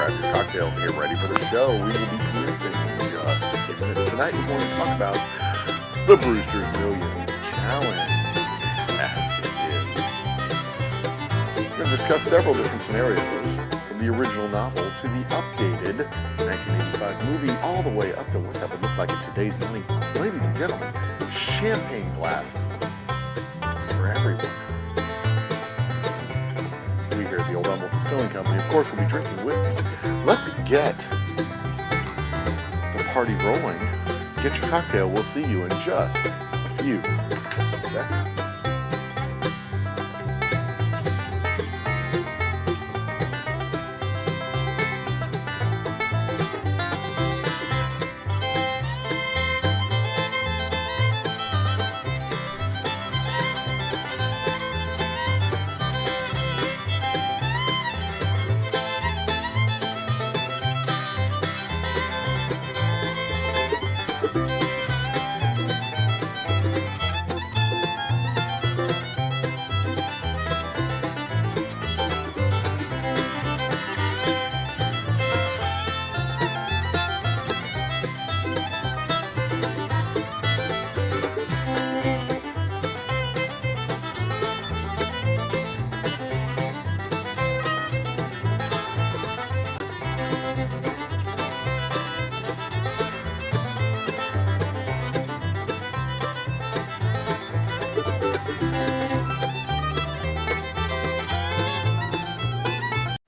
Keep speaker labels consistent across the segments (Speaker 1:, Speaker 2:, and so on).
Speaker 1: grab your cocktails and get ready for the show. We will be commencing in just a few minutes. Tonight we're going to talk about the Brewster's Millions Challenge, as it is. We're going to discuss several different scenarios, from the original novel to the updated 1985 movie, all the way up to what that would look like in today's money. Ladies and gentlemen, champagne glasses for everyone. We here at the Old Humble Distilling Company, of course, will be drinking whiskey. Let's get the party rolling. Get your cocktail. We'll see you in just a few seconds.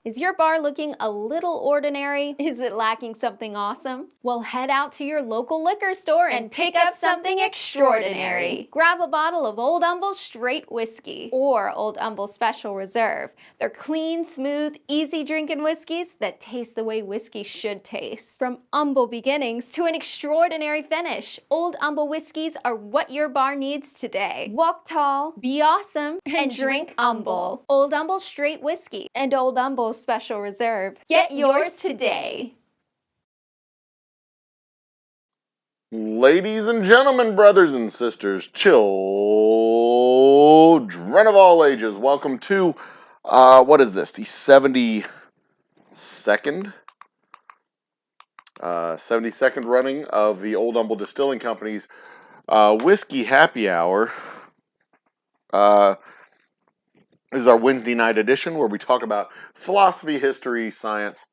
Speaker 2: Is your bar looking a little ordinary? Is it lacking something awesome? Well, head out to your local liquor store and pick up something extraordinary. Grab a bottle of Old Humble Straight Whiskey or Old Humble Special Reserve. They're clean, smooth, easy drinking whiskeys that taste the way whiskey should taste. From humble beginnings to an extraordinary finish, Old Humble whiskeys are what your bar needs today. Walk tall, be awesome, and drink humble. Old Humble Straight Whiskey and Old Humble Special Reserve. Get yours today.
Speaker 1: Ladies and gentlemen, brothers and sisters, children of all ages, welcome to, what is this, the 72nd running of the Old Humble Distilling Company's Whiskey Happy Hour. This is our Wednesday night edition where we talk about philosophy, history, science,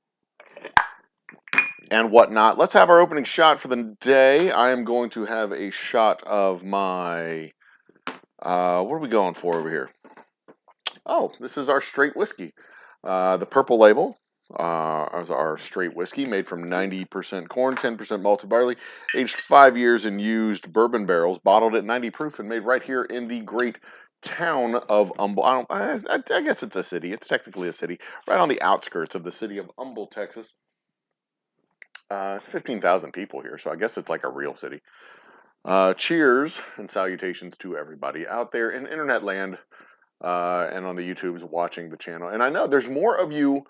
Speaker 1: and whatnot. Let's have our opening shot for the day. I am going to have a shot of my, what are we going for over here? Oh, this is our straight whiskey. The purple label is our straight whiskey made from 90% corn, 10% malted barley, aged 5 years in used bourbon barrels, bottled at 90 proof, and made right here in the great town of Humble. I guess it's a city. It's technically a city, right on the outskirts of the city of Humble, Texas. It's 15,000 people here, so I guess it's like a real city. Cheers and salutations to everybody out there in internet land and on the YouTubes watching the channel. And I know there's more of you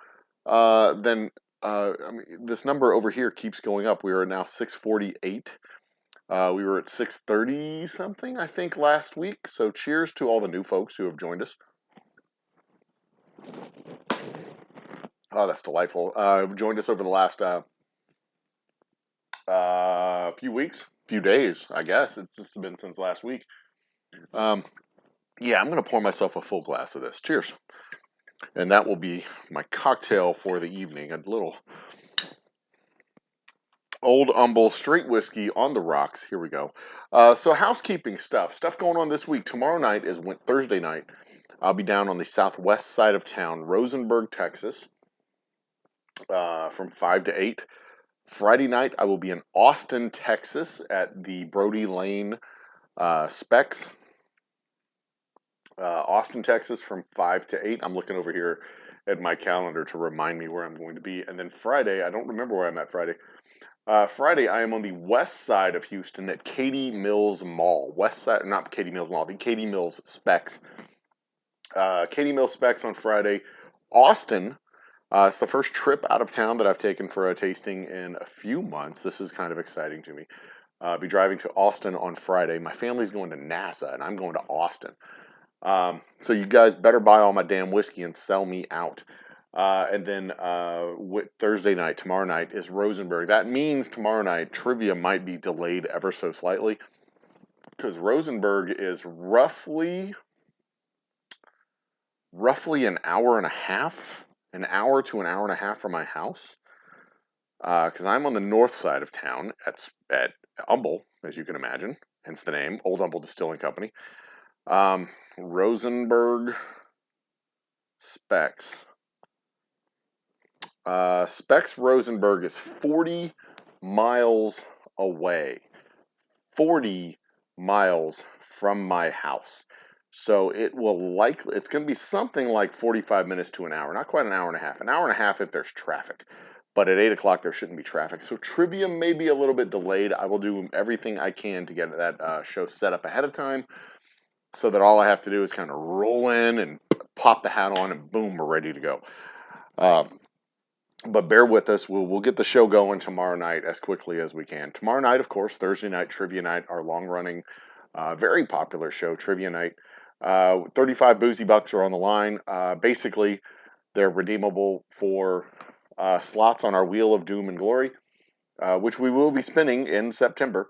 Speaker 1: than, I mean, this number over here keeps going up. We are now 648. We were at 630 something, I think, last week. So cheers to all the new folks who have joined us. Oh, that's delightful. Joined us over the last few weeks, few days, I guess. It's been since last week. Yeah, I'm going to pour myself a full glass of this. Cheers. And that will be my cocktail for the evening. A little Old Humble Straight Whiskey on the rocks. Here we go. So housekeeping stuff going on this week. Tomorrow night is Thursday night. I'll be down on the southwest side of town, Rosenberg, Texas, from 5 to 8. Friday night, I will be in Austin, Texas, at the Brody Lane Specs. Austin, Texas, from 5 to 8. I'm looking over here at my calendar to remind me where I'm going to be. And then Friday, I don't remember where I'm at Friday. Friday, I am on the west side of Houston at Katy Mills Mall. West side, not Katy Mills Mall, the Katy Mills Specs. Katy Mills Specs on Friday. Austin, it's the first trip out of town that I've taken for a tasting in a few months. This is kind of exciting to me. I'll be driving to Austin on Friday. My family's going to NASA, and I'm going to Austin. So you guys better buy all my damn whiskey and sell me out. And then Thursday night, tomorrow night, is Rosenberg. That means tomorrow night trivia might be delayed ever so slightly because Rosenberg is roughly an hour and a half, an hour to an hour and a half from my house. Because I'm on the north side of town at Humble, as you can imagine, hence the name, Old Humble Distilling Company. Rosenberg Specs. Specs Rosenberg is 40 miles away. 40 miles from my house. So it's going to be something like 45 minutes to an hour. Not quite an hour and a half. An hour and a half if there's traffic. But at 8 o'clock, there shouldn't be traffic. So trivia may be a little bit delayed. I will do everything I can to get that show set up ahead of time so that all I have to do is kind of roll in and pop the hat on and boom, we're ready to go. But bear with us. We'll get the show going tomorrow night as quickly as we can. Tomorrow night, of course, Thursday night, Trivia Night, our long-running, very popular show, Trivia Night. 35 boozy bucks are on the line. Basically, they're redeemable for slots on our Wheel of Doom and Glory, which we will be spinning in September.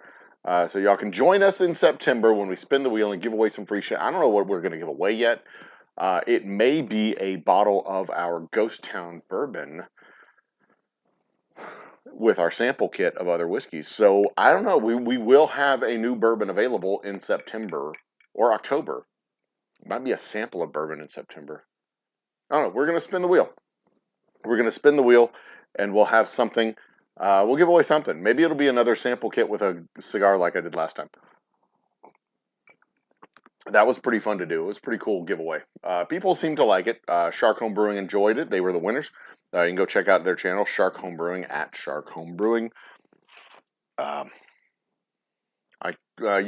Speaker 1: So y'all can join us in September when we spin the wheel and give away some free shit. I don't know what we're going to give away yet. It may be a bottle of our Ghost Town bourbon with our sample kit of other whiskeys. So I don't know. We will have a new bourbon available in September or October. It might be a sample of bourbon in September. I don't know. We're going to spin the wheel. We're going to spin the wheel and we'll have something. We'll give away something. Maybe it'll be another sample kit with a cigar like I did last time. That was pretty fun to do. It was a pretty cool giveaway. People seem to like it. Shark Home Brewing enjoyed it. They were the winners. You can go check out their channel, Shark Home Brewing, at Shark Home Brewing. You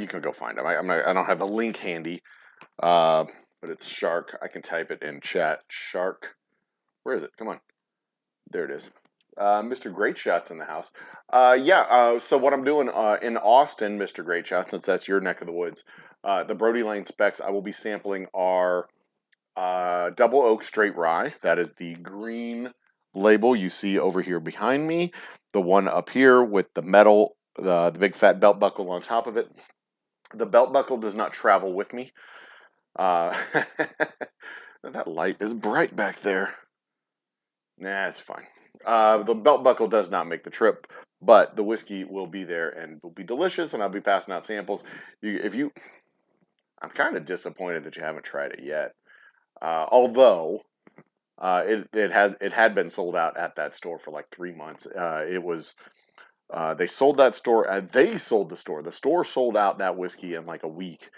Speaker 1: can go find them. I don't have the link handy, but it's Shark. I can type it in chat. Shark. Where is it? Come on. There it is. Mr. Great Shots in the house. So what I'm doing in Austin, Mr. Great Shots, since that's your neck of the woods, the Brody Lane Specs, I will be sampling our Double Oak Straight Rye. That is the green label you see over here behind me. The one up here with the metal, the big fat belt buckle on top of it. The belt buckle does not travel with me. That light is bright back there. Nah, it's fine. The belt buckle does not make the trip, but the whiskey will be there and will be delicious, and I'll be passing out samples. I'm kind of disappointed that you haven't tried it yet. Although it had been sold out at that store for like 3 months. They sold that store. They sold the store. The store sold out that whiskey in like a week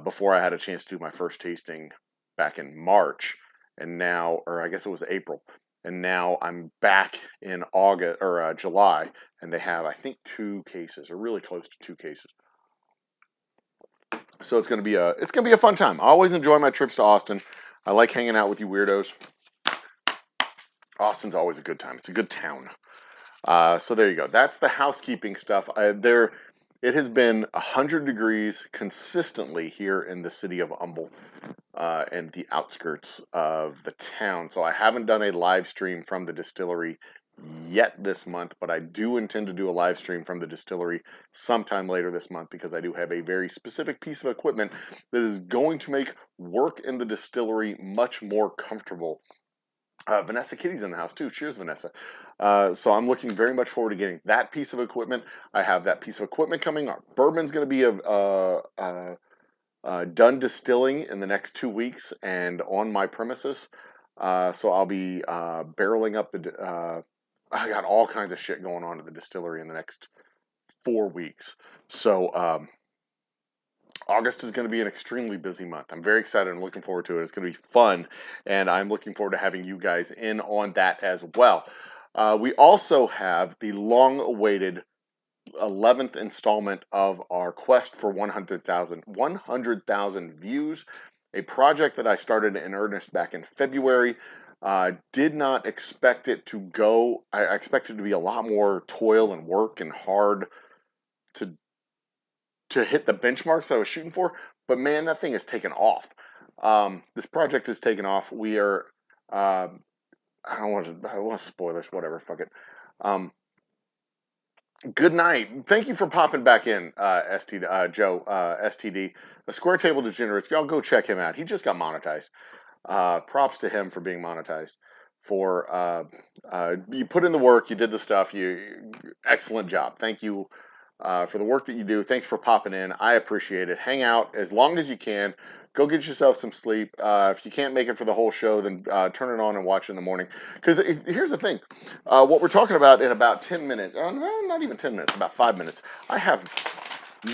Speaker 1: before I had a chance to do my first tasting back in March, and now, or I guess it was April, and now I'm back in August or July, and they have, I think, 2 cases, or really close to 2 cases. So it's gonna be a fun time. I always enjoy my trips to Austin. I like hanging out with you weirdos. Austin's always a good time. It's a good town. So there you go. That's the housekeeping stuff. It has been 100 degrees consistently here in the city of Humble and the outskirts of the town. So I haven't done a live stream from the distillery yet this month, but I do intend to do a live stream from the distillery sometime later this month because I do have a very specific piece of equipment that is going to make work in the distillery much more comfortable. Vanessa Kitty's in the house too. Cheers, Vanessa. So I'm looking very much forward to getting that piece of equipment. I have that piece of equipment coming. Our bourbon's going to be done distilling in the next 2 weeks and on my premises. So I'll be barreling up I got all kinds of shit going on at the distillery in the next 4 weeks. So August is going to be an extremely busy month. I'm very excited and looking forward to it. It's going to be fun, and I'm looking forward to having you guys in on that as well. We also have the long-awaited 11th installment of our quest for 100,000 views, a project that I started in earnest back in February. Did not expect it to go. I expected it to be a lot more toil and work and hard to hit the benchmarks I was shooting for, but man, that thing has taken off. This project has taken off. We are I don't want to. I want spoilers. Whatever. Fuck it. Um, Good night. Thank you for popping back in, Joe, STD. The Square Table Degenerates. Y'all go check him out. He just got monetized. Props to him for being monetized. For you put in the work, you did the stuff. Excellent job. Thank you for the work that you do. Thanks for popping in. I appreciate it. Hang out as long as you can. Go get yourself some sleep. If you can't make it for the whole show, then turn it on and watch it in the morning. Because here's the thing. What we're talking about in about 10 minutes, not even 10 minutes, about 5 minutes, I have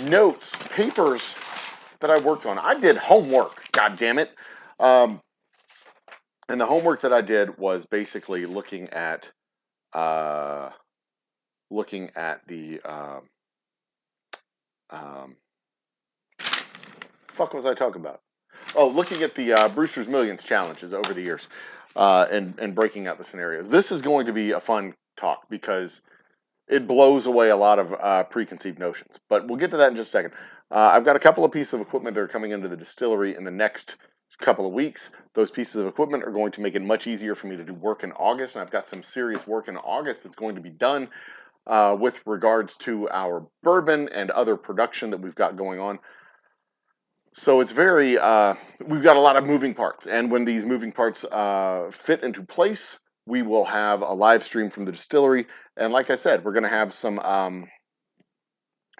Speaker 1: notes, papers that I worked on. I did homework, god damn it. And the homework that I did was basically looking at the um, fuck was I talking about? Oh, looking at the Brewster's Millions challenges over the years, and breaking out the scenarios. This is going to be a fun talk because it blows away a lot of preconceived notions. But we'll get to that in just a second. I've got a couple of pieces of equipment that are coming into the distillery in the next couple of weeks. Those pieces of equipment are going to make it much easier for me to do work in August, and I've got some serious work in August that's going to be done with regards to our bourbon and other production that we've got going on. So it's very, we've got a lot of moving parts, and when these moving parts fit into place, we will have a live stream from the distillery. And like I said, we're gonna have some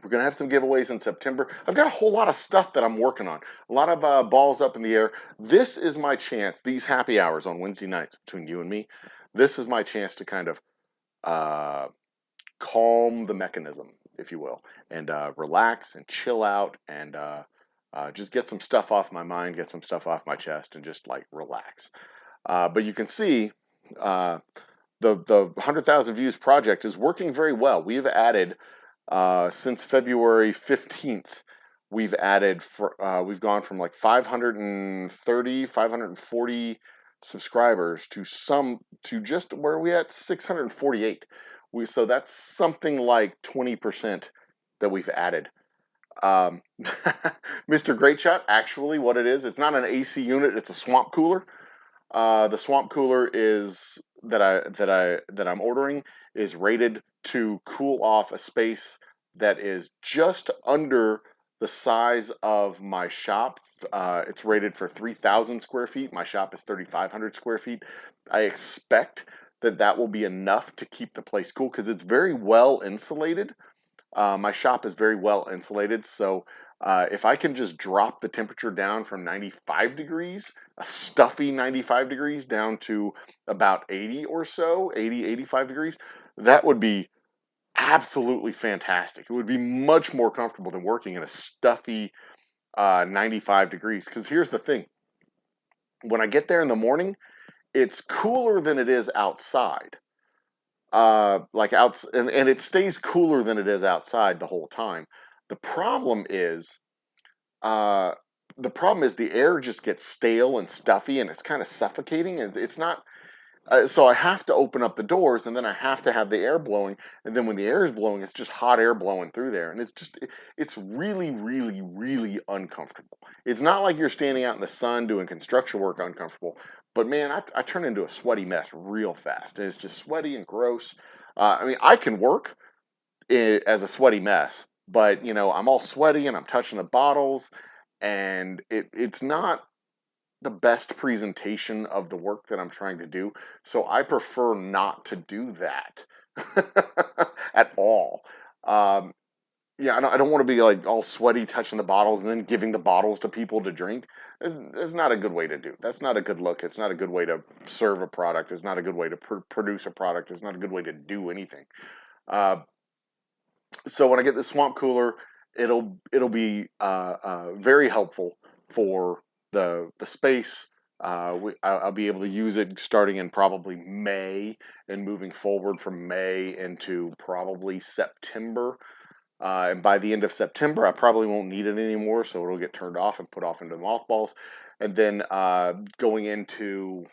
Speaker 1: giveaways in September. I've got a whole lot of stuff that I'm working on, a lot of balls up in the air. This is my chance. These happy hours on Wednesday nights between you and me, this is my chance to kind of calm the mechanism, if you will, and relax and chill out and just get some stuff off my mind, get some stuff off my chest, and just like relax. But you can see the 100,000 views project is working very well. We've added since February 15th. We've gone from like 530, 540 subscribers to just where are we at 648. So that's something like 20% that we've added. Mr. Great Shot, actually, what it is, it's not an AC unit, it's a swamp cooler. The swamp cooler is that I'm ordering is rated to cool off a space that is just under the size of my shop. It's rated for 3,000 square feet. My shop is 3,500 square feet. I expect that will be enough to keep the place cool because it's very well insulated. My shop is very well insulated, so if I can just drop the temperature down from 95 degrees, a stuffy 95 degrees, down to about 80 or so, 80, 85 degrees, that would be absolutely fantastic. It would be much more comfortable than working in a stuffy 95 degrees. Because here's the thing. When I get there in the morning, it's cooler than it is outside. And it stays cooler than it is outside the whole time. The problem is uh the air just gets stale and stuffy and it's kind of suffocating and it's not so I have to open up the doors and then I have to have the air blowing, and then when the air is blowing it's just hot air blowing through there, and it's really really really uncomfortable. It's not like you're standing out in the sun doing construction work uncomfortable, but man, I turn into a sweaty mess real fast, and it's just sweaty and gross. I mean, I can work as a sweaty mess, but you know, I'm all sweaty and I'm touching the bottles, and it's not the best presentation of the work that I'm trying to do. So I prefer not to do that at all. Um, yeah, I don't want to be like all sweaty touching the bottles and then giving the bottles to people to drink. That's not a good way to do. That's not a good look. It's not a good way to serve a product. It's not a good way to produce a product. It's not a good way to do anything. Uh, so when I get this swamp cooler, it'll be very helpful for the space. I'll be able to use it starting in probably May and moving forward from May into probably September. And by the end of September, I probably won't need it anymore, so it'll get turned off and put off into mothballs. And then going into,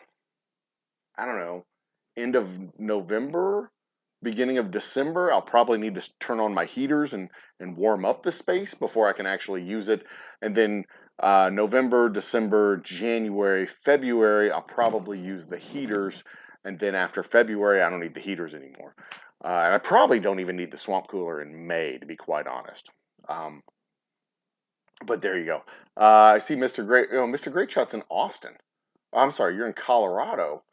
Speaker 1: I don't know, end of November, beginning of December, I'll probably need to turn on my heaters and warm up the space before I can actually use it. And then November, December, January, February, I'll probably use the heaters. And then after February, I don't need the heaters anymore. And I probably don't even need the swamp cooler in May, to be quite honest. But there you go. I see Mr. Great. Mr. Great Shot's in Austin. I'm sorry, you're in Colorado.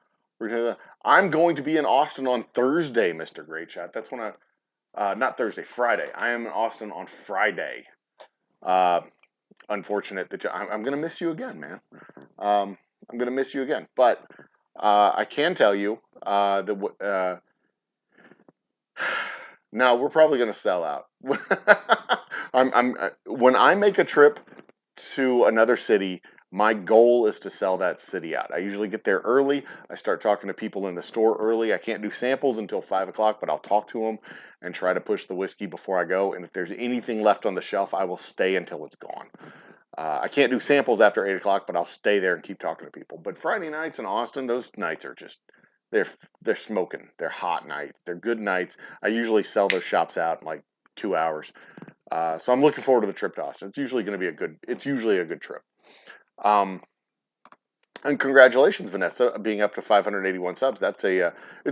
Speaker 1: I'm going to be in Austin on Thursday, Mr. Great Shot. That's when not Thursday, Friday. I am in Austin on Friday. Unfortunate that I'm going to miss you again, man. I'm going to miss you again. But I can tell you that now we're probably going to sell out. When I make a trip to another city, my goal is to sell that city out. I usually get there early. I start talking to people in the store early. I can't do samples until 5 o'clock, but I'll talk to them and try to push the whiskey before I go. And if there's anything left on the shelf, I will stay until it's gone. I can't do samples after 8 o'clock, but I'll stay there and keep talking to people. But Friday nights in Austin, those nights are just, they're smoking. They're hot nights. They're good nights. I usually sell those shops out in like 2 hours. So I'm looking forward to the trip to Austin. It's usually going to be a good trip. And congratulations, Vanessa, being up to 581 subs. It's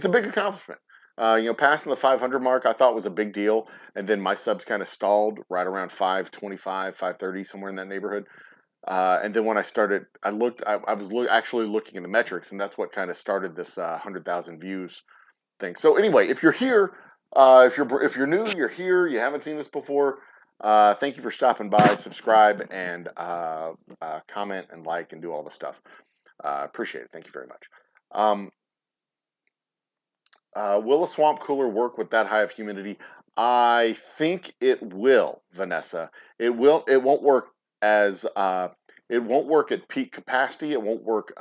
Speaker 1: a big accomplishment. Passing the 500 mark, I thought was a big deal, and then my subs kind of stalled right around 525, 530, somewhere in that neighborhood. And then when I started, I was actually looking at the metrics, and that's what kind of started this 100,000 views thing. So anyway, if you're here, if you're new, you're here, you haven't seen this before. Thank you for stopping by. Subscribe and comment and like and do all the stuff. Appreciate it. Thank you very much. Will a swamp cooler work with that high of humidity? I think it will, Vanessa. It will. It won't work as it won't work at peak capacity. It won't work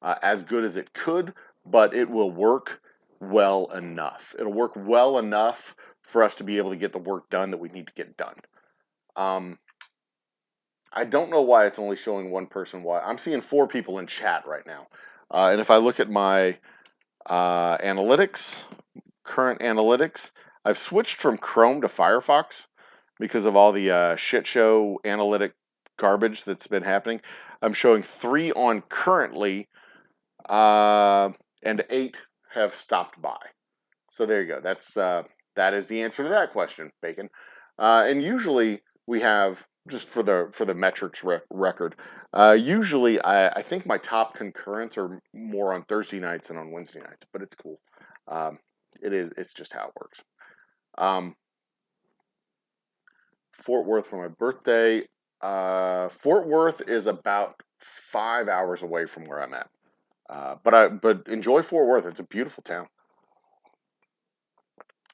Speaker 1: as good as it could, but it will work well enough. It'll work well enough for us to be able to get the work done that we need to get done. I don't know why it's only showing one person. Why I'm seeing 4 people in chat right now, and if I look at my analytics, current analytics, I've switched from Chrome to Firefox because of all the shit show analytic garbage that's been happening. I'm showing 3 on currently, and 8 have stopped by. So there you go. That is the answer to that question, Bacon. And usually we have, just for the metrics record, usually I think my top concurrents are more on Thursday nights than on Wednesday nights, but it's cool. It's just how it works. Fort Worth for my birthday. Fort Worth is about 5 hours away from where I'm at. But enjoy Fort Worth. It's a beautiful town.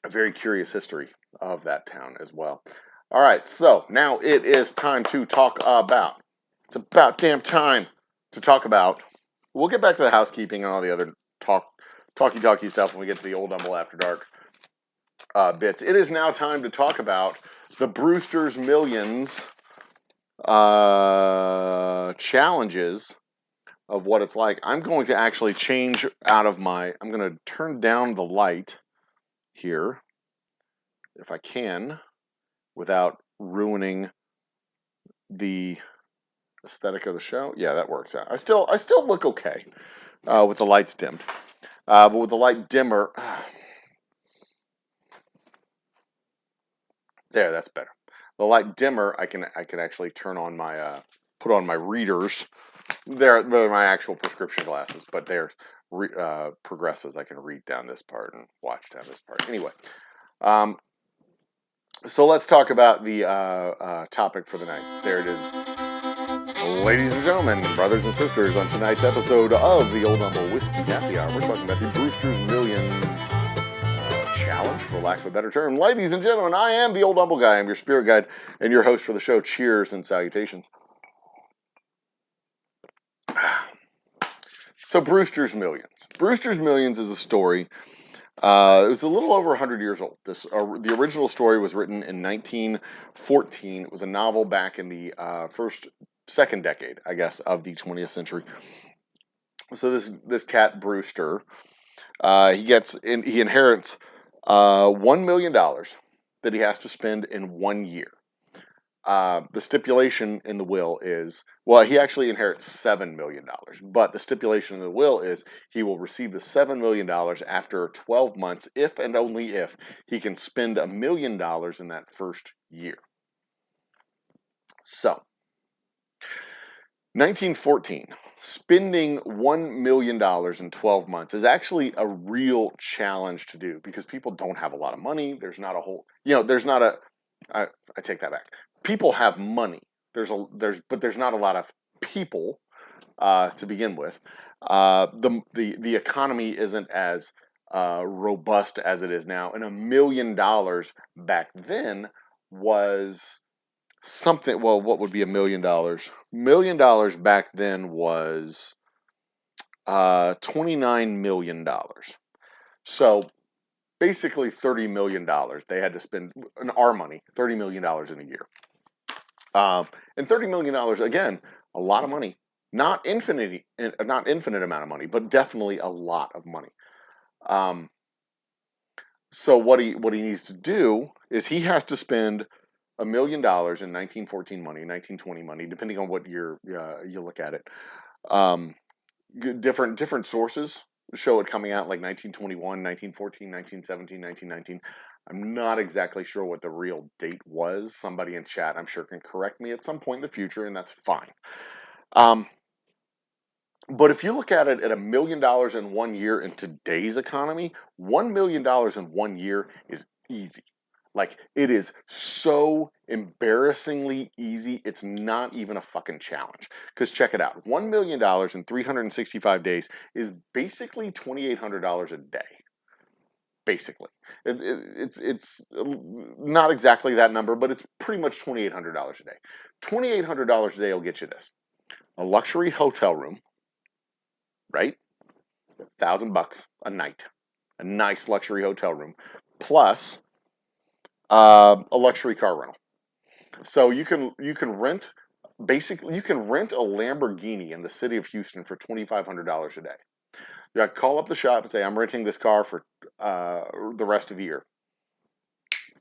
Speaker 1: A very curious history of that town as well. All right, so now it is time to talk about. It's about damn time to talk about. We'll get back to the housekeeping and all the other talky stuff when we get to the Old Humble After Dark bits. It is now time to talk about the Brewster's Millions challenges of what it's like. I'm going to actually change out of my. I'm going to turn down the light here, if I can, without ruining the aesthetic of the show. Yeah, that works out. I still look okay with the lights dimmed, but with the light dimmer, there, that's better. The light dimmer, I can actually turn on my put on my readers. They're my actual prescription glasses, but they're progressives. I can read down this part and watch down this part. Anyway, so let's talk about the topic for the night. There it is. Ladies and gentlemen, brothers and sisters, on tonight's episode of the Old Humble Whiskey Happy Hour, we're talking about the Brewster's Millions challenge, for lack of a better term. Ladies and gentlemen, I am the Old Humble Guy. I'm your spirit guide and your host for the show. Cheers and salutations. So Brewster's Millions. Brewster's Millions is a story. It was a little over 100 years old. The original story was written in 1914. It was a novel back in the second decade, I guess, of the 20th century. So this cat Brewster, he inherits $1 million that he has to spend in 1 year. the stipulation in the will is, well, he actually inherits $7 million, but the stipulation in the will is he will receive the $7 million after 12 months if and only if he can spend $1 million in that first year. So, 1914, spending $1 million in 12 months is actually a real challenge to do because people don't have a lot of money. There's not a whole, there's not a, I take that back. People have money. But there's not a lot of people to begin with. The economy isn't as robust as it is now, and $1 million back then was something. Well, what would be $1 million? $1 million back then was $29 million. So basically $30 million they had to spend in our money, $30 million in a year. And $30 million, again, a lot of money. Not infinite amount of money, but definitely a lot of money. So what he needs to do is he has to spend $1 million in 1914 money, 1920 money, depending on what year you look at it. Different sources show it coming out like 1921, 1914, 1917, 1919. I'm not exactly sure what the real date was. Somebody in chat, I'm sure, can correct me at some point in the future, and that's fine. But if you look at it at $1 million in 1 year in today's economy, $1 million in 1 year is easy. Like, it is so embarrassingly easy, it's not even a fucking challenge. Because check it out, $1 million in 365 days is basically $2,800 a day. Basically. It's not exactly that number, but it's pretty much $2,800 a day. $2,800 a day will get you this. A luxury hotel room, right? $1,000 a night. A nice luxury hotel room. Plus a luxury car rental. So you can rent, basically you can rent a Lamborghini in the city of Houston for $2,500 a day. You got to call up the shop and say, I'm renting this car for the rest of the year.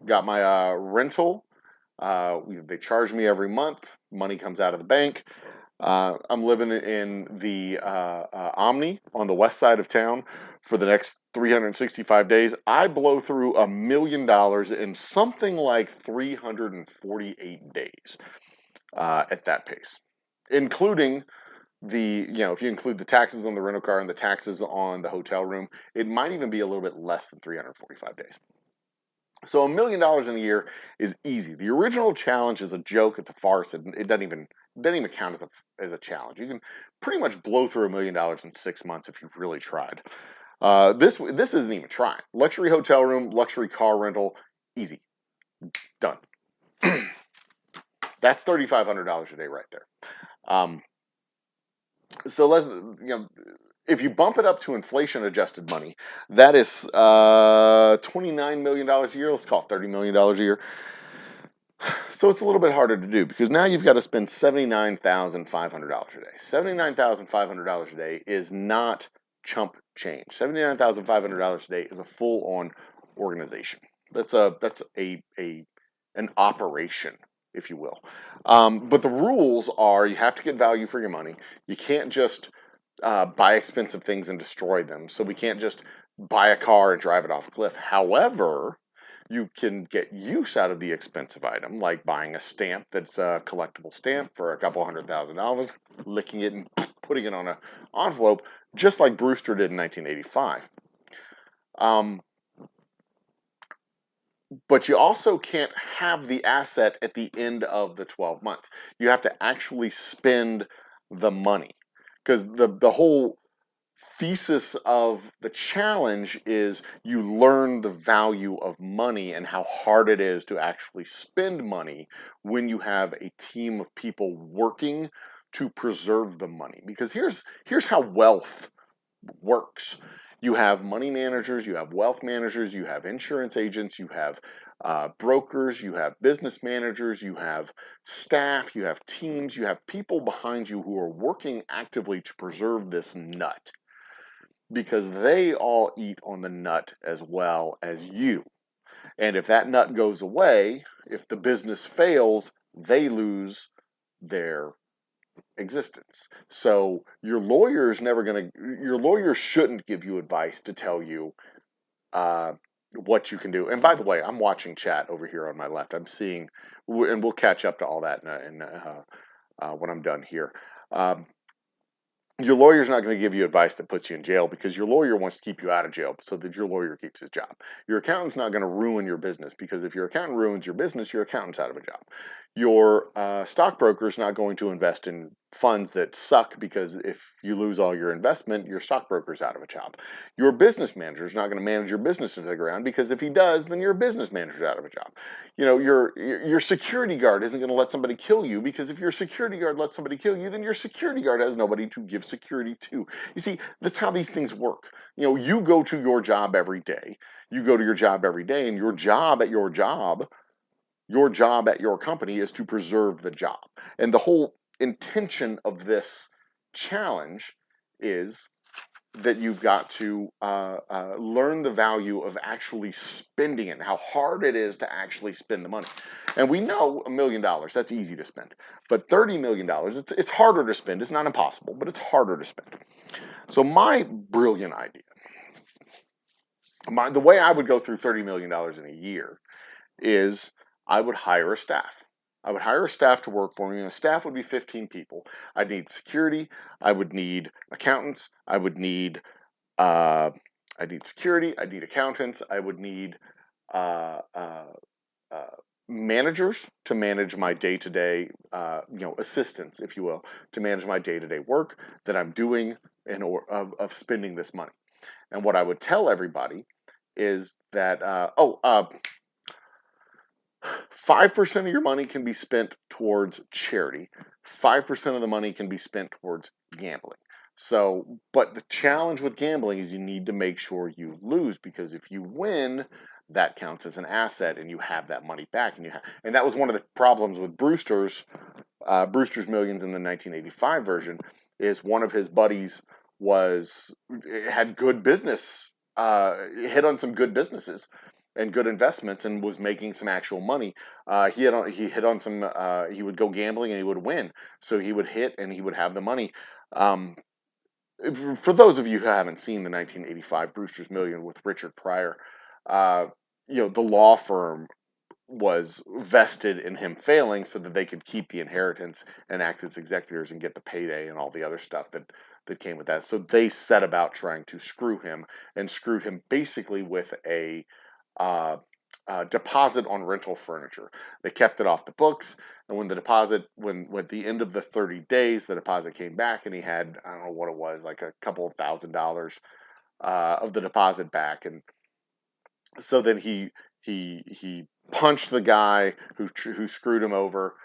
Speaker 1: Got my rental. They charge me every month. Money comes out of the bank. I'm living in the Omni on the west side of town for the next 365 days. I blow through $1 million in something like 348 days at that pace, including if you include the taxes on the rental car and the taxes on the hotel room, it might even be a little bit less than 345 days. So $1 million in a year is easy. The original challenge is a joke. It's a farce. It doesn't even count as a challenge. You can pretty much blow through $1 million in 6 months if you've really tried. This isn't even trying. Luxury hotel room, luxury car rental, easy, done. That's $3,500 a day right there. So let's if you bump it up to inflation adjusted money, that is $29 million a year. Let's call it $30 million a year. So it's a little bit harder to do because now you've got to spend $79,500 a day. $79,500 a day is not chump change. $79,500 a day is a full-on organization. That's an operation, if you will. But the rules are you have to get value for your money. You can't just buy expensive things and destroy them. So we can't just buy a car and drive it off a cliff. However, you can get use out of the expensive item, like buying a stamp that's a collectible stamp for a couple $100,000, licking it and putting it on an envelope, just like Brewster did in 1985. But you also can't have the asset at the end of the 12 months. You have to actually spend the money. Because the whole thesis of the challenge is you learn the value of money and how hard it is to actually spend money when you have a team of people working to preserve the money. Because here's how wealth works. You have money managers, you have wealth managers, you have insurance agents, you have brokers, you have business managers, you have staff, you have teams, you have people behind you who are working actively to preserve this nut because they all eat on the nut as well as you. And if that nut goes away, if the business fails, they lose their existence. So your lawyer is never going to, your lawyer shouldn't give you advice to tell you uh, what you can do. And by the way, I'm watching chat over here on my left. I'm seeing, and we'll catch up to all that when I'm done here. Um, your lawyer's not going to give you advice that puts you in jail because your lawyer wants to keep you out of jail so that your lawyer keeps his job. Your accountant's not going to ruin your business because if your accountant ruins your business, your accountant's out of a job. Your stockbroker is not going to invest in funds that suck because if you lose all your investment, your stockbroker's out of a job. Your business manager is not going to manage your business into the ground because if he does, then your business manager's out of a job. You know, your security guard isn't going to let somebody kill you because if your security guard lets somebody kill you, then your security guard has nobody to give security to. You see, that's how these things work. You know, you go to your job every day. You go to your job every day, and your job at your company is to preserve the job. And the whole intention of this challenge is that you've got to learn the value of actually spending it, and how hard it is to actually spend the money. And we know $1 million, that's easy to spend. But $30 million, it's harder to spend. It's not impossible, but it's harder to spend. So my brilliant idea, the way I would go through $30 million in a year is I would hire a staff. I would hire a staff to work for me, and the staff would be 15 people. I'd need security. I would need accountants. Uh, I'd need security. I'd need accountants. I would need uh, uh, uh, managers to manage my day-to-day, assistants, if you will, to manage my day-to-day work that I'm doing of spending this money. And what I would tell everybody is that 5% of your money can be spent towards charity. 5% of the money can be spent towards gambling. So, but the challenge with gambling is you need to make sure you lose, because if you win, that counts as an asset and you have that money back. And that was one of the problems with Brewster's Millions in the 1985 version, is one of his buddies had good business, hit on some good businesses and good investments and was making some actual money. He hit on some. He would go gambling and he would win, so he would hit and he would have the money. Um, for those of you who haven't seen the 1985 Brewster's Million with Richard Pryor, uh, the law firm was vested in him failing so that they could keep the inheritance and act as executors and get the payday and all the other stuff that came with that. So they set about trying to screw him, and screwed him basically with a uh, deposit on rental furniture. They kept it off the books, and when at the end of the 30 days, the deposit came back, and he had, I don't know what it was, like a couple of $1,000 of the deposit back. And so then he punched the guy who screwed him over.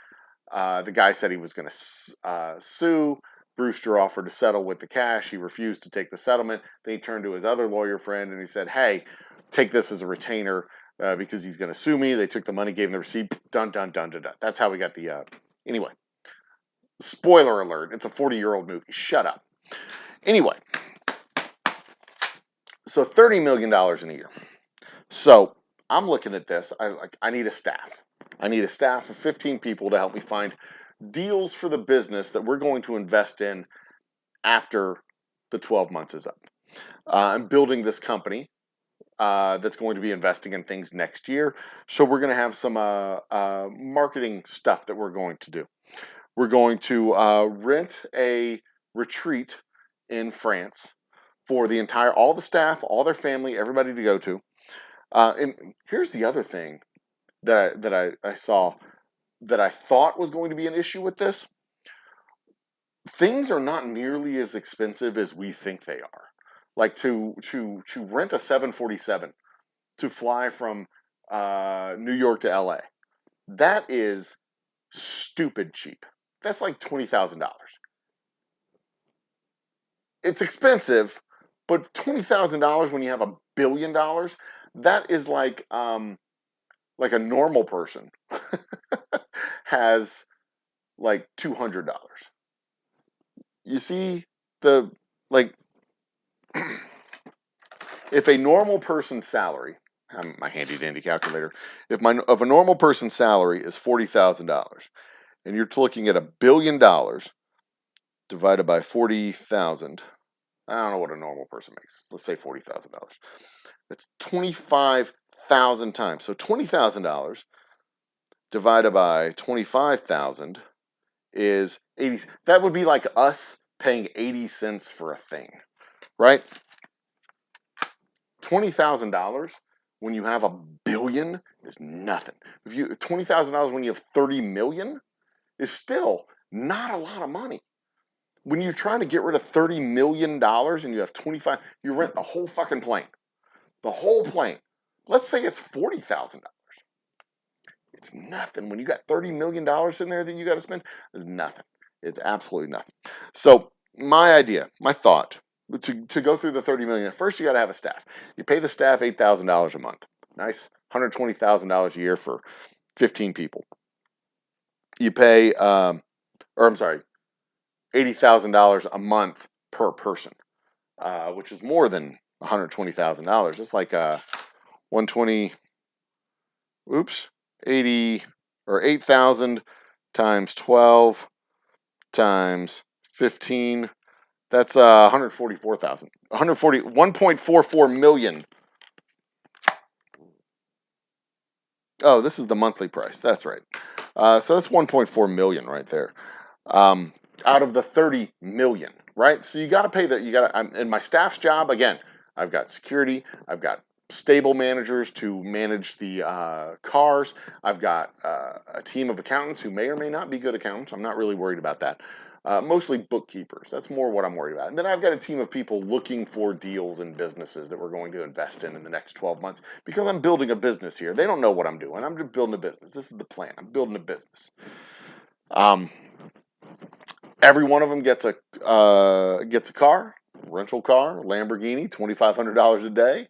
Speaker 1: The guy said he was going to sue. Brewster offered to settle with the cash. He refused to take the settlement. Then he turned to his other lawyer friend and he said, "Hey, take this as a retainer because he's going to sue me." They took the money, gave him the receipt. Dun dun dun dun dun. That's how we got the. Anyway, spoiler alert: it's a 40-year-old movie. Shut up. Anyway, so $30 million in a year. So I'm looking at this. I need a staff. I need a staff of 15 people to help me find deals for the business that we're going to invest in after the 12 months is up. I'm building this company that's going to be investing in things next year. So we're going to have some marketing stuff that we're going to do. We're going to rent a retreat in France for all the staff, all their family, everybody to go to. And here's the other thing that I saw that I thought was going to be an issue with this. Things are not nearly as expensive as we think they are. Like to rent a 747 to fly from New York to LA, that is stupid cheap. That's like $20,000. It's expensive, but $20,000 when you have $1 billion, that is like a normal person has like $200. You see the like if a normal person's salary my handy dandy calculator. If a normal person's salary is $40,000, and you're looking at $1 billion divided by 40,000, I don't know what a normal person makes. Let's say $40,000. That's 25,000 times. So $20,000 divided by 25,000 is 80. That would be like us paying 80 cents for a thing, right? $20,000 when you have $1 billion is nothing. If you $20,000 when you have 30 million is still not a lot of money. When you're trying to get rid of $30 million and you have 25, you rent the whole fucking plane. The whole plane. Let's say it's $40,000. It's nothing. When you got $30 million in there that you got to spend, it's nothing. It's absolutely nothing. So my idea, my thought, to go through the 30 million, first you got to have a staff. You pay the staff $8,000 a month. Nice. $120,000 a year for 15 people. You pay, $80,000 a month per person, which is more than $120,000. It's like 120, 80 or 8,000 times 12 times 15. That's 144,000. 1.44 million. Oh, this is the monthly price. That's right. So that's 1.4 million right there. Out of the 30 million, right? So you got to pay that. In my staff's job, again, I've got security. I've got stable managers to manage the cars. I've got a team of accountants who may or may not be good accountants. I'm not really worried about that. Mostly bookkeepers. That's more what I'm worried about. And then I've got a team of people looking for deals and businesses that we're going to invest in the next 12 months because I'm building a business here. They don't know what I'm doing. I'm just building a business. This is the plan. I'm building a business. Every one of them gets a car, rental car, Lamborghini, $2,500 a day.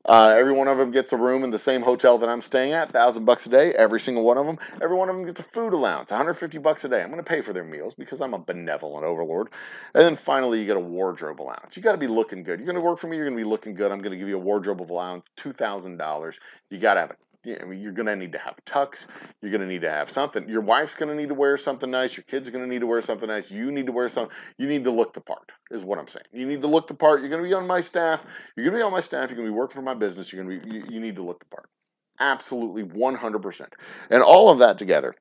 Speaker 1: Every one of them gets a room in the same hotel that I'm staying at, $1,000 a day. Every single one of them. Every one of them gets a food allowance, $150 a day. I'm going to pay for their meals because I'm a benevolent overlord. And then finally, you get a wardrobe allowance. You got to be looking good. You're going to work for me. You're going to be looking good. I'm going to give you a wardrobe allowance, $2,000. You got to have you're going to need to have a tux. You're going to need to have something. Your wife's going to need to wear something nice. Your kids are going to need to wear something nice. You need to wear something. You need to look the part, is what I'm saying. You need to look the part. You're going to be on my staff. You're going to be on my staff. You're going to be working for my business. You need to look the part. Absolutely 100%. And all of that together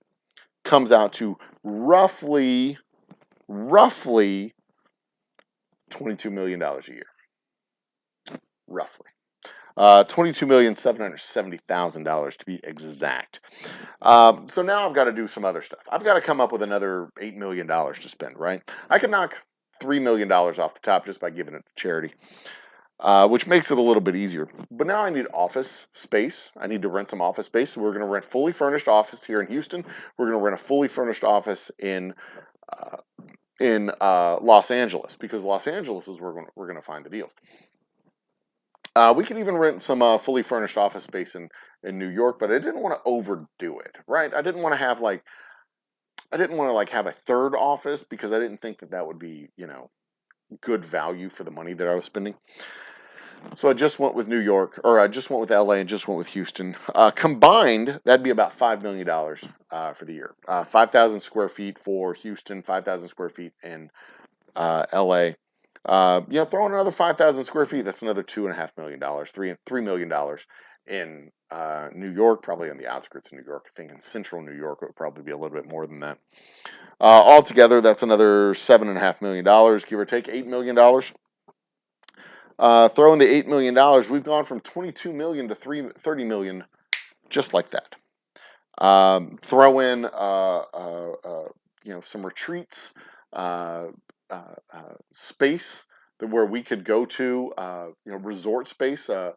Speaker 1: comes out to roughly $22 million a year. Roughly. $22,770,000 to be exact. So now I've got to do some other stuff. I've got to come up with another $8 million to spend, right? I could knock $3 million off the top just by giving it to charity, which makes it a little bit easier. But now I need office space. I need to rent some office space. So we're going to rent fully furnished office here in Houston. We're going to rent a fully furnished office in Los Angeles, because Los Angeles is where we're going to find the deals. We could even rent some fully furnished office space in New York, but I didn't want to overdo it, right? I didn't want to have have a third office because I didn't think that would be, good value for the money that I was spending. So I just went with New York, or I just went with LA and just went with Houston. Combined, that'd be about $5 million for the year. 5,000 square feet for Houston, 5,000 square feet in LA. Throw in another 5,000 square feet. That's another $2.5 million, $3 million in New York, probably on the outskirts of New York. I think in central New York it would probably be a little bit more than that. Altogether, that's another $7.5 million, give or take $8 million. Throw in the $8 million, we've gone from 22 million to 30 million, just like that. Throw in some retreats, space where we could go to, resort space that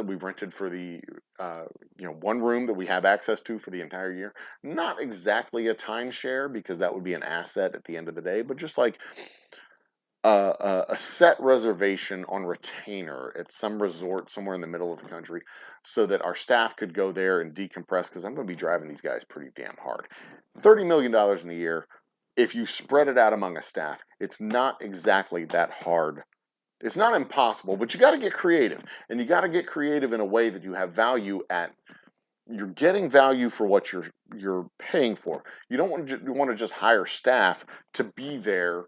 Speaker 1: we've rented for the one room that we have access to for the entire year. Not exactly a timeshare, because that would be an asset at the end of the day, but just like a set reservation on retainer at some resort somewhere in the middle of the country, so that our staff could go there and decompress, because I'm going to be driving these guys pretty damn hard. $30 million in a year, if you spread it out among a staff, it's not exactly that hard It's not impossible, but you got to get creative, and you got to get creative in a way that you have value at. You're getting value for what you're paying for. You don't want to just hire staff to be there.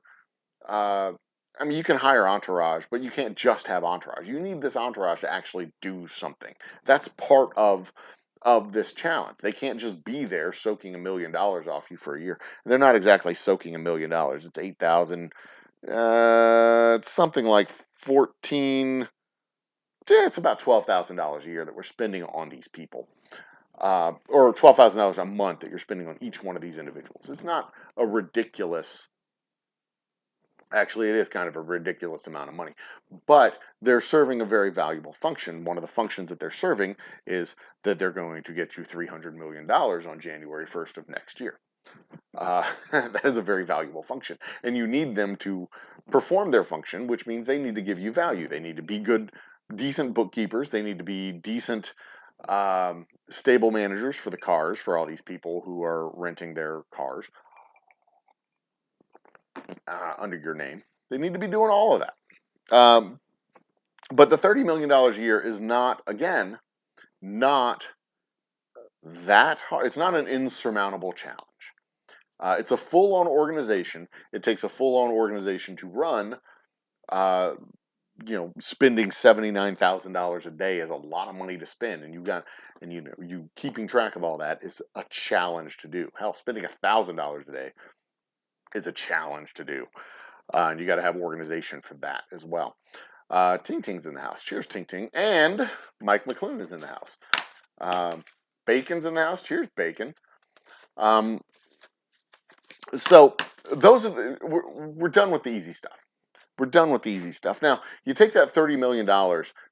Speaker 1: Uh, I mean, you can hire entourage, but you can't just have entourage. You need this entourage to actually do something. That's part of this challenge. They can't just be there soaking $1 million off you for a year. They're not exactly soaking $1 million. It's 8,000. It's something like 14. Yeah, it's about $12,000 a year that we're spending on these people, or $12,000 a month that you're spending on each one of these individuals. It's not a ridiculous. Actually, it is kind of a ridiculous amount of money, but they're serving a very valuable function. One of the functions that they're serving is that they're going to get you $300 million on January 1st of next year. That is a very valuable function, and you need them to perform their function, which means they need to give you value. They need to be good, decent bookkeepers. They need to be decent, stable managers for the cars for all these people who are renting their cars under your name. They need to be doing all of that. But the $30 million a year is not, again, not that hard. It's not an insurmountable challenge. It's a full-on organization. It takes a full-on organization to run. Spending $79,000 a day is a lot of money to spend, and you keeping track of all that is a challenge to do. Hell, spending $1,000 a day is a challenge to do, and you got to have organization for that as well. Ting Ting's in the house. Cheers, Ting Ting, and Mike McClune is in the house. Bacon's in the house. Cheers, Bacon. So those are we're done with the easy stuff. We're done with the easy stuff. Now, you take that $30 million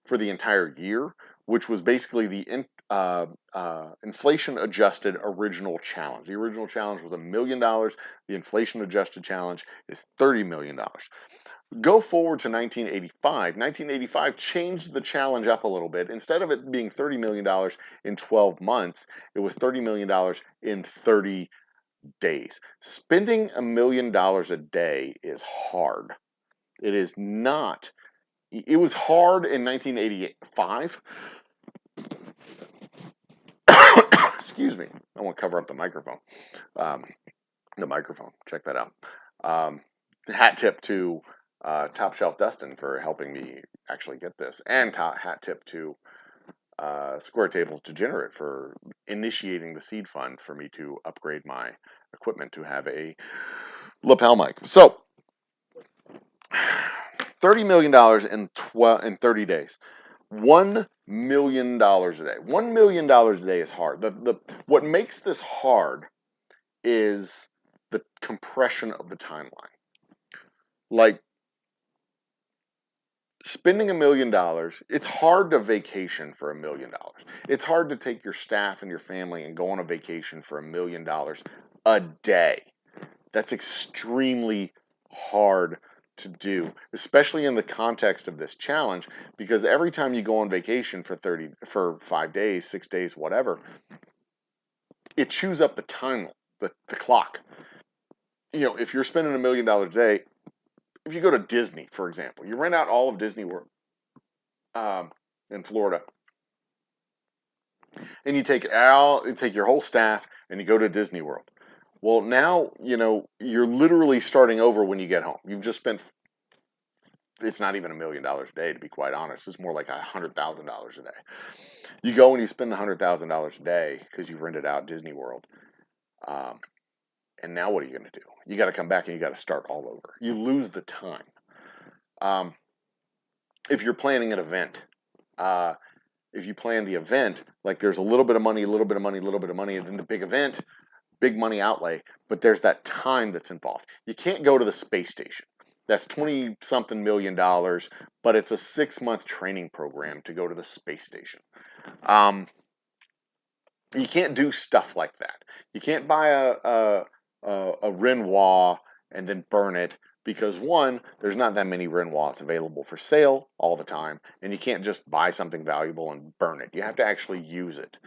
Speaker 1: for the entire year, which was basically the inflation-adjusted original challenge. The original challenge was $1 million. The inflation-adjusted challenge is $30 million. Go forward to 1985. 1985 changed the challenge up a little bit. Instead of it being $30 million in 12 months, it was $30 million in 30 days. Spending $1 million a day is hard. It is not. It was hard in 1985. Excuse me. I want to cover up the microphone. Check that out. Hat tip to Top Shelf Dustin for helping me actually get this, and hat tip to Square Tables Degenerate for initiating the seed fund for me to upgrade my equipment to have a lapel mic. So, $30 million in 30 days. $1 million a day. $1 million a day is hard. What makes this hard is the compression of the timeline. Like, spending $1 million, it's hard to vacation for $1 million. It's hard to take your staff and your family and go on a vacation for $1 million a day. That's extremely hard to do, especially in the context of this challenge, because every time you go on vacation for 5 days, 6 days, whatever, it chews up the time, the clock. If you're spending $1 million a day, if you go to Disney, for example, you rent out all of Disney World in Florida, and you take your whole staff and you go to Disney World. Well, now, you're literally starting over when you get home. You've just spent, it's not even $1 million a day, to be quite honest. It's more like $100,000 a day. You go and you spend the $100,000 a day because you've rented out Disney World. And now what are you going to do? You got to come back and you got to start all over. You lose the time. If you're planning an event, if you plan the event, like there's a little bit of money, a little bit of money, a little bit of money, and then the big event, big money outlay, but there's that time that's involved. You can't go to the space station. That's 20-something million dollars, but it's a 6-month training program to go to the space station. You can't do stuff like that. You can't buy a Renoir and then burn it because, one, there's not that many Renoirs available for sale all the time, and you can't just buy something valuable and burn it. You have to actually use it.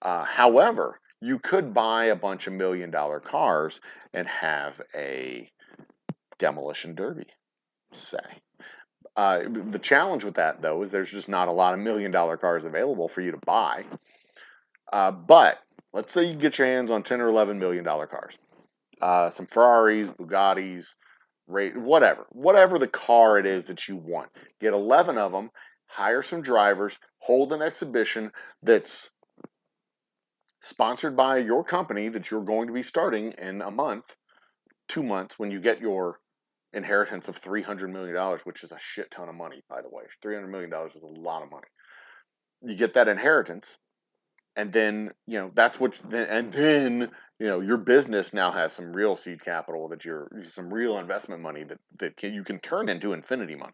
Speaker 1: However, you could buy a bunch of $1 million cars and have a demolition derby, say. The challenge with that, though, is there's just not a lot of $1 million cars available for you to buy. But let's say you get your hands on 10 or 11 $1 million cars. Some Ferraris, Bugattis, whatever the car it is that you want. Get 11 of them, hire some drivers, hold an exhibition that's sponsored by your company that you're going to be starting in a month, 2 months, when you get your inheritance of $300 million, which is a shit ton of money, by the way. $300 million is a lot of money. You get that inheritance, and then, that's what, and then, your business now has some real seed capital some real investment money that you can turn into infinity money.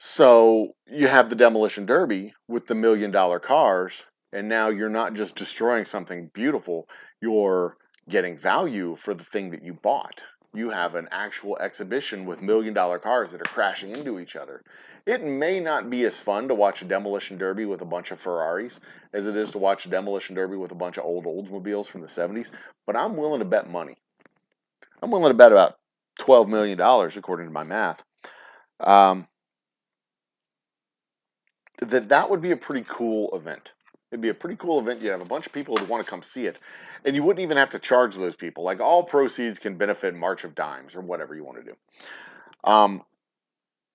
Speaker 1: So you have the demolition derby with the $1 million cars, and now you're not just destroying something beautiful, you're getting value for the thing that you bought. You have an actual exhibition with $1 million cars that are crashing into each other. It may not be as fun to watch a demolition derby with a bunch of Ferraris as it is to watch a demolition derby with a bunch of old Oldsmobiles from the 70s, but I'm willing to bet money. I'm willing to bet about $12 million, according to my math. That would be a pretty cool event. It'd be a pretty cool event. You'd have a bunch of people who want to come see it. And you wouldn't even have to charge those people. Like, all proceeds can benefit March of Dimes or whatever you want to do.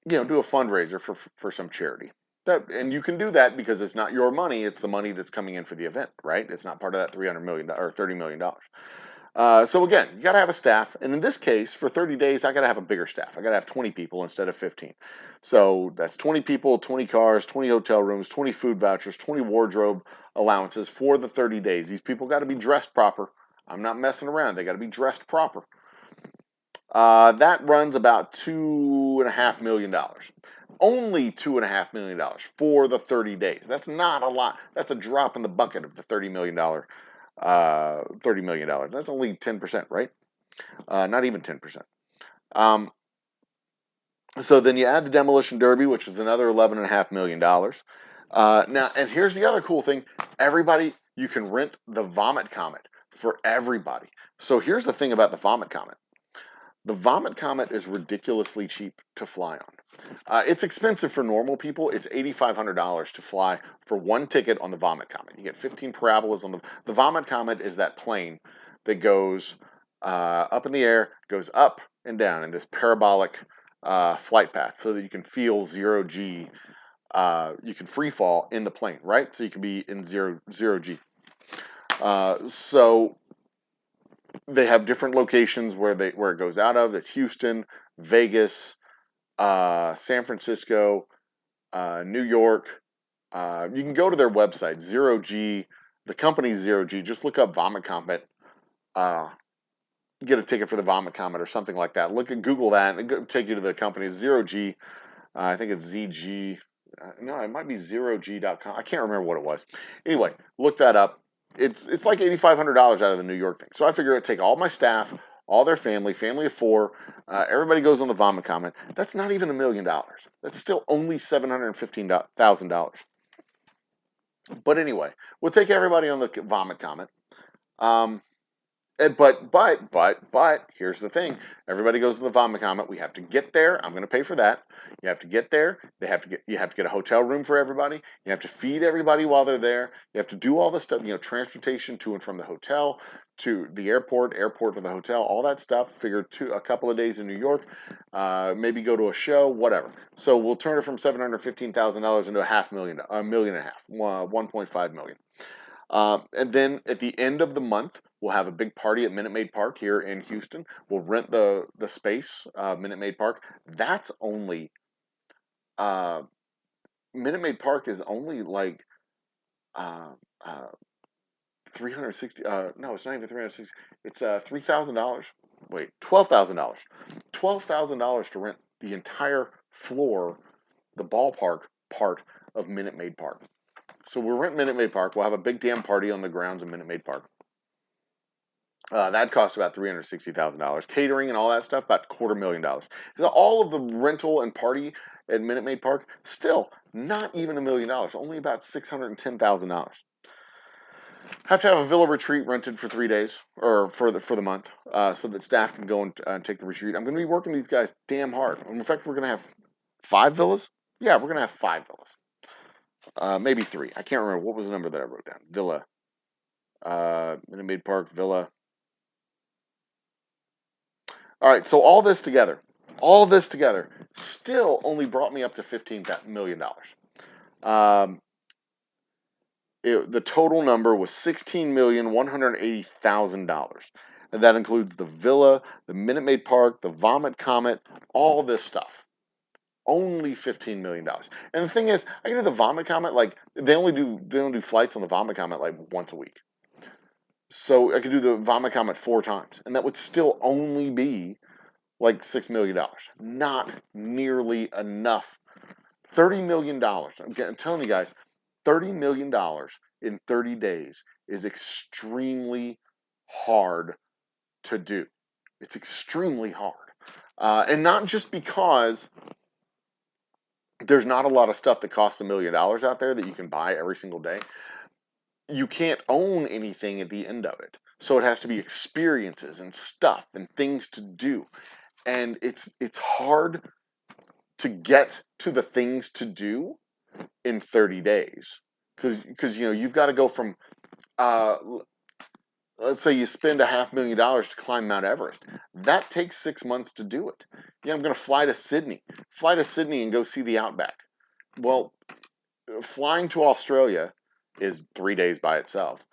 Speaker 1: Do a fundraiser for some charity. And you can do that because it's not your money. It's the money that's coming in for the event, right? It's not part of that $300 million or $30 million. So again, you got to have a staff. And in this case, for 30 days, I got to have a bigger staff. I got to have 20 people instead of 15. So that's 20 people, 20 cars, 20 hotel rooms, 20 food vouchers, 20 wardrobe allowances for the 30 days. These people got to be dressed proper. I'm not messing around. They got to be dressed proper. That runs about $2.5 million. Only $2.5 million for the 30 days. That's not a lot. That's a drop in the bucket of the $30 million. $30 million. That's only 10%, right? Not even 10%. So then you add the demolition derby, which is another $11.5 million. Now, and here's the other cool thing: you can rent the Vomit Comet for everybody. So here's the thing about the Vomit Comet: the Vomit Comet is ridiculously cheap to fly on. It's expensive for normal people. It's $8,500 to fly for one ticket on the Vomit Comet. You get 15 parabolas on the Vomit Comet. Is that plane that goes up in the air, goes up and down in this parabolic flight path, so that you can feel 0G. You can free fall in the plane, right? So you can be in zero G. So they have different locations where it goes out of. It's Houston, Vegas, San Francisco, New York. You can go to their website, 0G. The company's 0G. Just look up Vomit Comet. Get a ticket for the Vomit Comet or something like that. Google that, and it'll take you to the company. 0G. I think it's ZG. No, it might be 0G.com. I can't remember what it was. Anyway, look that up. It's like $8,500 out of the New York thing. So I figure I'd take all my staff, all their family of 4. Everybody goes on the Vomit Comet. That's not even $1 million. That's still only $715,000. But anyway, we'll take everybody on the Vomit Comet. But here's the thing: everybody goes to the Vomit Comet. We have to get there. I'm going to pay for that. You have to get there. You have to get a hotel room for everybody. You have to feed everybody while they're there. You have to do all the stuff. Transportation to and from the hotel, to the airport to the hotel, all that stuff. Figure a couple of days in New York. Maybe go to a show, whatever. So we'll turn it from $715,000 into $1.5 million, $1.5 million. And then at the end of the month, we'll have a big party at Minute Maid Park here in Houston. We'll rent the space, Minute Maid Park. That's only, Minute Maid Park is only like 360. No, it's not even 360. It's $3,000. Wait, $12,000. $12,000 to rent the entire floor, the ballpark part of Minute Maid Park. So we'll rent Minute Maid Park. We'll have a big damn party on the grounds of Minute Maid Park. That costs about $360,000. Catering and all that stuff, about $250,000. So all of the rental and party at Minute Maid Park, still not even $1 million. Only about $610,000. Have to have a villa retreat rented for 3 days or for the month, so that staff can go and take the retreat. I'm going to be working these guys damn hard. In fact, we're going to have 5 villas. Yeah, we're going to have 5 villas. Maybe 3. I can't remember what was the number that I wrote down. Villa, Minute Maid Park Villa. All right, so all this together, still only brought me up to $15 million. The total number was $16,180,000. And that includes the villa, the Minute Maid Park, the Vomit Comet, all this stuff. Only $15 million. And the thing is, I can do the Vomit Comet, like, they only do flights on the Vomit Comet like once a week. So I could do the Vomit Comet 4 times. And that would still only be like $6 million. Not nearly enough. $30 million. I'm telling you guys, $30 million in 30 days is extremely hard to do. It's extremely hard. And not just because there's not a lot of stuff that costs $1 million out there that you can buy every single day. You can't own anything at the end of it. So it has to be experiences and stuff and things to do. And it's hard to get to the things to do in 30 days. Because you've got to go from, let's say you spend $500,000 to climb Mount Everest. That takes 6 months to do it. Yeah, I'm going to fly to Sydney and go see the Outback. Well, flying to Australia is 3 days by itself.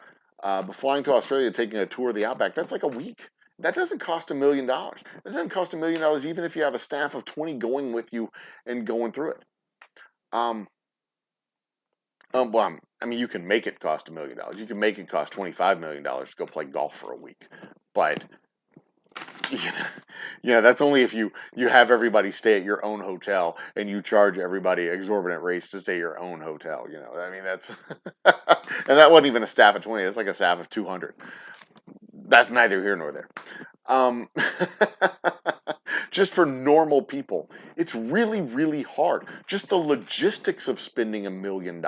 Speaker 1: But flying to Australia, taking a tour of the Outback, that's like a week. That doesn't cost $1 million. That doesn't cost $1 million even if you have a staff of 20 going with you and going through it. Well, I mean, you can make it cost $1 million. You can make it cost $25 million to go play golf for a week. But that's only if you have everybody stay at your own hotel and you charge everybody exorbitant rates to stay at your own hotel. I mean, that's and that wasn't even a staff of 20. That's like a staff of 200. That's neither here nor there. Just for normal people, it's really, really hard. Just the logistics of spending $1 million.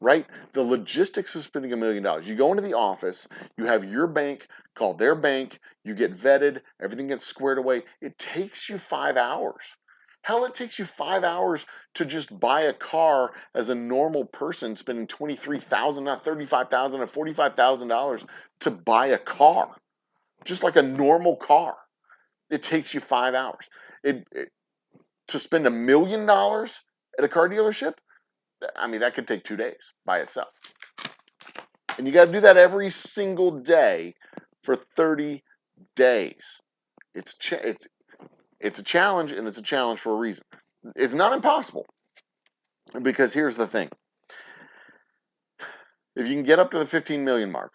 Speaker 1: Right? The logistics of spending $1 million. You go into the office, you have your bank call their bank, you get vetted, everything gets squared away. It takes you 5 hours. Hell, it takes you 5 hours to just buy a car as a normal person, spending $23,000, not $35,000 or $45,000 to buy a car, just like a normal car. It takes you 5 hours. To spend $1 million at a car dealership, I mean, that could take 2 days by itself. And you got to do that every single day for 30 days. It's a challenge, and it's a challenge for a reason. It's not impossible, because here's the thing. If you can get up to the 15 million mark,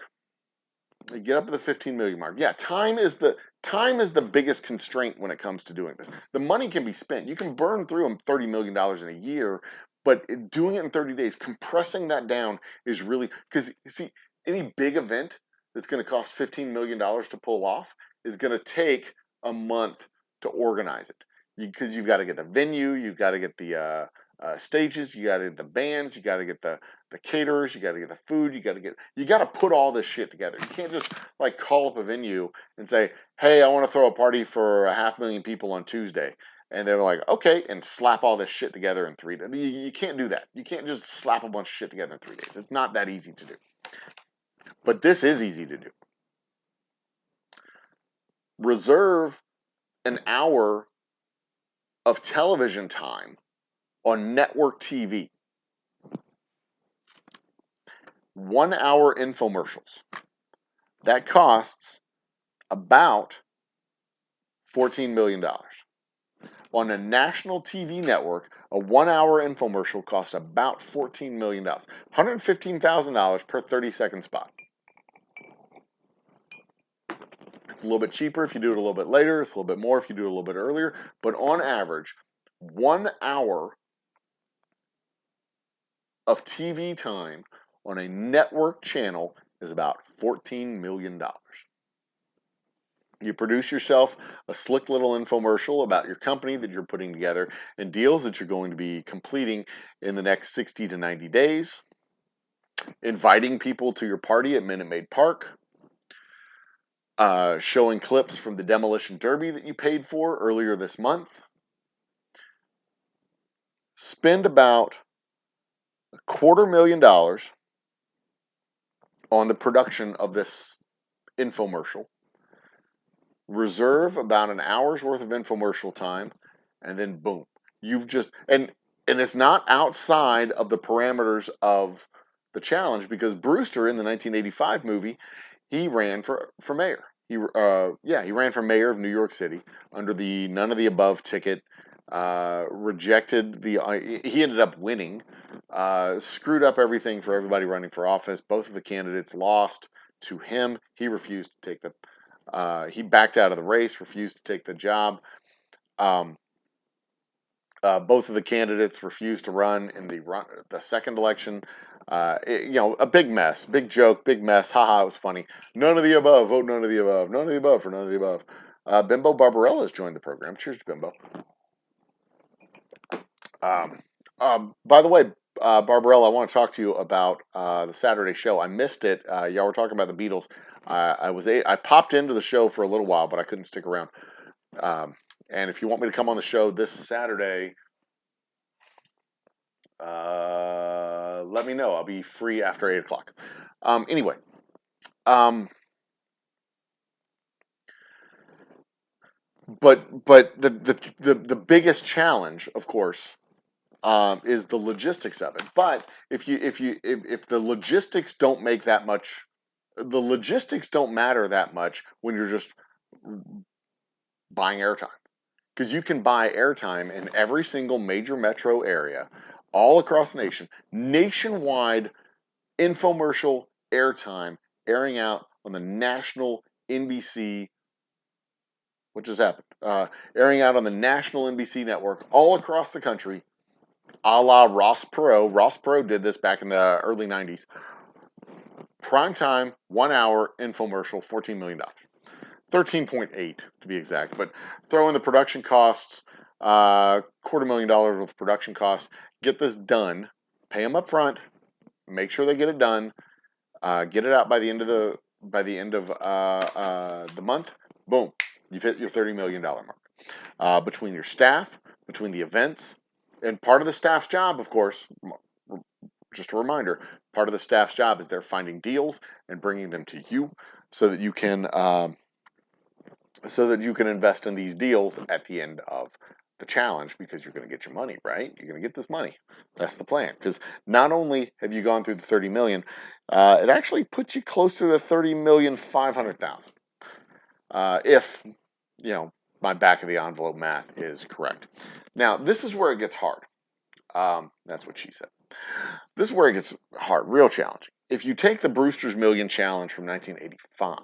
Speaker 1: yeah, time is the biggest constraint when it comes to doing this. The money can be spent. You can burn through $30 million in a year, but doing it in 30 days, compressing that down is really, because you see, any big event that's going to cost $15 million to pull off is going to take a month to organize it. Because you've got to get the venue, you've got to get the stages, you got to get the bands, you got to get the caterers, you got to get the food, you got to put all this shit together. You can't just like call up a venue and say, hey, I want to throw a party for 500,000 people on Tuesday. And they're like, okay, and slap all this shit together in 3 days. You can't do that. You can't just slap a bunch of shit together in 3 days. It's not that easy to do. But this is easy to do. Reserve an hour of television time on network TV. 1 hour infomercials. That costs about $14 million. On a national TV network, a 1 hour infomercial costs about $14 million. $115,000 per 30-second spot. It's a little bit cheaper if you do it a little bit later. It's a little bit more if you do it a little bit earlier. But on average, 1 hour of TV time on a network channel is about $14 million. You produce yourself a slick little infomercial about your company that you're putting together and deals that you're going to be completing in the next 60 to 90 days. inviting people to your party at Minute Maid Park, showing clips from the Demolition Derby that you paid for earlier this month. Spend about $250,000 on the production of this infomercial. Reserve about an hour's worth of infomercial time, and then boom, you've just and it's not outside of the parameters of the challenge, because Brewster in the 1985 movie, he ran for mayor. He ran for mayor of New York City under the none of the above ticket. Rejected the. He ended up winning. Screwed up everything for everybody running for office. Both of the candidates lost to him. He refused to take the. He backed out of the race. Refused to take the job. Both of the candidates refused to run in the second election. A big mess, big joke, big mess. Haha, it was funny. None of the above. Vote none of the above. None of the above for none of the above. Bimbo Barbarella has joined the program. Cheers to Bimbo. By the way, Barbarella, I want to talk to you about the Saturday show. I missed it. Y'all were talking about the Beatles. I popped into the show for a little while, but I couldn't stick around. And if you want me to come on the show this Saturday, let me know. I'll be free after 8 o'clock. Anyway, but the biggest challenge, of course, is the logistics of it. But if the logistics don't make that much, the logistics don't matter that much when you're just buying airtime. Because you can buy airtime in every single major metro area all across the nation. Nationwide infomercial airtime airing out on the national NBC. What just happened? Airing out on the national NBC network all across the country, a la Ross Perot. Ross Perot did this back in the early 90s. Primetime, 1 hour infomercial, $14 million. 13.8 to be exact, but throw in the production costs, $250,000 worth of production costs. Get this done. Pay them up front. Make sure they get it done. Get it out by the end of the month. Boom, you've hit your $30 million mark. Between your staff, between the events, and part of the staff's job, of course, just a reminder, part of the staff's job is they're finding deals and bringing them to you so that you can invest in these deals at the end of the challenge, because you're going to get your money, right? You're going to get this money. That's the plan. Because not only have you gone through the 30 million, it actually puts you closer to 30,500,000. If my back of the envelope math is correct. Now, this is where it gets hard. That's what she said. This is where it gets hard, real challenging. If you take the Brewster's Million Challenge from 1985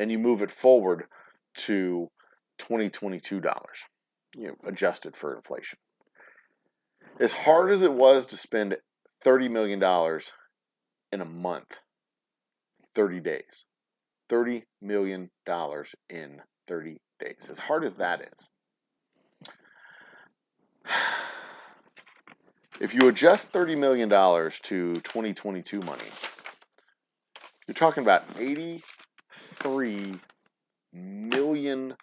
Speaker 1: and you move it forward to $2022, adjusted for inflation. As hard as it was to spend $30 million in a month, 30 days, $30 million in 30 days. As hard as that is. If you adjust $30 million to 2022 money, you're talking about $83 million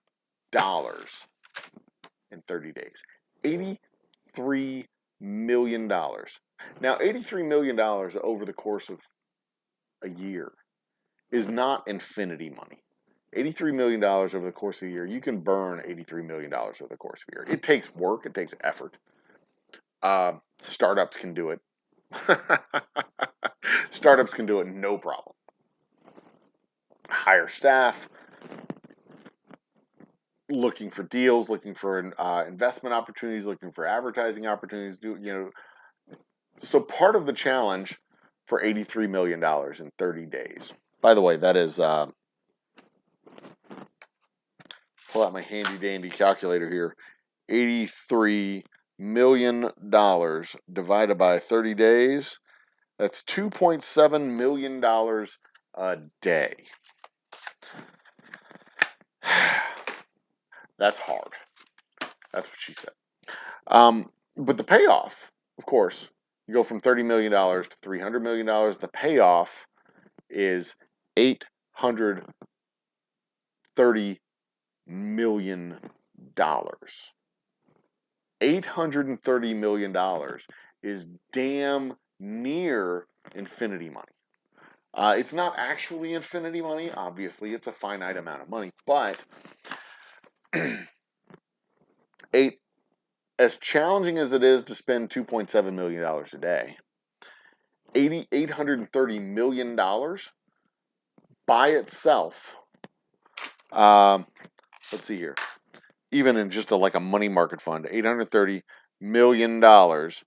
Speaker 1: in 30 days. $83 million. Now, $83 million over the course of a year is not infinity money. $83 million over the course of a year, you can burn $83 million over the course of a year. It takes work, it takes effort. Startups can do it. Startups can do it no problem. Hire staff, looking for deals, looking for investment opportunities, looking for advertising opportunities. So part of the challenge for $83 million in 30 days. By the way, that is, pull out my handy dandy calculator here. $83 million divided by 30 days. That's $2.7 million a day. That's hard. That's what she said. But the payoff, of course, You go from $30 million to $300 million. The payoff is $830 million. $830 million is damn near infinity money. It's not actually infinity money. Obviously, it's a finite amount of money. But as challenging as it is to spend $2.7 million a day, $830 million by itself, let's see here, even in just like a money market fund, $830 million times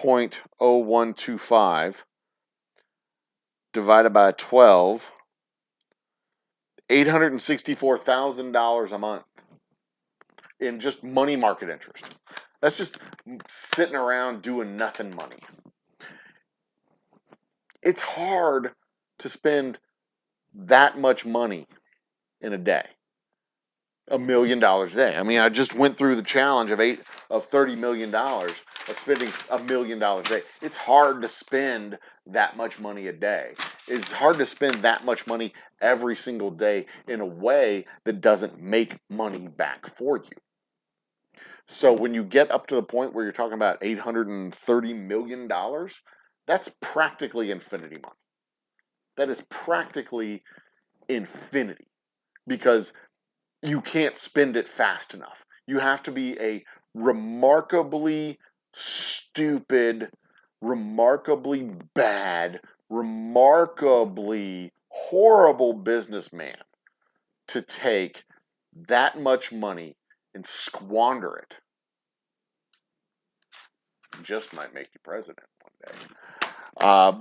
Speaker 1: 0.0125 divided by 12, $864,000 a month in just money market interest. That's just sitting around doing nothing money. It's hard to spend that much money in a day. $1 million a day. I mean, I just went through the challenge of $30 million of spending $1 million a day. It's hard to spend that much money a day. It's hard to spend that much money every single day in a way that doesn't make money back for you. So when you get up to the point where you're talking about $830 million, that's practically infinity money. That is practically infinity, because you can't spend it fast enough. You have to be a remarkably stupid, remarkably bad, remarkably horrible businessman to take that much money and squander it. Just might make you president one day.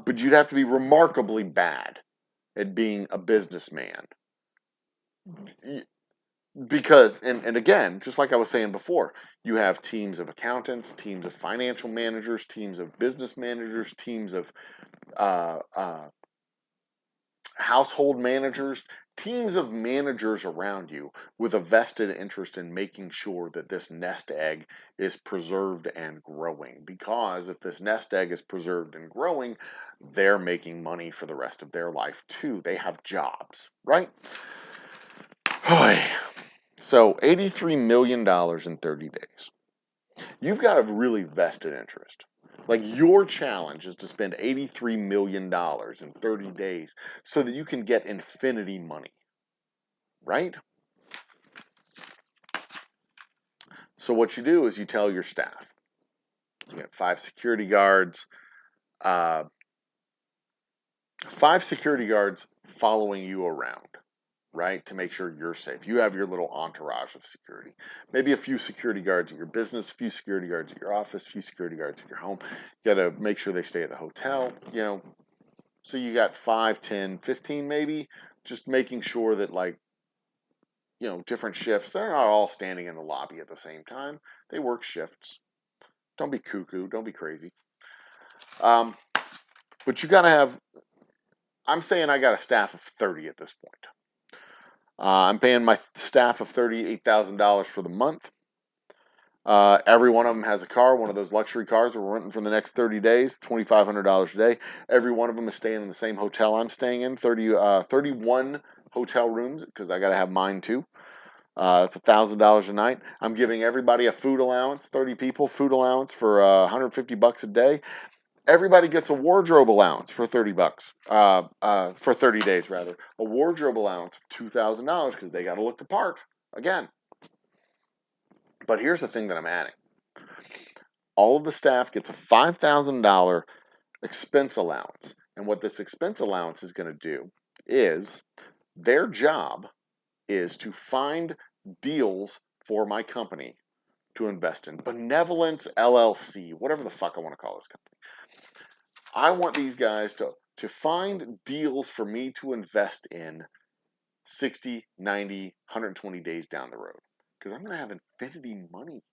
Speaker 1: But you'd have to be remarkably bad at being a businessman. Because, and again, just like I was saying before, you have teams of accountants, teams of financial managers, teams of business managers, teams of household managers, teams of managers around you with a vested interest in making sure that this nest egg is preserved and growing. Because if this nest egg is preserved and growing, they're making money for the rest of their life too. They have jobs, right? So $83 million in 30 days. You've got a really vested interest. Like, your challenge is to spend $83 million in 30 days so that you can get infinity money, right? So what you do is you tell your staff. You got 5 security guards, 5 security guards following you around, right, to make sure you're safe. You have your little entourage of security. Maybe a few security guards at your business, a few security guards at your office, a few security guards at your home. You got to make sure they stay at the hotel, So you got 5, 10, 15 maybe, just making sure that, like, different shifts. They're not all standing in the lobby at the same time. They work shifts. Don't be cuckoo. Don't be crazy. But you got to have, I'm saying I got a staff of 30 at this point. I'm paying my staff of $38,000 for the month. Every one of them has a car, one of those luxury cars we're renting for the next 30 days, $2,500 a day. Every one of them is staying in the same hotel I'm staying in, 31 hotel rooms, because I got to have mine too. It's $1,000 a night. I'm giving everybody a food allowance, 30 people, food allowance for $150 a day. Everybody gets a wardrobe allowance for $30, for 30 days rather. A wardrobe allowance of $2,000 because they got to look the part again. But here's the thing that I'm adding. All of the staff gets a $5,000 expense allowance. And what this expense allowance is going to do is their job is to find deals for my company to invest in. Benevolence LLC, whatever the fuck I want to call this company. I want these guys to find deals for me to invest in 60, 90, 120 days down the road. Because I'm going to have infinity money.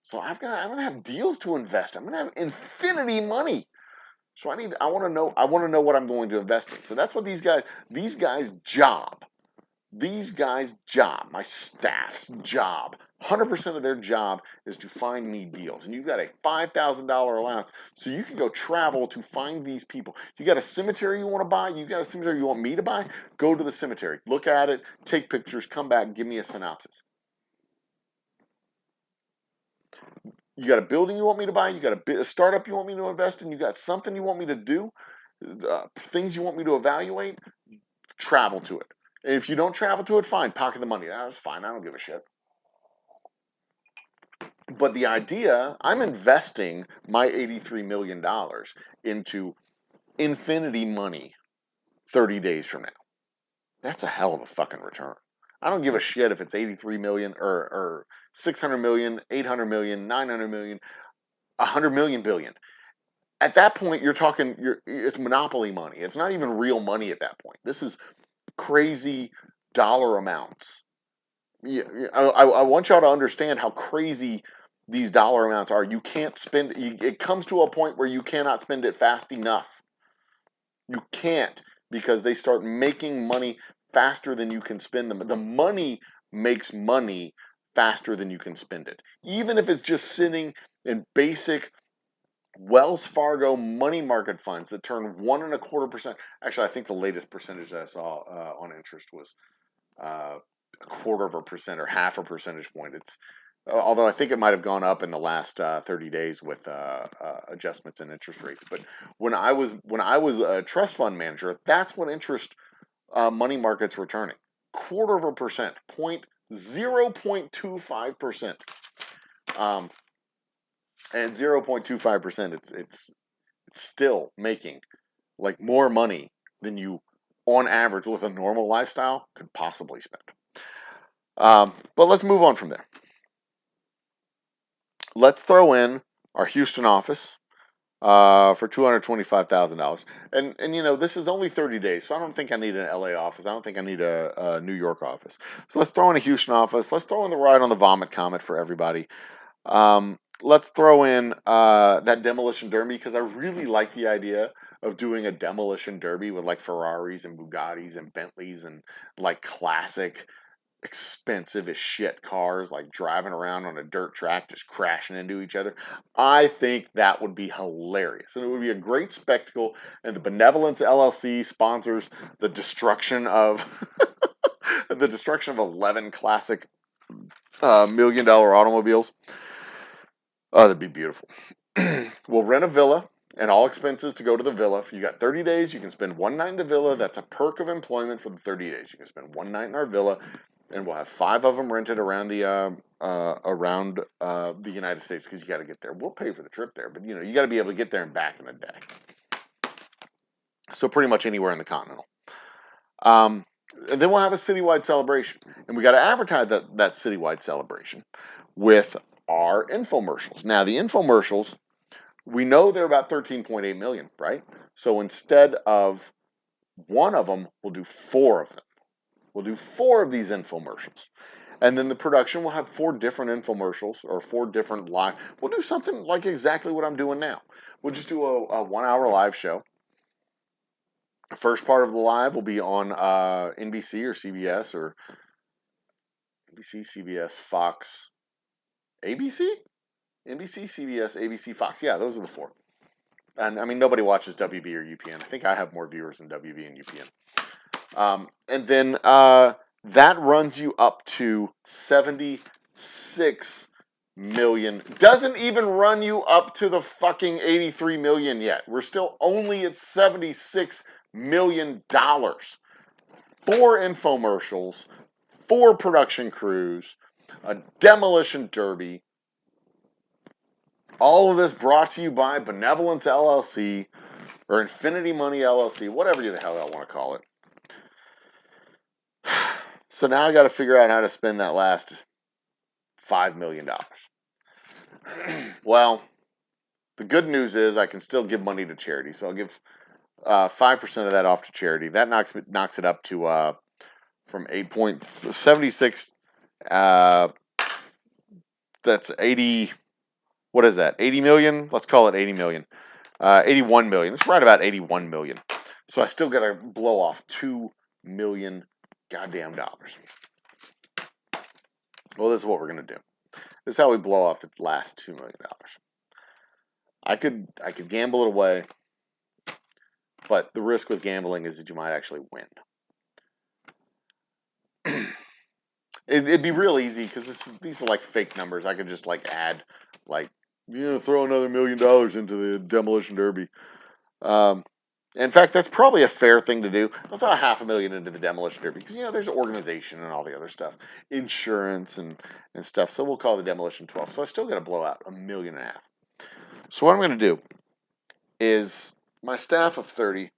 Speaker 1: So I'm going to have deals to invest. I'm going to have infinity money. So I want to know what I'm going to invest in. So that's what these guys' job These guys' job, my staff's job, 100% of their job is to find me deals. And you've got a $5,000 allowance, so you can go travel to find these people. You got a cemetery you want to buy? You got a cemetery you want me to buy? Go to the cemetery, look at it, take pictures, come back, give me a synopsis. You got a building you want me to buy? You got a startup you want me to invest in? You got something you want me to do? Things you want me to evaluate? Travel to it. And if you don't travel to it, fine, pocket the money. That's fine. I don't give a shit. But the idea, I'm investing my $83 million into infinity money 30 days from now. That's a hell of a fucking return. I don't give a shit if it's 83 million or 600 million, 800 million, 900 million, 100 million billion. At that point, you're talking, it's monopoly money. It's not even real money at that point. This is crazy dollar amounts. Yeah, I want y'all to understand how crazy these dollar amounts are. You can't spend, it comes to a point where you cannot spend it fast enough. You can't, because they start making money faster than you can spend them. The money makes money faster than you can spend it. Even if it's just sitting in basic Wells Fargo money market funds that turn 1.25%. Actually, I think the latest percentage that I saw on interest was 1/4% or 1/2 percentage point. It's although I think it might have gone up in the last 30 days with adjustments in interest rates. But when I was a trust fund manager, that's what interest money markets were turning. 1/4%, 0.25%. And 0.25%, it's still making like more money than you, on average, with a normal lifestyle could possibly spend. But let's move on from there. Let's throw in our Houston office for $225,000. And you know, this is only 30 days, so I don't think I need an LA office. I don't think I need a New York office. So let's throw in a Houston office. Let's throw in the ride on the Vomit Comet for everybody. Let's throw in that demolition derby, because I really like the idea of doing a demolition derby with like Ferraris and Bugattis and Bentleys and like classic expensive as shit cars, like driving around on a dirt track just crashing into each other. I think that would be hilarious, and it would be a great spectacle. And the Benevolence LLC sponsors the destruction of the destruction of 11 classic $1 million automobiles. Oh, that'd be beautiful. We'll rent a villa and all expenses to go to the villa. If you got 30 days, you can spend one night in the villa. That's a perk of employment for the 30 days. You can spend one night in our villa, and we'll have 5 of them rented around the United States, because you got to get there. We'll pay for the trip there, but you know, you got to be able to get there and back in a day. So pretty much anywhere in the continental. And then we'll have a citywide celebration, and we got to advertise that citywide celebration with our infomercials. Now, the infomercials, we know they're about 13.8 million, right? So instead of one of them, we'll do 4 of them. We'll do 4 of these infomercials. And then the production will have 4 different infomercials or 4 different live. We'll do something like exactly what I'm doing now. We'll just do a 1-hour live show. The first part of the live will be on NBC or CBS or NBC, CBS, Fox, ABC? NBC, CBS, ABC, Fox. Yeah, those are the 4. And I mean, nobody watches WB or UPN. I think I have more viewers than WB and UPN. And then that runs you up to 76 million. Doesn't even run you up to the fucking 83 million yet. We're still only at $76 million. 4 infomercials, 4 production crews, a demolition derby. All of this brought to you by Benevolence LLC or Infinity Money LLC, whatever the hell I want to call it. So now I got to figure out how to spend that last $5 million. Well, the good news is I can still give money to charity. So I'll give 5% of that off to charity. That knocks it up to from 8.76. That's 80. What is that? 80 million? Let's call it 80 million. 81 million. It's right about 81 million. So I still got to blow off $2 million goddamn dollars. Well, this is what we're going to do. This is how we blow off the last $2 million. I could gamble it away, but the risk with gambling is that you might actually win. It'd be real easy because these are like fake numbers. I could just like add, like, throw another $1 million into the demolition derby. In fact, that's probably a fair thing to do. I'll throw $500,000 into the demolition derby because there's organization and all the other stuff, insurance and stuff. So we'll call the demolition 12. So I still got to blow out $1.5 million. So what I'm going to do is my staff of 30.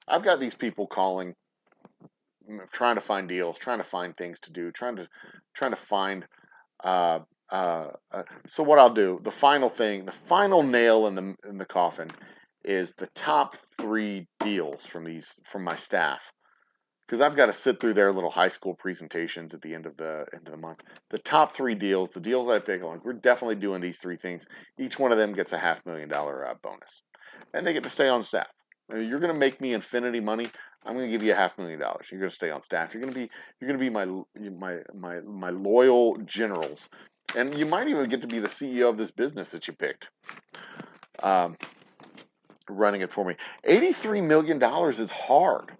Speaker 1: I've got these people calling, trying to find deals, trying to find things to do, trying to find. So what I'll do, the final nail in the coffin, is the top 3 deals from my staff, because I've got to sit through their little high school presentations at the end of the month. The top 3 deals, the deals I pick, like, we're definitely doing these 3 things. Each one of them gets a $500,000 bonus, and they get to stay on staff. You're going to make me infinity money. I'm going to give you $500,000. You're going to stay on staff. You're going to be my loyal generals, and you might even get to be the CEO of this business that you picked. Running it for me. $83 million is hard.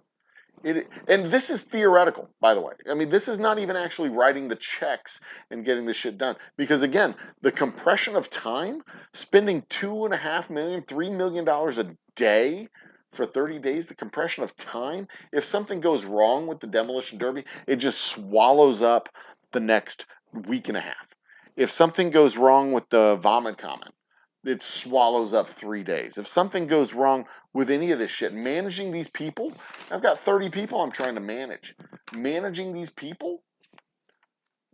Speaker 1: And this is theoretical, by the way. I mean, this is not even actually writing the checks and getting the shit done. Because again, the compression of time, spending $2.5 million, $3 million a day for 30 days, the compression of time, if something goes wrong with the demolition derby, it just swallows up the next week and a half. If something goes wrong with the vomit comment, it swallows up 3 days. If something goes wrong with any of this shit, managing these people, I've got 30 people I'm trying to manage. Managing these people,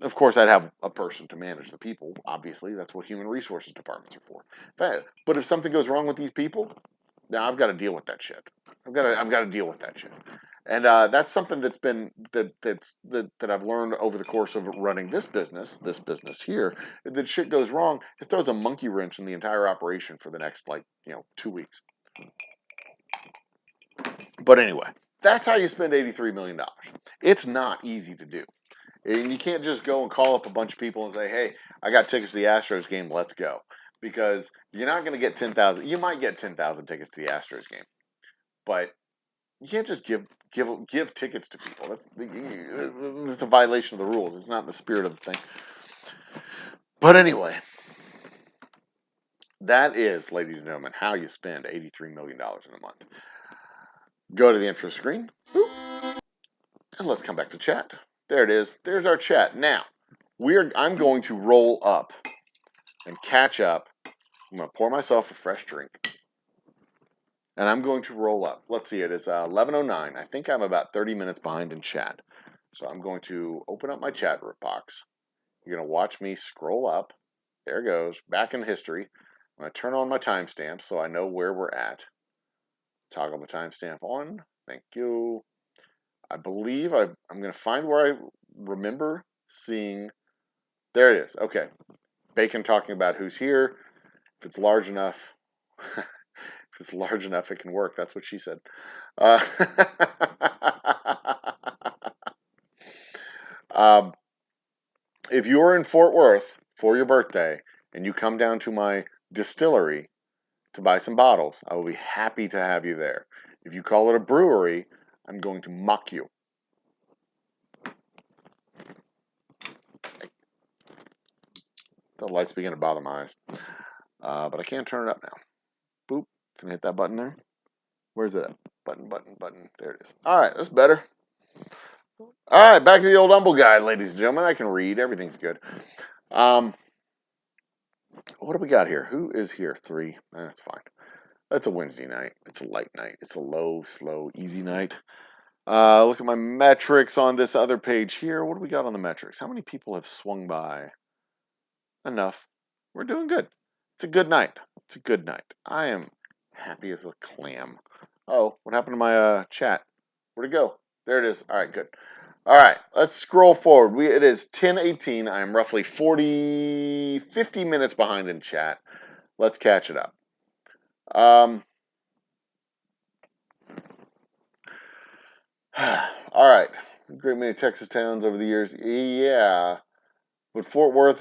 Speaker 1: of course, I'd have a person to manage the people. Obviously, that's what human resources departments are for. But if something goes wrong with these people, now I've got to deal with that shit. I've got to deal with that shit. And that's something that I've learned over the course of running this business here. That shit goes wrong, it throws a monkey wrench in the entire operation for the next 2 weeks. But anyway, that's how you spend $83 million. It's not easy to do, and you can't just go and call up a bunch of people and say, "Hey, I got tickets to the Astros game. Let's go." Because you're not going to get 10,000. You might get 10,000 tickets to the Astros game, but you can't just give tickets to people. That's a violation of the rules. It's not in the spirit of the thing. But anyway, that is, ladies and gentlemen, how you spend $83 million in a month. Go to the intro screen, and let's come back to chat. There it is. There's our chat. Now, I'm going to roll up and catch up. I'm going to pour myself a fresh drink. And I'm going to roll up. Let's see, it is 11:09. I think I'm about 30 minutes behind in chat. So I'm going to open up my chat box. You're going to watch me scroll up. There it goes. Back in history. I'm going to turn on my timestamp so I know where we're at. Toggle the timestamp on. Thank you. I believe I'm going to find where I remember seeing. There it is. Okay. Bacon talking about who's here. If it's large enough. If it's large enough, it can work. That's what she said. If you're in Fort Worth for your birthday and you come down to my distillery to buy some bottles, I will be happy to have you there. If you call it a brewery, I'm going to mock you. The lights begin to bother my eyes. But I can't turn it up now. Boop. Can I hit that button there? Where's it at? Button. There it is. All right, that's better. All right, back to the old humble guy, ladies and gentlemen. I can read. Everything's good. What do we got here? Who is here? 3. That's fine. That's a Wednesday night. It's a light night. It's a low, slow, easy night. Look at my metrics on this other page here. What do we got on the metrics? How many people have swung by? Enough. We're doing good. It's a good night. It's a good night. I am happy as a clam. Oh, what happened to my chat? Where'd it go? There it is. All right, good. All right, let's scroll forward. It is 10:18. I am roughly 50 minutes behind in chat. Let's catch it up. All right. a great many Texas towns over the years. Yeah, but Fort Worth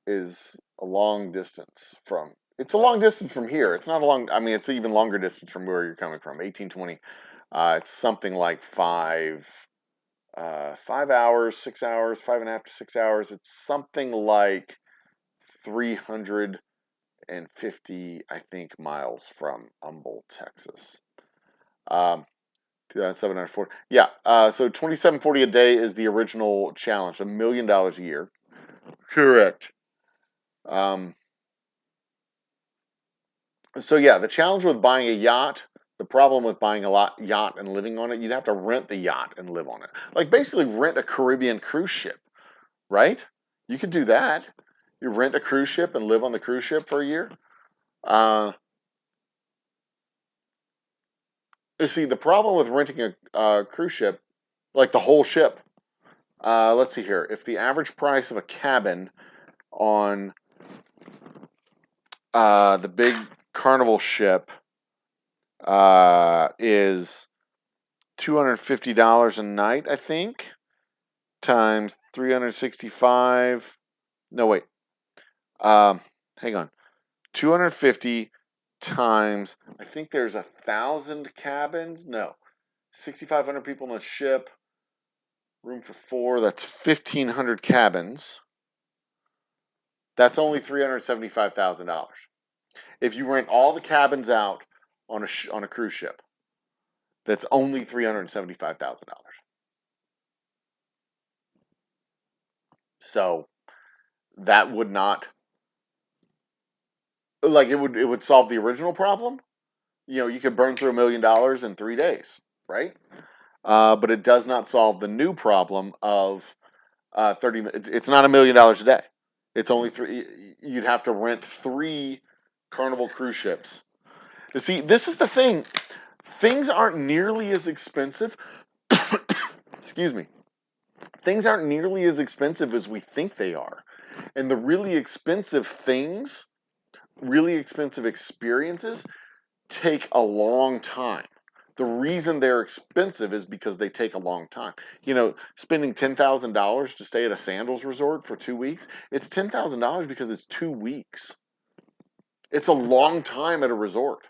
Speaker 1: is a long distance from. It's a long distance from here. It's not a long. I mean, it's an even longer distance from where you're coming from. 1820. It's something like 5 hours, 6 hours, 5.5 to 6 hours. It's something like 350, I think, miles from Humboldt, Texas. 2,740. Yeah. So 2,740 a day is the original challenge. $1 million a year. Correct. So yeah, the challenge with buying a yacht. The problem with buying a yacht and living on it, you'd have to rent the yacht and live on it. Like basically rent a Caribbean cruise ship, right? You could do that. You rent a cruise ship and live on the cruise ship for a year. Uh, you see, the problem with renting a cruise ship, like the whole ship, let's see here. If the average price of a cabin on the big Carnival ship is $250 a night, I think, times 365. No, wait. Hang on. 250 times, I think there's 1,000 cabins. No, 6,500 people on the ship. Room for 4. That's 1,500 cabins. That's only $375,000. If you rent all the cabins out on a cruise ship, that's only $375,000. So that would not, like, it would solve the original problem. You could burn through $1 million in 3 days, right? But it does not solve the new problem of 30. It's not $1 million a day. It's only three. You'd have to rent 3 Carnival cruise ships. You see, this is the thing. Things aren't nearly as expensive. Excuse me. Things aren't nearly as expensive as we think they are. And the really expensive things, really expensive experiences, take a long time. The reason they're expensive is because they take a long time. Spending $10,000 to stay at a sandals resort for 2 weeks, it's $10,000 because it's 2 weeks. It's a long time at a resort.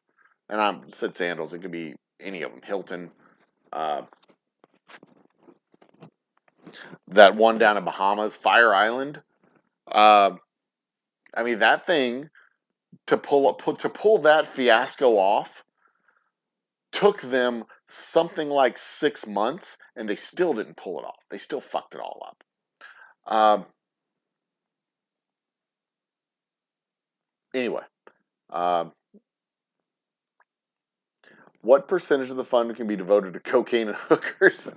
Speaker 1: And I said sandals, it could be any of them. Hilton, that one down in Bahamas, Fire Island. I mean, that thing to pull that fiasco off took them something like 6 months, and they still didn't pull it off. They still fucked it all up. Anyway, what percentage of the fund can be devoted to cocaine and hookers?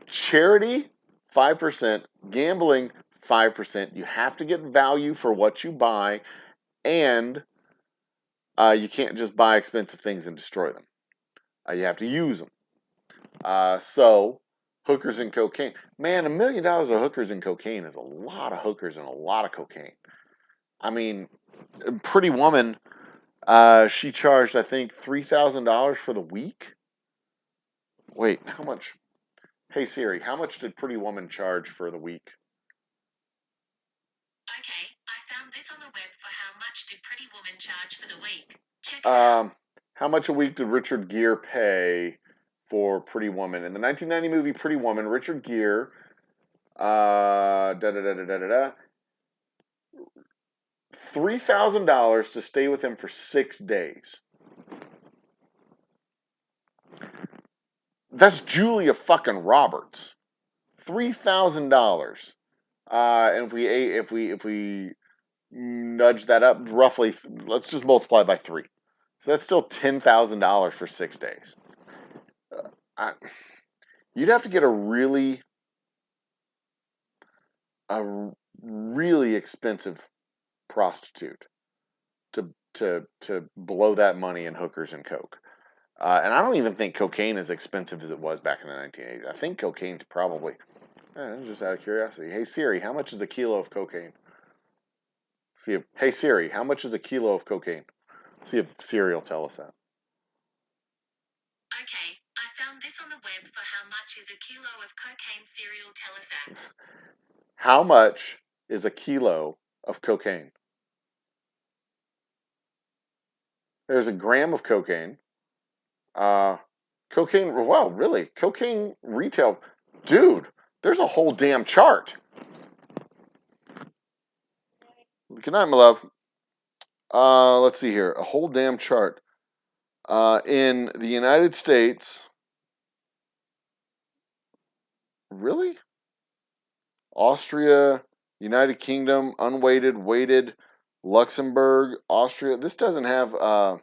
Speaker 1: Charity, 5%. Gambling, 5%. You have to get value for what you buy, and you can't just buy expensive things and destroy them. You have to use them. So, hookers and cocaine. Man, $1 million of hookers and cocaine is a lot of hookers and a lot of cocaine. I mean, Pretty Woman, she charged, I think, $3,000 for the week. Wait, how much? Hey Siri, how much did Pretty Woman charge for the week?
Speaker 3: Okay, I found this on the web for how much did Pretty Woman charge for the week. Check it out.
Speaker 1: How much a week did Richard Gere pay for Pretty Woman? In the 1990 movie Pretty Woman, Richard Gere, $3,000 to stay with him for 6 days. That's Julia fucking Roberts. $3,000. And if we nudge that up roughly, let's just multiply by 3. So that's still $10,000 for 6 days. You'd have to get a really expensive prostitute to blow that money in hookers and coke. And I don't even think cocaine is expensive as it was back in the 1980s. I think cocaine's probably, just out of curiosity. Hey Siri, how much is a kilo of cocaine? Hey Siri, how much is a kilo of cocaine? See if Siri will tell us that.
Speaker 3: Okay, I found this on the web for how much is a kilo of cocaine cereal. Tell us that.
Speaker 1: How much is a kilo of cocaine? There's a gram of cocaine. Cocaine, wow, really? Cocaine retail. Dude, there's a whole damn chart. Good night, my love. Let's see here. A whole damn chart. In the United States, really? Austria, United Kingdom, unweighted, weighted, Luxembourg, Austria. This doesn't have the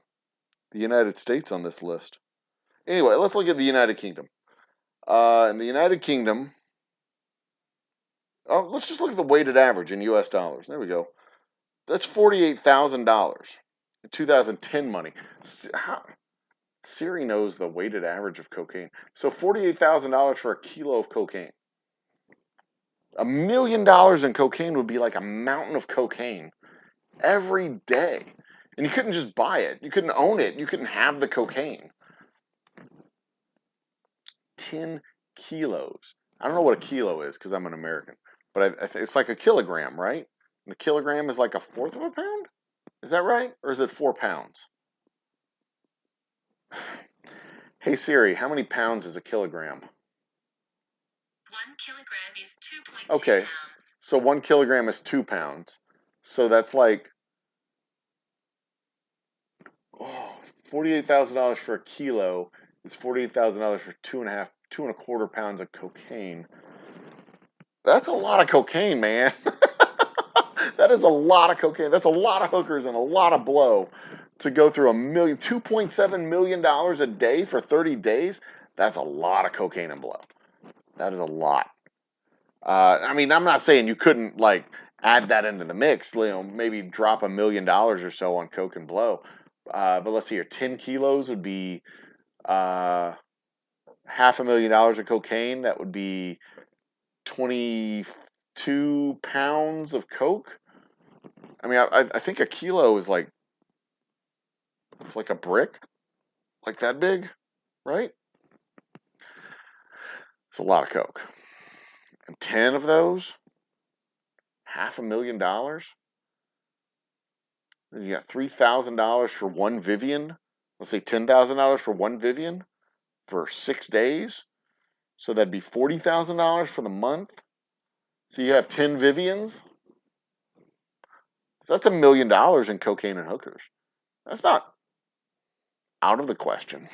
Speaker 1: United States on this list. Anyway, let's look at the United Kingdom. In the United Kingdom, oh, let's just look at the weighted average in U.S. dollars. There we go. That's $48,000 in 2010 money. Siri knows the weighted average of cocaine. So $48,000 for a kilo of cocaine. $1 million in cocaine would be like a mountain of cocaine every day. And you couldn't just buy it. You couldn't own it. You couldn't have the cocaine. 10 kilos. I don't know what a kilo is because I'm an American. But it's like a kilogram, right? And a kilogram is like a fourth of a pound? Is that right? Or is it 4 pounds? Hey Siri, how many pounds is a kilogram?
Speaker 3: 1 kilogram is 2.2
Speaker 1: Okay,
Speaker 3: pounds.
Speaker 1: so 1 kilogram is 2 pounds. So that's like, oh, $48,000 for a kilo is $48,000 for 2.25 pounds of cocaine. That's a lot of cocaine, man. That is a lot of cocaine. That's a lot of hookers and a lot of blow to go through $2.7 million a day for 30 days. That's a lot of cocaine and blow. That is a lot. I mean, I'm not saying you couldn't like add that into the mix. You know, maybe drop $1 million or so on coke and blow. But let's see here. 10 kilos would be $500,000 of cocaine. That would be 22 pounds of coke. I mean, I think a kilo is like, it's like a brick, like that big, right? It's a lot of coke. And 10 of those, $500,000. Then you got $3,000 for one Vivian. Let's say $10,000 for one Vivian for 6 days. So that'd be $40,000 for the month. So you have 10 Vivians. So that's $1 million in cocaine and hookers. That's not out of the question.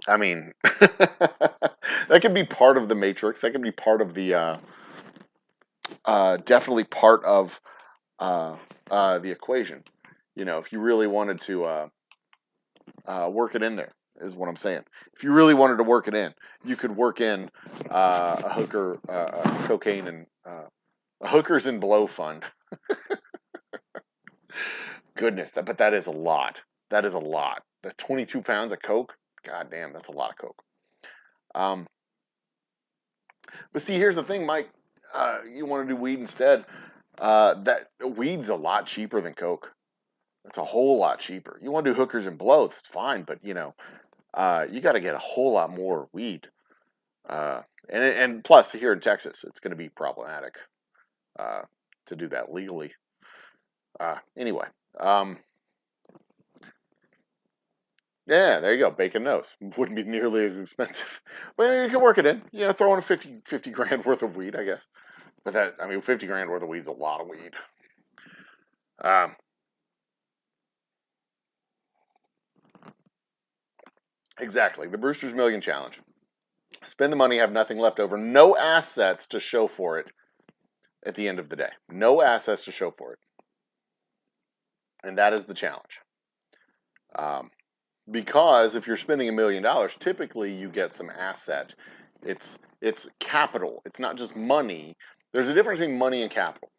Speaker 1: I mean, that could be part of the matrix. That could be part of the, definitely part of the equation. You know, if you really wanted to work it in there, is what I'm saying. If you really wanted to work it in, you could work in a hooker, cocaine, and a hookers and blow fund. Goodness, but that is a lot. That is a lot. The 22 pounds of coke. God damn, that's a lot of coke. But see, here's the thing, Mike. You want to do weed instead. That weed's a lot cheaper than coke. It's a whole lot cheaper. You want to do hookers and blow, it's fine, but you know, you got to get a whole lot more weed. And plus, here in Texas, it's going to be problematic to do that legally. Anyway, yeah, there you go. Bacon nose wouldn't be nearly as expensive, but you can work it in. You know, throw in 50 grand worth of weed, I guess. But that, I mean, 50 grand worth of weed's a lot of weed. Exactly. The Brewster's Million Challenge. Spend the money, have nothing left over, no assets to show for it at the end of the day. No assets to show for it. And that is the challenge. Because if you're spending $1 million, typically you get some asset. It's capital. It's not just money. There's a difference between money and capital,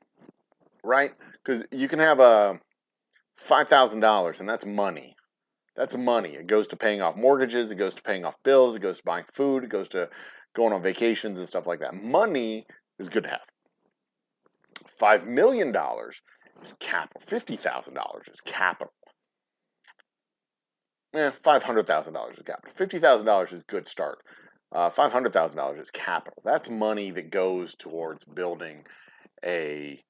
Speaker 1: right? Because you can have a $5,000 and that's money. That's money. It goes to paying off mortgages. It goes to paying off bills. It goes to buying food. It goes to going on vacations and stuff like that. Money is good to have. $5 million is capital. $50,000 is capital. $500,000 is capital. $50,000 is good start. $500,000 is capital. That's money that goes towards building a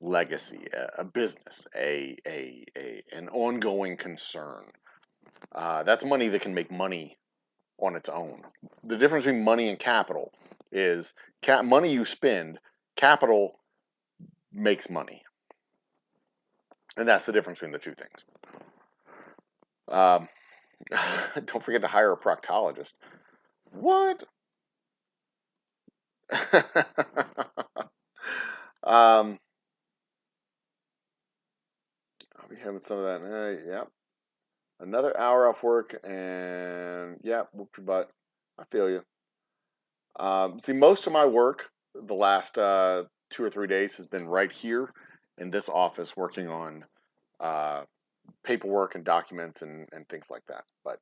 Speaker 1: legacy, a business, an ongoing concern. That's money that can make money on its own. The difference between money and capital is money you spend, capital makes money. And that's the difference between the two things. Don't forget to hire a proctologist. What? I'll be having some of that. Yep. Another hour off work, and yeah, whoop your butt. I feel you. See, most of my work the last 2 or 3 days has been right here in this office working on paperwork and documents and things like that. But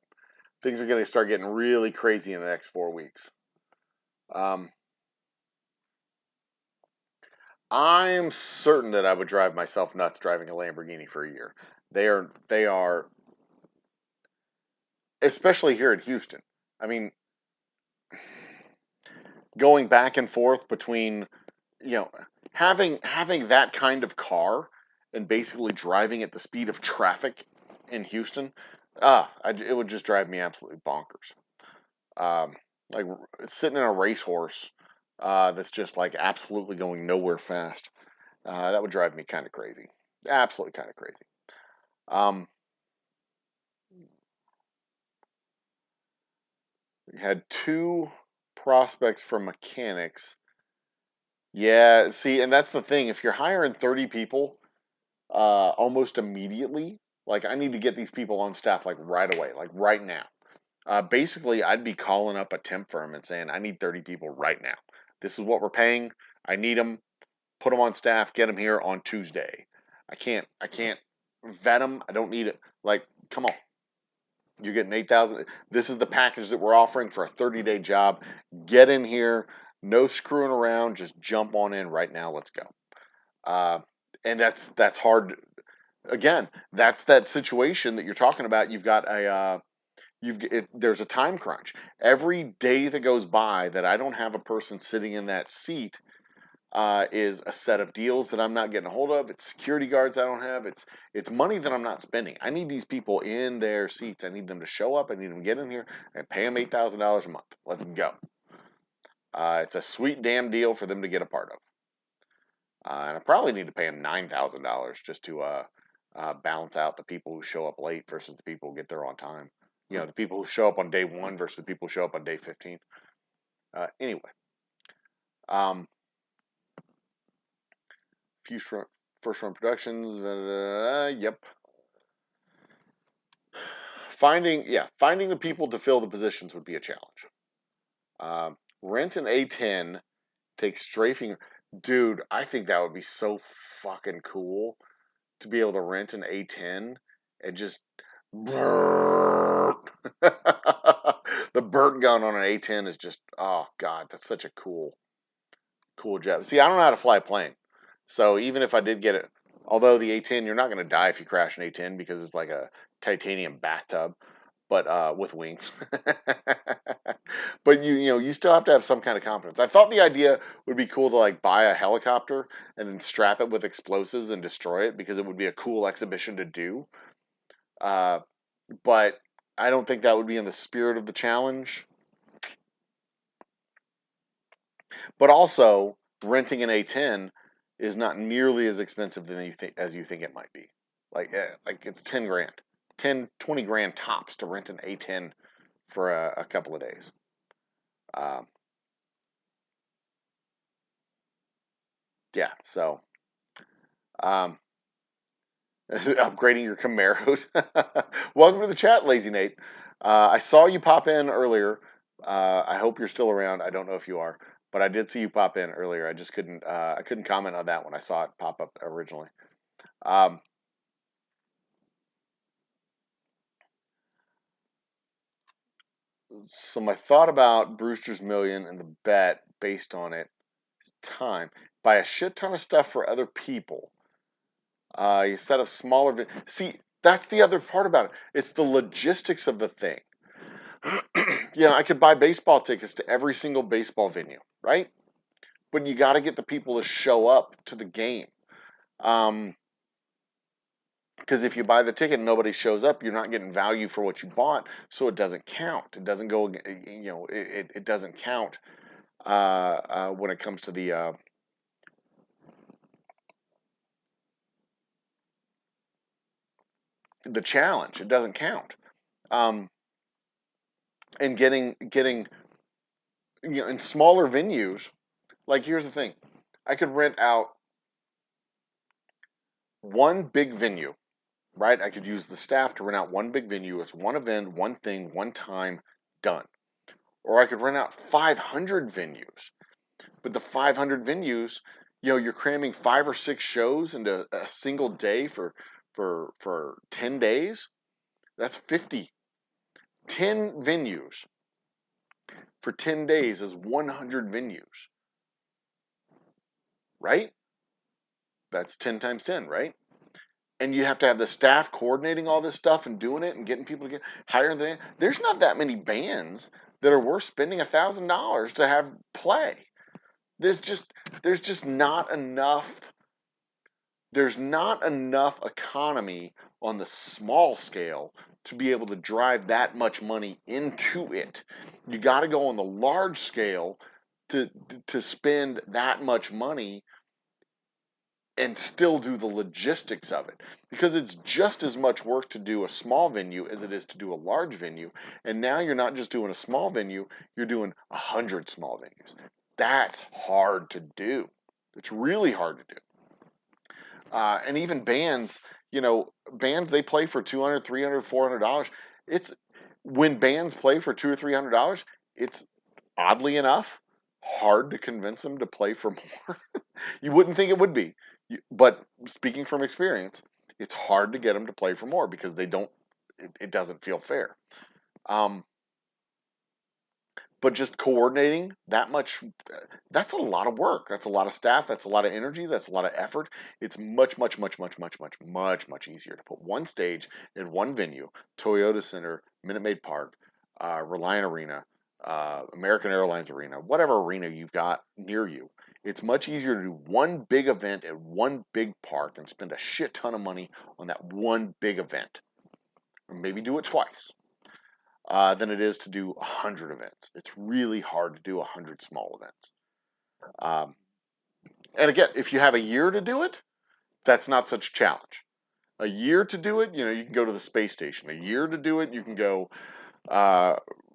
Speaker 1: things are going to start getting really crazy in the next 4 weeks. I'm certain that I would drive myself nuts driving a Lamborghini for a year. They are, especially here in Houston. I mean, going back and forth between, having that kind of car and basically driving at the speed of traffic in Houston, it would just drive me absolutely bonkers. Like sitting in a racehorse that's just like absolutely going nowhere fast. That would drive me kind of crazy. Absolutely kind of crazy. We had 2 prospects for mechanics. Yeah, see, and that's the thing. If you're hiring 30 people almost immediately, like I need to get these people on staff like right away, like right now. Basically, I'd be calling up a temp firm and saying, I need 30 people right now. This is what we're paying. I need them. Put them on staff. Get them here on Tuesday. I can't vet them. I don't need it. Like, come on. You're getting 8,000. This is the package that we're offering for a 30-day job. Get in here. No screwing around. Just jump on in right now. Let's go. And that's hard. Again, that's that situation that you're talking about. You've got there's a time crunch. Every day that goes by that I don't have a person sitting in that seat is a set of deals that I'm not getting a hold of. It's security guards I don't have. It's money that I'm not spending. I need these people in their seats. I need them to show up. I need them to get in here and pay them $8,000 a month. Let's go. It's a sweet damn deal for them to get a part of. And I probably need to pay them $9,000 just to balance out the people who show up late versus the people who get there on time. The people who show up on day 1 versus the people who show up on day 15. Anyway. Few first run productions. Yep. Finding the people to fill the positions would be a challenge. Rent an A10, take strafing. Dude, I think that would be so fucking cool to be able to rent an A10 and just the burnt gun on an A10 is just, oh god, that's such a cool job. See, I don't know how to fly a plane, so even if I did get it, although the A10, you're not going to die if you crash an A10 because it's like a titanium bathtub, but with wings. But you still have to have some kind of confidence. I thought the idea would be cool to like buy a helicopter and then strap it with explosives and destroy it because it would be a cool exhibition to do. But I don't think that would be in the spirit of the challenge. But also, renting an A10 is not nearly as expensive than as you think it might be. Like it's 10 grand, 10, 20 grand tops to rent an A10 for a couple of days. Yeah, so upgrading your Camaros. Welcome to the chat, Lazy Nate. I saw you pop in earlier. I hope you're still around. I don't know if you are, but I did see you pop in earlier. I just couldn't comment on that when I saw it pop up originally. So my thought about Brewster's Million and the bet based on it is time. Buy a shit ton of stuff for other people. You set up smaller. See, That's the other part about it. It's the logistics of the thing. I could buy baseball tickets to every single baseball venue, right? But you got to get the people to show up to the game. Because if you buy the ticket and nobody shows up, you're not getting value for what you bought, so it doesn't count. It doesn't go, it doesn't count when it comes to the challenge. It doesn't count. Um, and getting in smaller venues, like here's the thing, I could rent out one big venue, right? I could use the staff to rent out one big venue. It's one event, one thing, one time, done. Or I could rent out 500 venues. But the 500 venues, you're cramming 5 or 6 shows into a single day for 10 days. That's 50. 10 venues for 10 days is 100 venues, right? That's 10 times 10, right? And you have to have the staff coordinating all this stuff and doing it and getting people to get hiring them. There's not that many bands that are worth spending $1,000 to have play. There's just not enough. There's not enough economy on the small scale to be able to drive that much money into it. You got to go on the large scale to spend that much money and still do the logistics of it, because it's just as much work to do a small venue as it is to do a large venue. And now you're not just doing a small venue, you're doing 100 small venues. That's hard to do. It's really hard to do. And even bands, bands, they play for $200, $300, $400. It's when bands play for $200 or $300, it's oddly enough hard to convince them to play for more. You wouldn't think it would be, but speaking from experience, it's hard to get them to play for more because they don't. It doesn't feel fair. But just coordinating that much, that's a lot of work. That's a lot of staff. That's a lot of energy. That's a lot of effort. It's much, much, much, much, much, much, much, much easier to put one stage in one venue, Toyota Center, Minute Maid Park, Reliant Arena, American Airlines Arena, whatever arena you've got near you. It's much easier to do one big event at one big park and spend a shit ton of money on that one big event. Or maybe do it twice. Than it is to do 100 events. It's really hard to do 100 small events. And again, if you have a year to do it, that's not such a challenge. A year to do it, you can go to the space station. A year to do it, you can go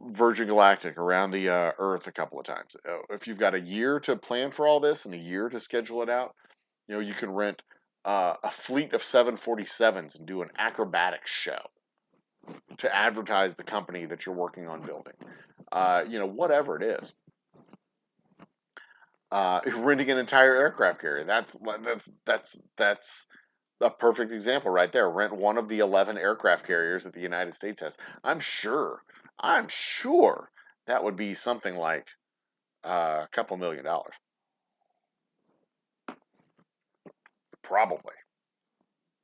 Speaker 1: Virgin Galactic around the Earth a couple of times. If you've got a year to plan for all this and a year to schedule it out, you can rent a fleet of 747s and do an acrobatics show to advertise the company that you're working on building. Whatever it is. Renting an entire aircraft carrier. That's a perfect example right there. Rent one of the 11 aircraft carriers that the United States has. I'm sure that would be something like a couple $1,000,000. Probably.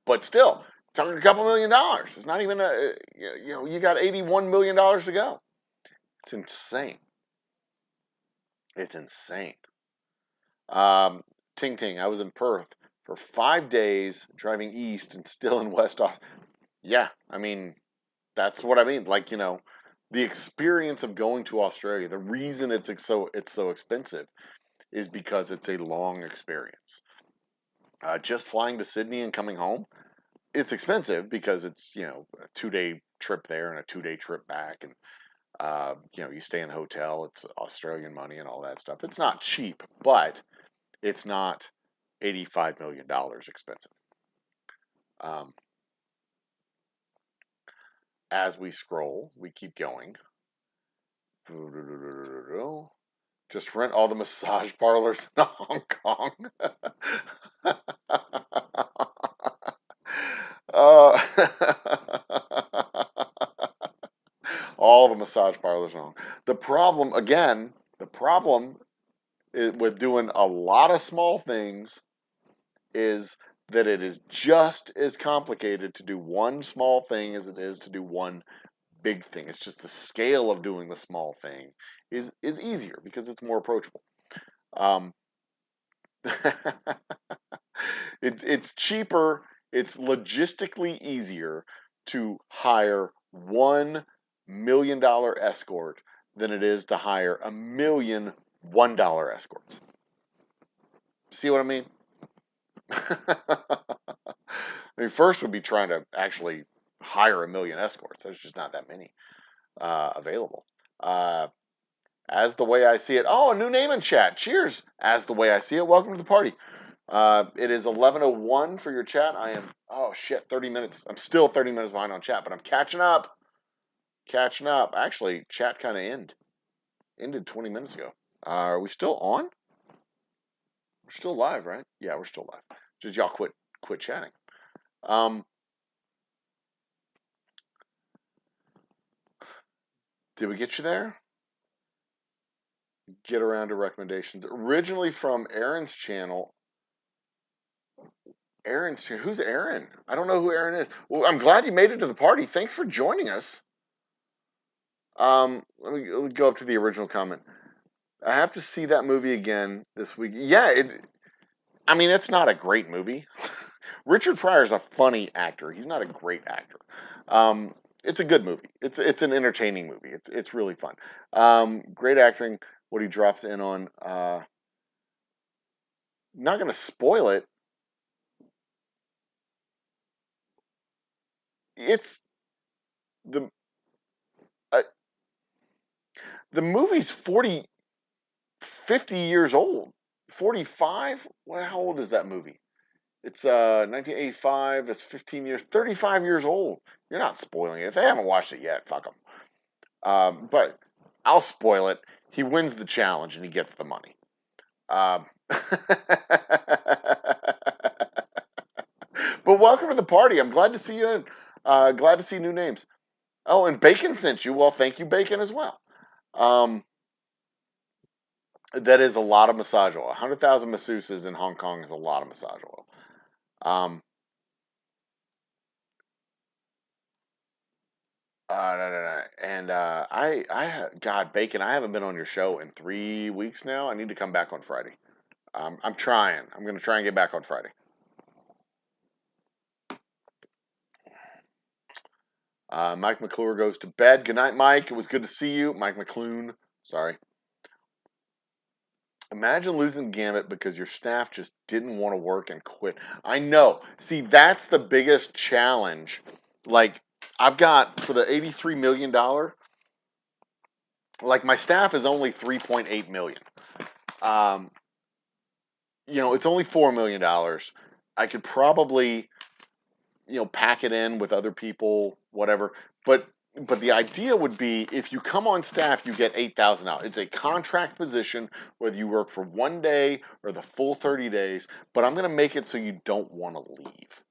Speaker 1: But still, talking a couple $1,000,000. It's not even you got $81 million to go. It's insane. It's insane. Ting Ting, I was in Perth for 5 days driving east and still in West Austin. Yeah, I mean, that's what I mean. Like, the experience of going to Australia, the reason it's so expensive is because it's a long experience. Just flying to Sydney and coming home, it's expensive because it's, a 2-day trip there and a 2-day trip back. And, you stay in the hotel, it's Australian money and all that stuff. It's not cheap, but it's not $85 million expensive. As we scroll, we keep going. Just rent all the massage parlors in Hong Kong. uh, all the massage parlors in Hong Kong. The problem with doing a lot of small things is that it is just as complicated to do one small thing as it is to do one big thing. It's just the scale of doing the small thing is easier because it's more approachable. Um, it's cheaper. It's logistically easier to hire $1 million escort than it is to hire $1,000,000 escorts. See what I mean? I mean, first would be trying to actually hire 1,000,000 escorts. There's just not that many available. As the way I see it. Oh, a new name in chat. Cheers. As the way I see it. Welcome to the party. It is 11:01 for your chat. I am, oh shit, 30 minutes. I'm still 30 minutes behind on chat, but I'm catching up. Catching up. Actually, chat kind of ended 20 minutes ago. Are we still on? We're still live, right? Yeah, we're still live. Just y'all quit chatting. Did we get you there? Get around to recommendations. Originally from Aaron's channel. Who's Aaron? I don't know who Aaron is. Well, I'm glad you made it to the party. Thanks for joining us. Let me go up to the original comment. I have to see that movie again this week. Yeah, I mean, it's not a great movie. Richard Pryor's a funny actor. He's not a great actor. It's a good movie. It's an entertaining movie. It's really fun. Great acting. What he drops in on. Not going to spoil it. It's the movie's 50 years old. 45? How old is that movie? It's 1985. That's 15 years. 35 years old. You're not spoiling it. If they haven't watched it yet, fuck them. But I'll spoil it. He wins the challenge and he gets the money. But welcome to the party. I'm glad to see you. Glad to see new names. Oh, and Bacon sent you. Well, thank you, Bacon, as well. That is a lot of massage oil. 100,000 masseuses in Hong Kong is a lot of massage oil. And God, Bacon, I haven't been on your show in 3 weeks now. I need to come back on Friday. I'm trying. I'm going to try and get back on Friday. Mike McClure goes to bed. Good night, Mike. It was good to see you. Mike McClune. Sorry. Imagine losing the gamut because your staff just didn't want to work and quit. I know. See, that's the biggest challenge. Like, I've got, for the $83 million, like, my staff is only $3.8 million. It's only $4 million. I could probably, pack it in with other people, whatever. But the idea would be if you come on staff, you get $8,000. It's a contract position, whether you work for 1 day or the full 30 days. But I'm going to make it so you don't want to leave.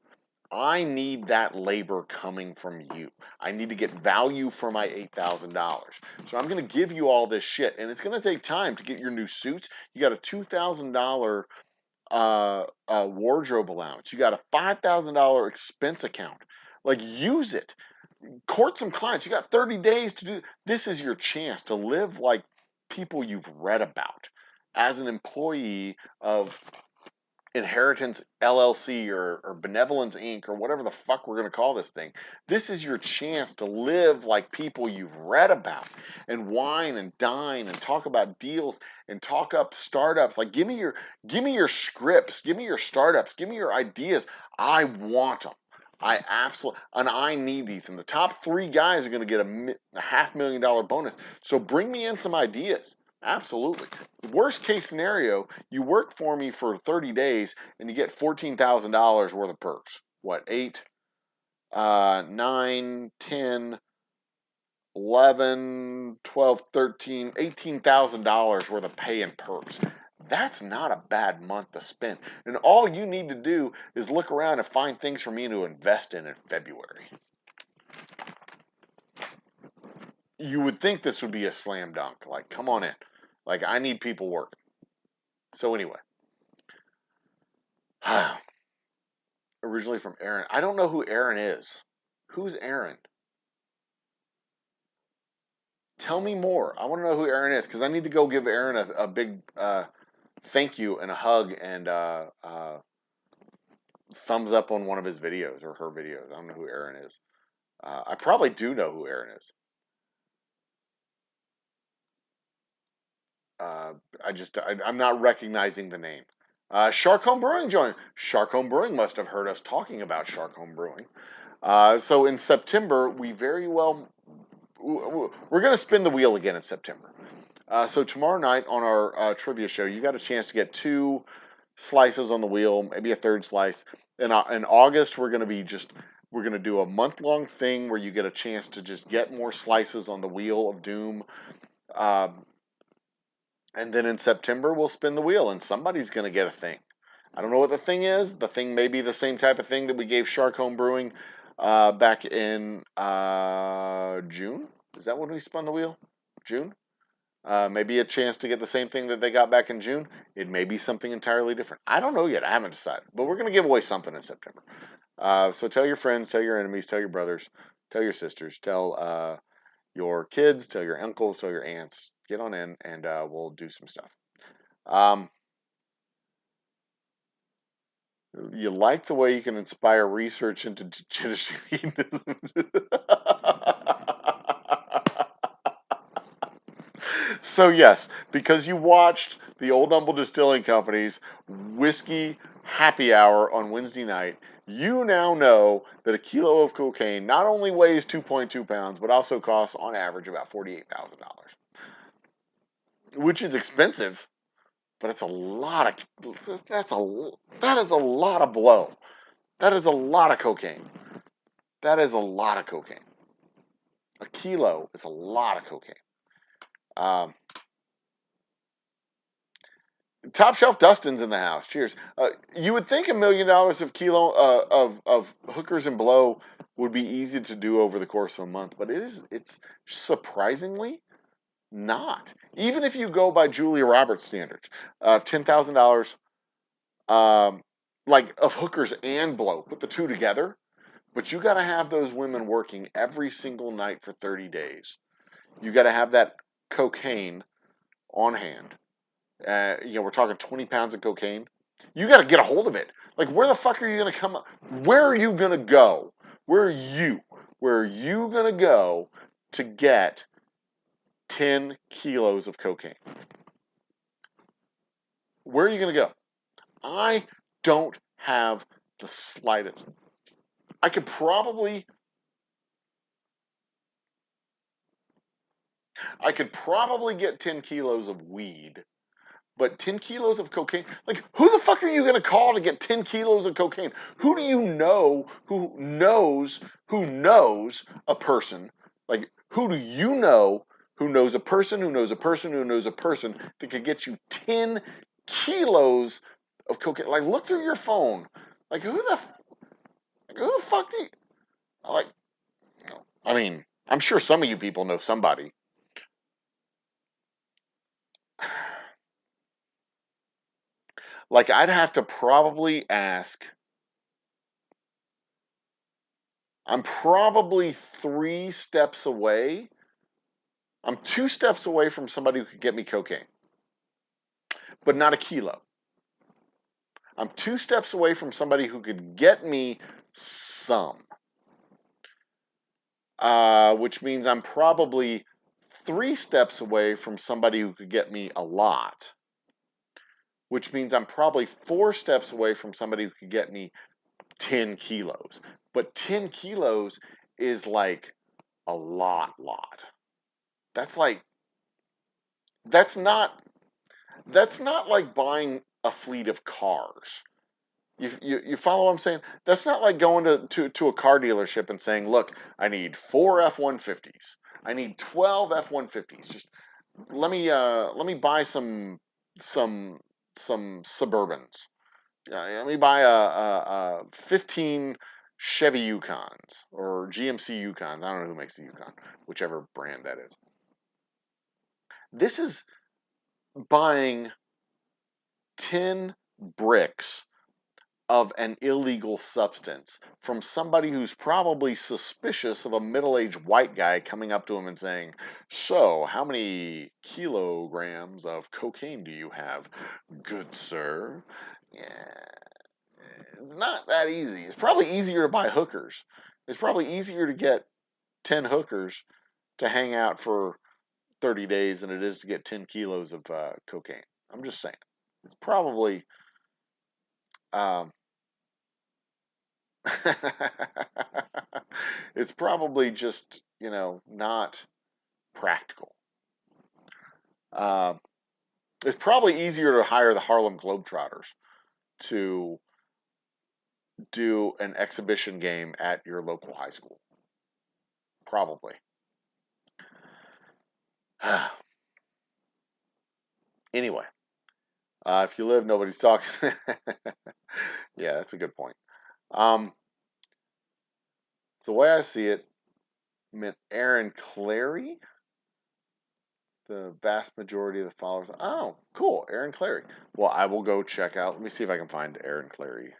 Speaker 1: I need that labor coming from you. I need to get value for my $8,000. So I'm going to give you all this shit. And it's going to take time to get your new suits. You got a $2,000 wardrobe allowance. You got a $5,000 expense account. Like, use it. Court some clients. You got 30 days to do. This is your chance to live like people you've read about as an employee of Inheritance LLC or Benevolence Inc. or whatever the fuck we're going to call this thing. This is your chance to live like people you've read about and wine and dine and talk about deals and talk up startups. Like, give me your scripts, give me your startups, give me your ideas. I want them. I need these. And the top 3 guys are going to get a $500,000 bonus. So bring me in some ideas. Absolutely. Worst case scenario, you work for me for 30 days and you get $14,000 worth of perks. What, 8, 9, 10, 11, 12, 13, $18,000 worth of pay and perks. That's not a bad month to spend. And all you need to do is look around and find things for me to invest in February. You would think this would be a slam dunk. Like, come on in. Like, I need people working. So anyway. originally from Aaron. I don't know who Aaron is. Who's Aaron? Tell me more. I want to know who Aaron is because I need to go give Aaron a big thank you and a hug and thumbs up on one of his videos or her videos. I don't know who Aaron is. I probably do know who Aaron is. I'm not recognizing the name. Shark Brewing joined. Shark Brewing must have heard us talking about Shark Brewing. So in September, we're going to spin the wheel again in September. So tomorrow night on our trivia show, you got a chance to get 2 slices on the wheel, maybe a 3rd slice. In August, we're going to do a month-long thing where you get a chance to just get more slices on the wheel of doom. And then in September, we'll spin the wheel, and somebody's going to get a thing. I don't know what the thing is. The thing may be the same type of thing that we gave Shark Home Brewing back in June. Is that when we spun the wheel? June? Maybe a chance to get the same thing that they got back in June. It may be something entirely different. I don't know yet. I haven't decided. But we're going to give away something in September. So tell your friends, tell your enemies, tell your brothers, tell your sisters, tell your kids, tell your uncles, tell your aunts. Get on in, and we'll do some stuff. You like the way you can inspire research into veganism? So yes, because you watched the Old Humble Distilling Company's Whiskey Happy Hour on Wednesday night, you now know that a kilo of cocaine not only weighs 2.2 pounds, but also costs on average about $48,000, which is expensive, but it's a lot of that is a lot of blow. That is a lot of cocaine. That is a lot of cocaine. A kilo is a lot of cocaine. Top Shelf Dustin's in the house. Cheers. You would think $1 million of kilo of hookers and blow would be easy to do over the course of a month, but it's surprisingly not. Even if you go by Julia Roberts standards, $10,000, like of hookers and blow, put the two together. But you got to have those women working every single night for 30 days. You got to have that cocaine on hand. We're talking 20 pounds of cocaine. You got to get a hold of it. Like, where the fuck are you going to come up? Where are you going to go? Where are you going to go to get 10 kilos of cocaine? Where are you going to go? I don't have the slightest. I could probably get 10 kilos of weed. But 10 kilos of cocaine? Like, who the fuck are you going to call to get 10 kilos of cocaine? Who do you know who knows a person? Like, who do you know who knows a person who knows a person who knows a person that could get you 10 kilos of cocaine? Like, look through your phone. Like, who the fuck do you... Like, I mean, I'm sure some of you people know somebody. Like, I'd have to probably ask. I'm probably 3 steps away. I'm 2 steps away from somebody who could get me cocaine, but not a kilo. I'm 2 steps away from somebody who could get me some, which means I'm probably 3 steps away from somebody who could get me a lot, which means I'm probably 4 steps away from somebody who could get me 10 kilos. But 10 kilos is like a lot. That's not like buying a fleet of cars. You follow what I'm saying? That's not like going to a car dealership and saying, look, I need 4 F-150s. I need 12 F-150s. Just let me buy some Suburbans. Let me buy a 15 Chevy Yukons or GMC Yukons. I don't know who makes the Yukon, whichever brand that is. This is buying 10 bricks of an illegal substance from somebody who's probably suspicious of a middle-aged white guy coming up to him and saying, "So, how many kilograms of cocaine do you have, good sir?" Yeah, it's not that easy. It's probably easier to buy hookers. It's probably easier to get 10 hookers to hang out for 30 days than it is to get 10 kilos of cocaine. I'm just saying. It's probably um, it's probably just, not practical. Uh, it's probably easier to hire the Harlem Globetrotters to do an exhibition game at your local high school. Probably. Anyway, if you live, nobody's talking. Yeah, that's a good point. So the way I see it, meant Aaron Clary. The vast majority of the followers. Oh, cool, Aaron Clary. Well, I will go check out. Let me see if I can find Aaron Clary.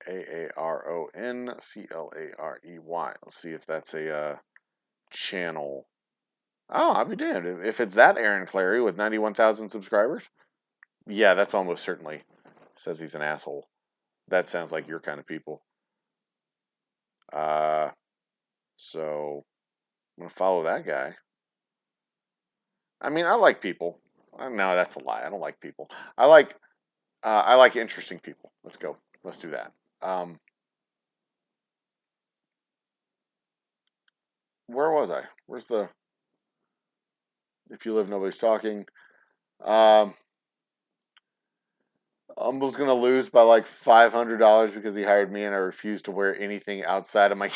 Speaker 1: AARONCLAREY. Let's see if that's a channel. Oh, I'll be damned. If it's that Aaron Clary with 91,000 subscribers, yeah, that's almost certainly says he's an asshole. That sounds like your kind of people. So I'm going to follow that guy. I mean, I like people. No, that's a lie. I don't like people. I like interesting people. Let's go. Let's do that. Where was I? Where's the? If you live, nobody's talking. Was gonna lose by like $500 because he hired me and I refused to wear anything outside of my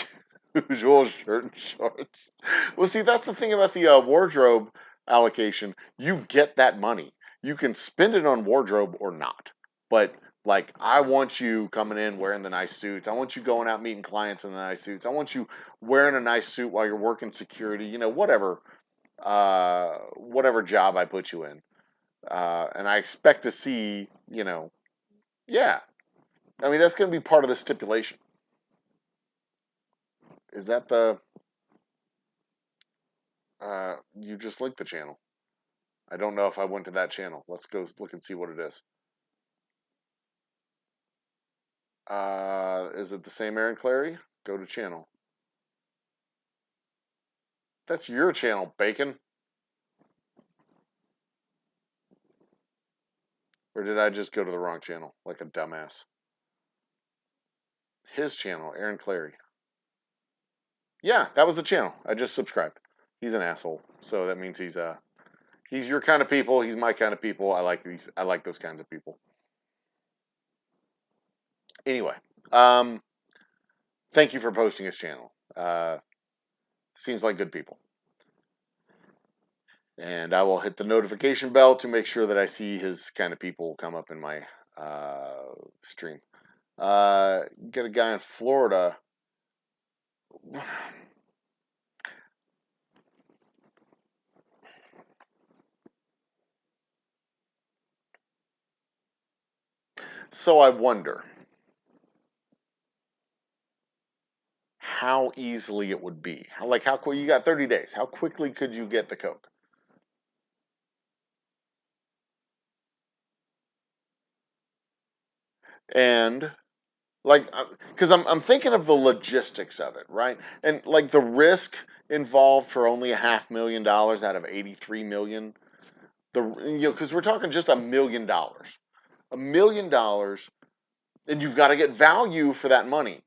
Speaker 1: usual shirt and shorts. Well, see, that's the thing about the wardrobe allocation. You get that money. You can spend it on wardrobe or not. But like, I want you coming in wearing the nice suits. I want you going out meeting clients in the nice suits. I want you wearing a nice suit while you're working security. Whatever job I put you in. And I expect to see, yeah. I mean, that's going to be part of the stipulation. Is that you just linked the channel. I don't know if I went to that channel. Let's go look and see what it is. Is it the same Aaron Clary? Go to channel. That's your channel, Bacon. Or did I just go to the wrong channel like a dumbass? His channel, Aaron Clary. Yeah, that was the channel. I just subscribed. He's an asshole. So that means he's your kind of people. He's my kind of people. I like those kinds of people. Anyway, thank you for posting his channel. Seems like good people. And I will hit the notification bell to make sure that I see his kind of people come up in my stream. Get a guy in Florida. So I wonder how easily it would be. How quick you got 30 days. How quickly could you get the coke? And because I'm thinking of the logistics of it, right? And like the risk involved for only $500,000 out of 83 million. Because we're talking just $1 million, and you've got to get value for that money,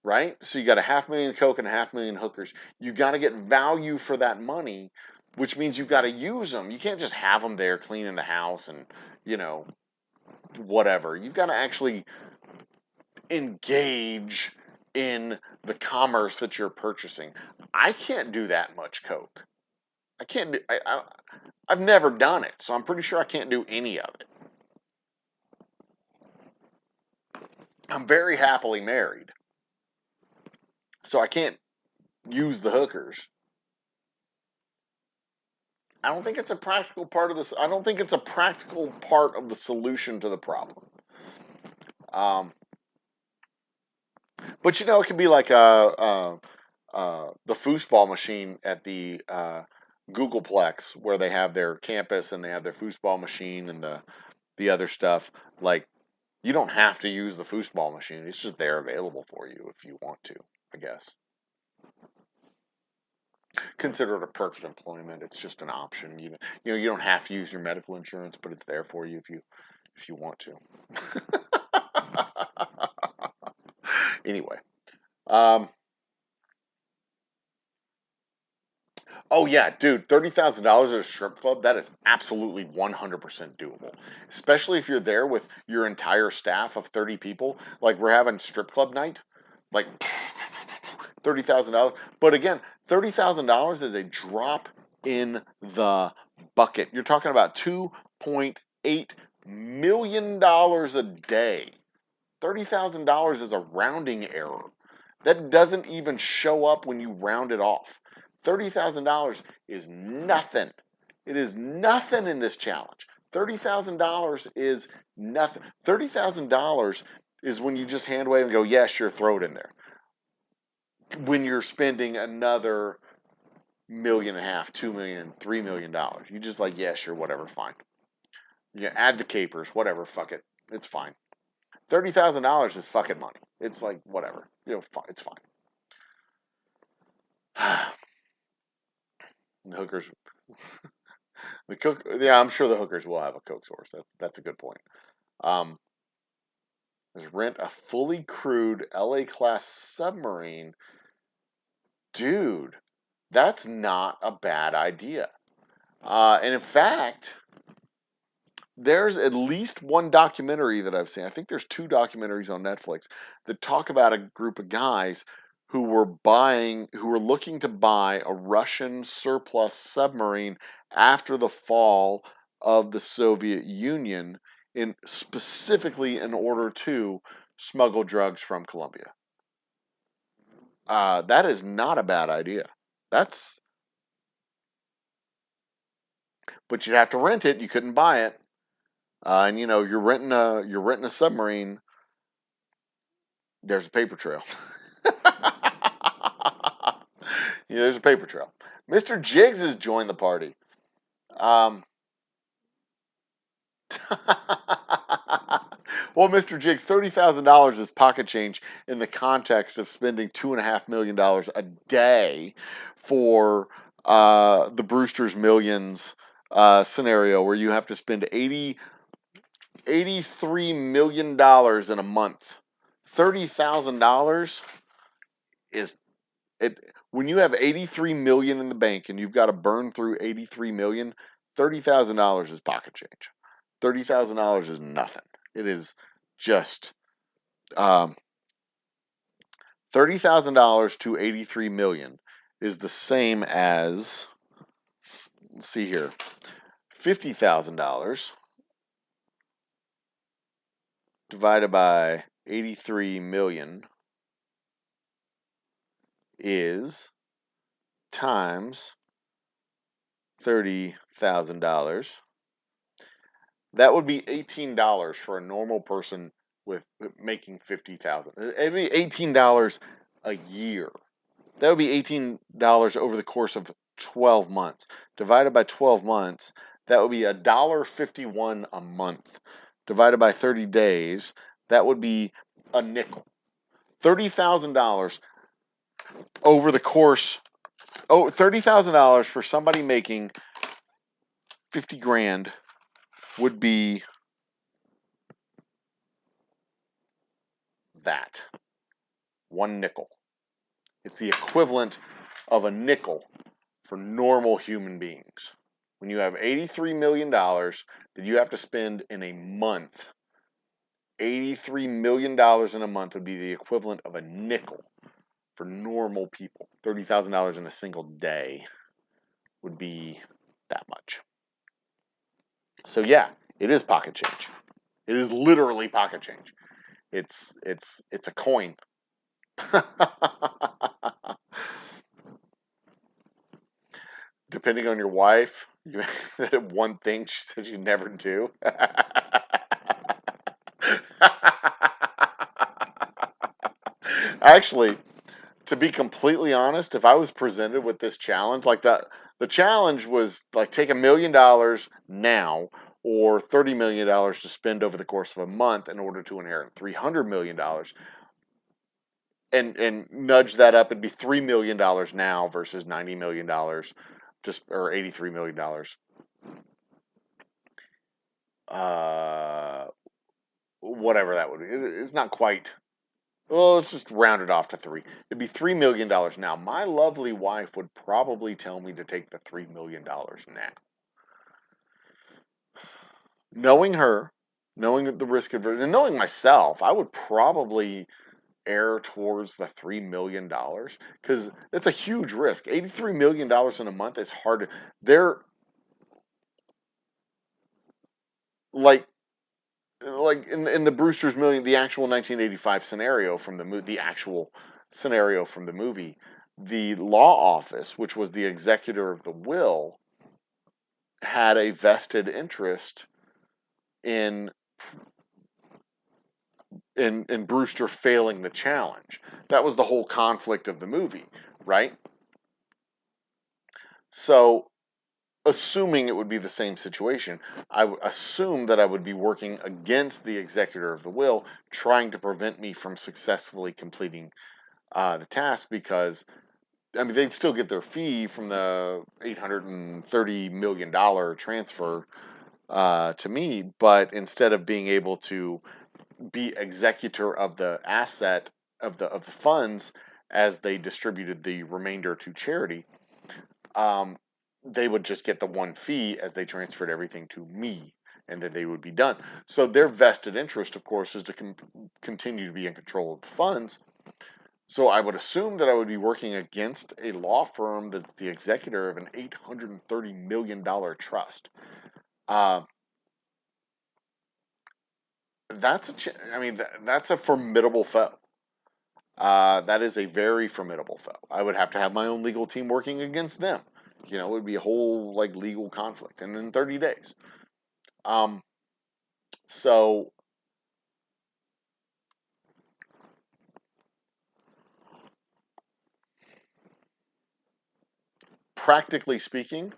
Speaker 1: right? So you got 500,000 coke and 500,000 hookers. You got to get value for that money, which means you've got to use them. You can't just have them there cleaning the house and whatever. You've got to actually engage in the commerce that you're purchasing. I can't do that much coke. I can't do. I've never done it, so I'm pretty sure I can't do any of it. I'm very happily married, so I can't use the hookers. I don't think it's a practical part of this. I don't think it's a practical part of the solution to the problem. But you know, it could be like the foosball machine at the Googleplex, where they have their campus and they have their foosball machine and the other stuff. Like, you don't have to use the foosball machine; it's just there available for you if you want to. I guess consider it a perk of employment. It's just an option. You know you don't have to use your medical insurance, but it's there for you if you want to. Anyway. Um, oh yeah, dude, $30,000 at a strip club, that is absolutely 100% doable. Especially if you're there with your entire staff of 30 people, like we're having strip club night, like $30,000. But again, $30,000 is a drop in the bucket. You're talking about $2.8 million a day. $30,000 is a rounding error. That doesn't even show up when you round it off. $30,000 is nothing. It is nothing in this challenge. $30,000 is nothing. $30,000 is when you just hand wave and go, yeah, sure, throw it in there. When you're spending another million and a half, 2 million, $3 million, you just like, yeah, sure, whatever, fine. Yeah, add the capers, whatever, fuck it, it's fine. $30,000 is fucking money. It's like whatever, it's fine. The hookers, yeah, I'm sure the hookers will have a Coke source. That's a good point. Um, let's rent a fully crewed LA class submarine, dude. That's not a bad idea. And in fact, there's at least one documentary that I've seen. I think there's two documentaries on Netflix that talk about a group of guys who were looking to buy a Russian surplus submarine after the fall of the Soviet Union, specifically in order to smuggle drugs from Colombia. That is not a bad idea. But you'd have to rent it. You couldn't buy it. And you're renting a submarine. There's a paper trail. Yeah, there's a paper trail. Mr. Jiggs has joined the party. Um, well, Mr. Jiggs, $30,000 is pocket change in the context of spending $2.5 million a day for the Brewster's Millions scenario, where you have to spend $83 million in a month. $30,000 is it when you have 83 million in the bank and you've got to burn through 83 million. $30,000 is pocket change. $30,000 is nothing. It is just $30,000 to 83 million is the same as, let's see here, $50,000 divided by 83 million is times $30,000. That would be $18 for a normal person with making 50,000. It'd be $18 a year. That would be $18 over the course of 12 months. Divided by 12 months, that would be $1.51 a month. Divided by 30 days, that would be a nickel. $30,000 over the course. Oh, $30,000 for somebody making 50 grand would be that. One nickel. It's the equivalent of a nickel for normal human beings. When you have $83 million that you have to spend in a month, $83 million in a month would be the equivalent of a nickel for normal people. $30,000 in a single day would be that much. So yeah, it is pocket change. It is literally pocket change. It's a coin. Depending on your wife, you one thing she said you never do. Actually, to be completely honest, if I was presented with this challenge, like that, the challenge was like take $1 million now or $30 million to spend over the course of a month in order to inherit $300 million, and nudge that up and be $3 million now versus $90 million, just or $83 million. Whatever that would be, it's not quite. Well, let's just round it off to three. It'd be $3 million now. My lovely wife would probably tell me to take the $3 million now. Knowing her, knowing the risk aversion, and knowing myself, I would probably err towards the $3 million because it's a huge risk. $83 million in a month is hard to. They're like in the Brewster's Million, the actual 1985 scenario from the actual scenario from the movie, the law office, which was the executor of the will, had a vested interest in in Brewster failing the challenge. That was the whole conflict of the movie, right? So, assuming it would be the same situation, I would assume that I would be working against the executor of the will, trying to prevent me from successfully completing the task, because I mean they'd still get their fee from the $830 million transfer to me, but instead of being able to be executor of the asset of the funds as they distributed the remainder to charity, um, they would just get the one fee as they transferred everything to me, and then they would be done. So their vested interest, of course, is to continue to be in control of the funds. So I would assume that I would be working against a law firm that's the executor of an $830 million trust. Uh, I mean, that's a formidable foe. That is a very formidable foe. I would have to have my own legal team working against them. It would be a whole like legal conflict, and in 30 days. Um, so practically speaking,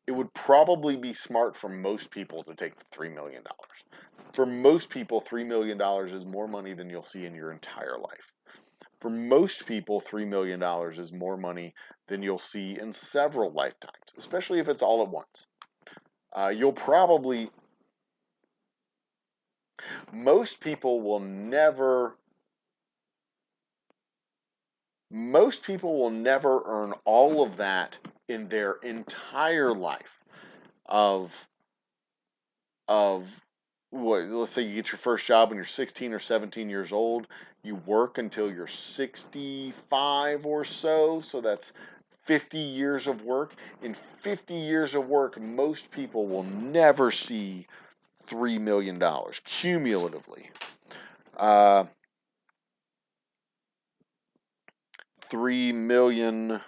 Speaker 1: it would probably be smart for most people to take the $3 million. For most people, $3 million is more money than you'll see in your entire life. For most people, $3 million is more money than you'll see in several lifetimes, especially if it's all at once. You'll probably, most people will never, most people will never earn all of that in their entire life of of what, let's say you get your first job when you're 16 or 17 years old, you work until you're 65 or so that's 50 years of work. In 50 years of work, most people will never see $3 million cumulatively. $3 million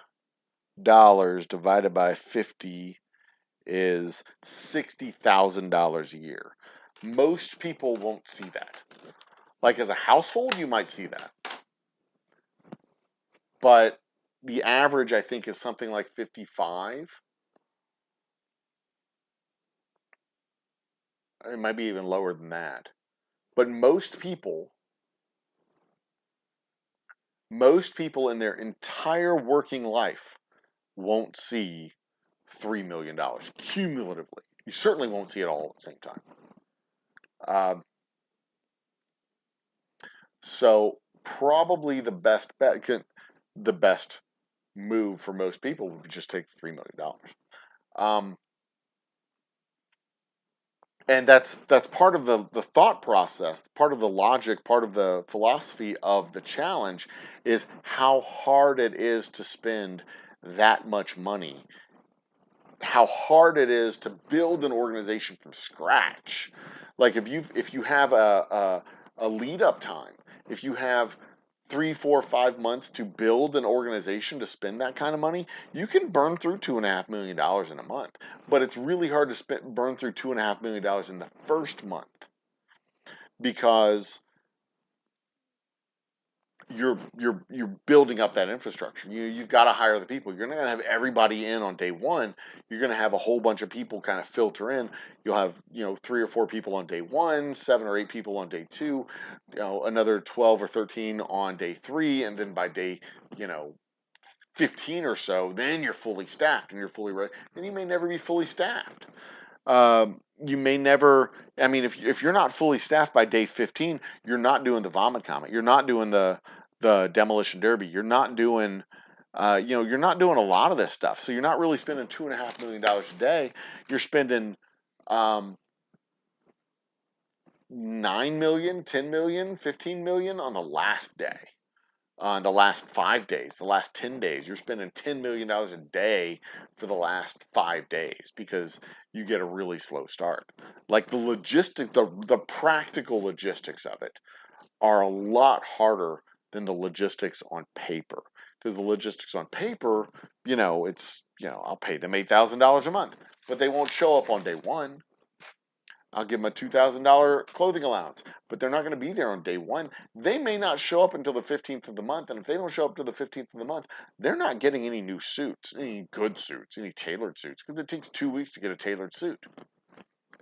Speaker 1: divided by 50 is $60,000 a year. Most people won't see that. Like as a household, you might see that. But the average, I think, is something like 55. It might be even lower than that. But most people in their entire working life won't see $3 million cumulatively. You certainly won't see it all at the same time. So probably the best bet, the best move for most people would be just take the $3 million. And that's part of the thought process, part of the logic, part of the philosophy of the challenge is how hard it is to spend that much money, how hard it is to build an organization from scratch. Like if you have a lead up time, if you have 3, 4, 5 months to build an organization to spend that kind of money, you can burn through $2.5 million in a month. But it's really hard to burn through $2.5 million in the first month because you're building up that infrastructure. You've got to hire the people. You're not going to have everybody in on day one. You're going to have a whole bunch of people kind of filter in. You'll have 3 or 4 people on day one, 7 or 8 people on day two, another 12 or 13 on day three, and then by day 15 or so, then you're fully staffed and you're fully ready. And you may never be fully staffed. You may never. I mean, if you're not fully staffed by day 15, you're not doing the vomit comet. You're not doing the demolition derby. You're not doing. You're not doing a lot of this stuff. So you're not really spending $2.5 million a day. You're spending 9 million, 10 million, 15 million on the last day. On the last 5 days, the last 10 days, you're spending $10 million a day for the last 5 days because you get a really slow start. Like the logistics, the practical logistics of it are a lot harder than the logistics on paper. Because the logistics on paper, I'll pay them $8,000 a month, but they won't show up on day one. I'll give them a $2,000 clothing allowance, but they're not going to be there on day one. They may not show up until the 15th of the month, and if they don't show up to the 15th of the month, they're not getting any new suits, any good suits, any tailored suits, because it takes 2 weeks to get a tailored suit.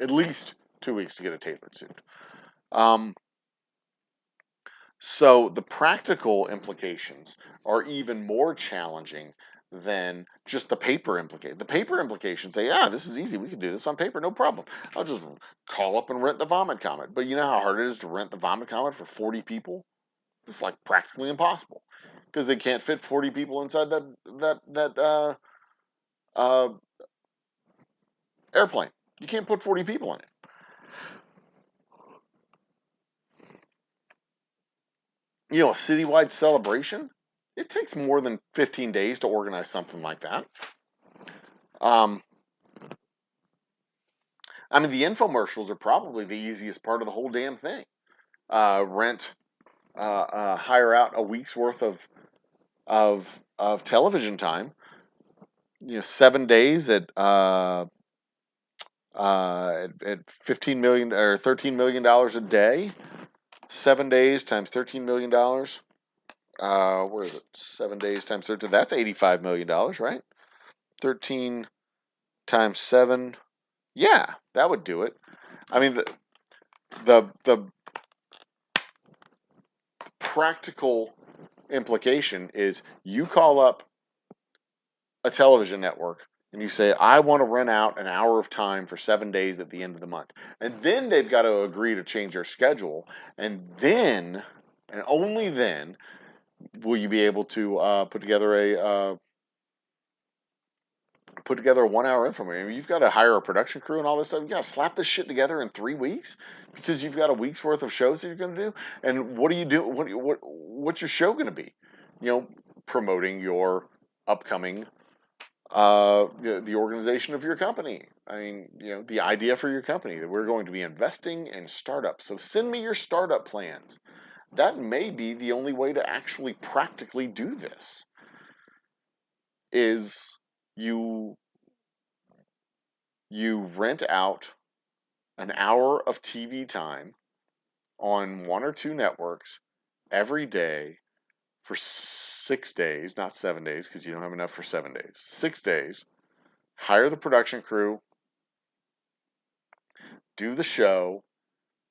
Speaker 1: At least 2 weeks to get a tailored suit. So the practical implications are even more challenging than just the paper implication. The paper implications say, yeah, this is easy. We can do this on paper, no problem. I'll just call up and rent the Vomit Comet. But you know how hard it is to rent the Vomit Comet for 40 people? It's like practically impossible because they can't fit 40 people inside that airplane. You can't put 40 people in it. A citywide celebration, it takes more than 15 days to organize something like that. The infomercials are probably the easiest part of the whole damn thing. Hire out a week's worth of television time. 7 days at $15 million or $13 million a day. 7 days times $13 million. Where is it? 7 days times 13. That's $85 million, right? 13 times 7. Yeah, that would do it. The practical implication is you call up a television network and you say, I want to rent out an hour of time for 7 days at the end of the month. And then they've got to agree to change their schedule. And then, and only then, will you be able to put together a 1-hour infomercial. You've got to hire a production crew and all this stuff. You got to slap this shit together in 3 weeks because you've got a week's worth of shows that you're going to do. And what do you do? What's your show going to be? Promoting your upcoming the organization of your company. The idea for your company that we're going to be investing in startups. So send me your startup plans. That may be the only way to actually practically do this. Is you rent out an hour of TV time on 1 or 2 networks every day for 6 days, not 7 days, because you don't have enough for 7 days. 6 days. Hire the production crew, do the show,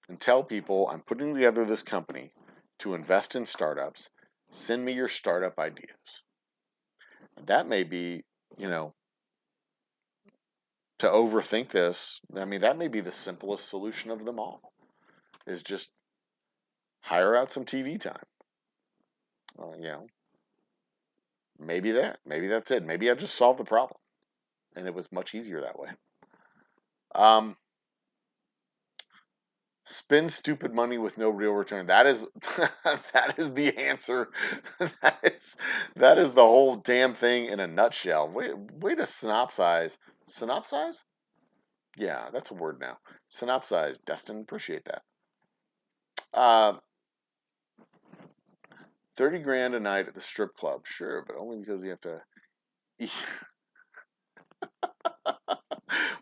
Speaker 1: and tell people I'm putting together this company to invest in startups. Send me your startup ideas. And that may be, to overthink this, that may be the simplest solution of them all, is just hire out some TV time. Maybe that's it. Maybe I just solved the problem, and it was much easier that way. Spend stupid money with no real return. That is that is the answer. that is the whole damn thing in a nutshell. Way to synopsize. Synopsize? Yeah, that's a word now. Synopsize, Destin. Appreciate that. 30 grand a night at the strip club. Sure, but only because you have to eat.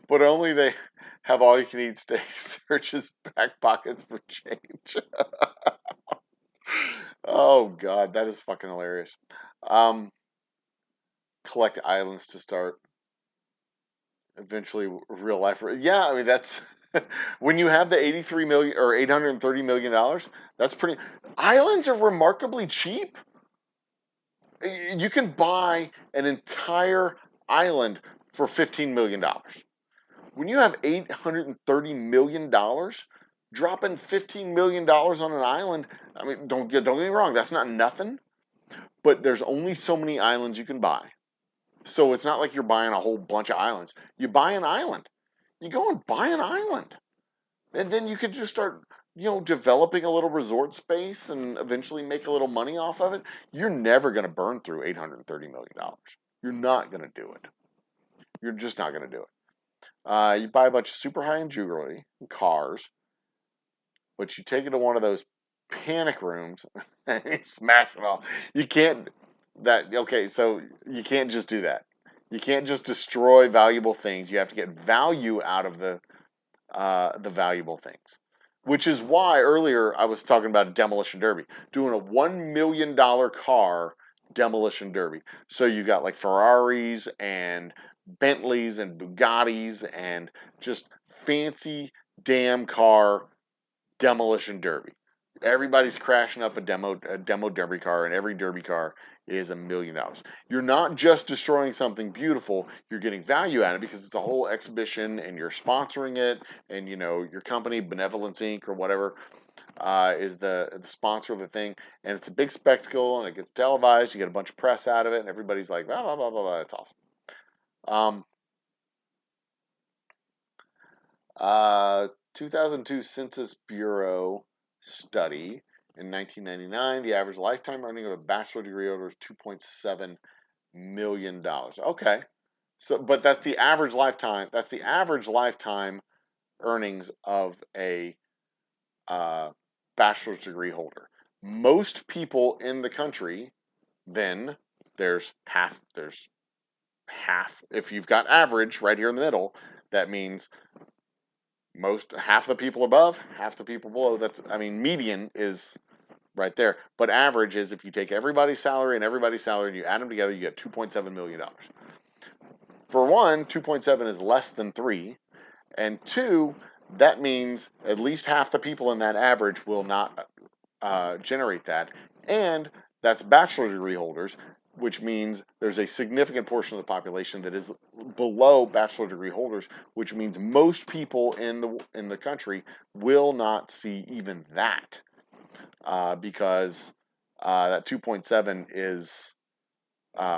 Speaker 1: But only they have all you can eat steak, searches back pockets for change. Oh God, that is fucking hilarious. Um, collect islands to start eventually real life. Yeah, I mean that's when you have the 83 million or 830 million dollars. That's pretty. Islands are remarkably cheap. You can buy an entire island for $15 million. When you have $830 million, dropping $15 million on an island, I mean, don't get me wrong, that's not nothing. But there's only so many islands you can buy. So it's not like you're buying a whole bunch of islands. You buy an island. You go and buy an island. And then you could just start, developing a little resort space and eventually make a little money off of it. You're never going to burn through $830 million. You're not going to do it. You're just not going to do it. You buy a bunch of super high-end jewelry, cars, but you take it to one of those panic rooms and you smash it all. You can't okay, so you can't just do that. You can't just destroy valuable things. You have to get value out of the valuable things. Which is why earlier I was talking about a demolition derby, doing a $1 million car demolition derby. So you got like Ferraris and Bentleys and Bugattis and just fancy damn car demolition derby. Everybody's crashing up a demo derby car, and every derby car is $1 million. You're not just destroying something beautiful; you're getting value out of it because it's a whole exhibition, and you're sponsoring it, and your company, Benevolence Inc. or whatever, is the sponsor of the thing, and it's a big spectacle, and it gets televised. You get a bunch of press out of it, and everybody's like, blah blah blah blah blah. It's awesome. Um, 2002 Census Bureau study in 1999, the average lifetime earning of a bachelor degree holder is $2.7 million. Okay. So, but that's the average lifetime. That's the average lifetime earnings of a uh, bachelor's degree holder. Most people in the country, then there's half. There's half. If you've got average right here in the middle, that means half the people above, half the people below. Median is right there. But average is if you take everybody's salary and you add them together, you get $2.7 million. For one, 2.7 is less than 3. And two, that means at least half the people in that average will not generate that. And that's bachelor degree holders, which means there's a significant portion of the population that is below bachelor degree holders, which means most people in the country will not see even that, because that 2.7 is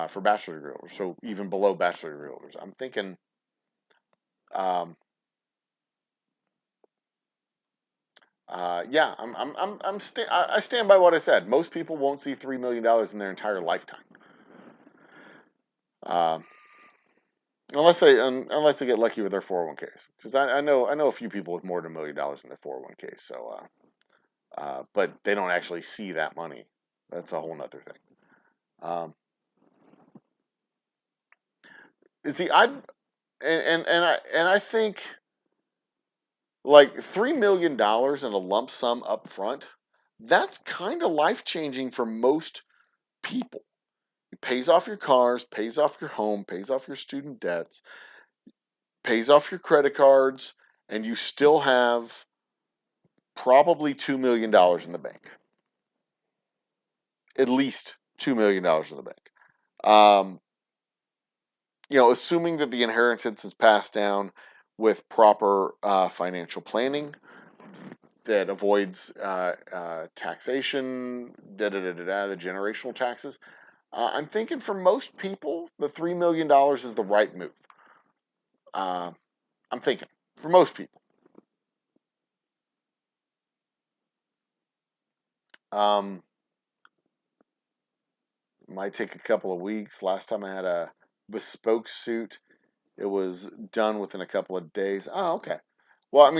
Speaker 1: for bachelor degree holders, so even below bachelor degree holders. I'm thinking, um, yeah, I stand by what I said. Most people won't see $3 million in their entire lifetime. Uh, unless they get lucky with their 401ks, because I know a few people with more than $1 million in their 401ks. So, but they don't actually see that money. That's a whole nother thing. You see, I think like $3 million in a lump sum up front. That's kind of life changing for most people. It pays off your cars, pays off your home, pays off your student debts, pays off your credit cards, and you still have probably $2 million in the bank. At least $2 million in the bank. Assuming that the inheritance is passed down with proper financial planning that avoids taxation, the generational taxes. I'm thinking for most people, the $3 million is the right move. Uh, I'm thinking for most people. Um, might take a couple of weeks. Last time I had a bespoke suit, it was done within a couple of days. Oh, okay. Well,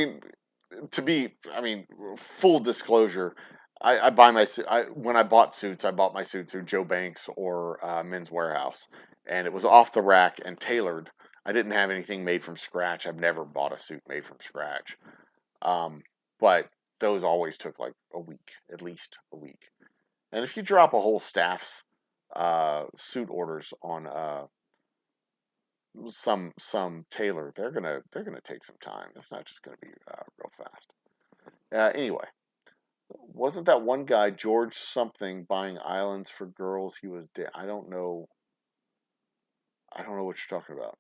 Speaker 1: full disclosure, I buy my suit. When I bought suits, I bought my suit through Joe Banks or Men's Warehouse, and it was off the rack and tailored. I didn't have anything made from scratch. I've never bought a suit made from scratch, but those always took like a week, at least a week. And if you drop a whole staff's suit orders on some tailor, they're gonna take some time. It's not just gonna be real fast. Anyway, wasn't that one guy George something buying islands for girls? He was dead. I don't know. I don't know what you're talking about.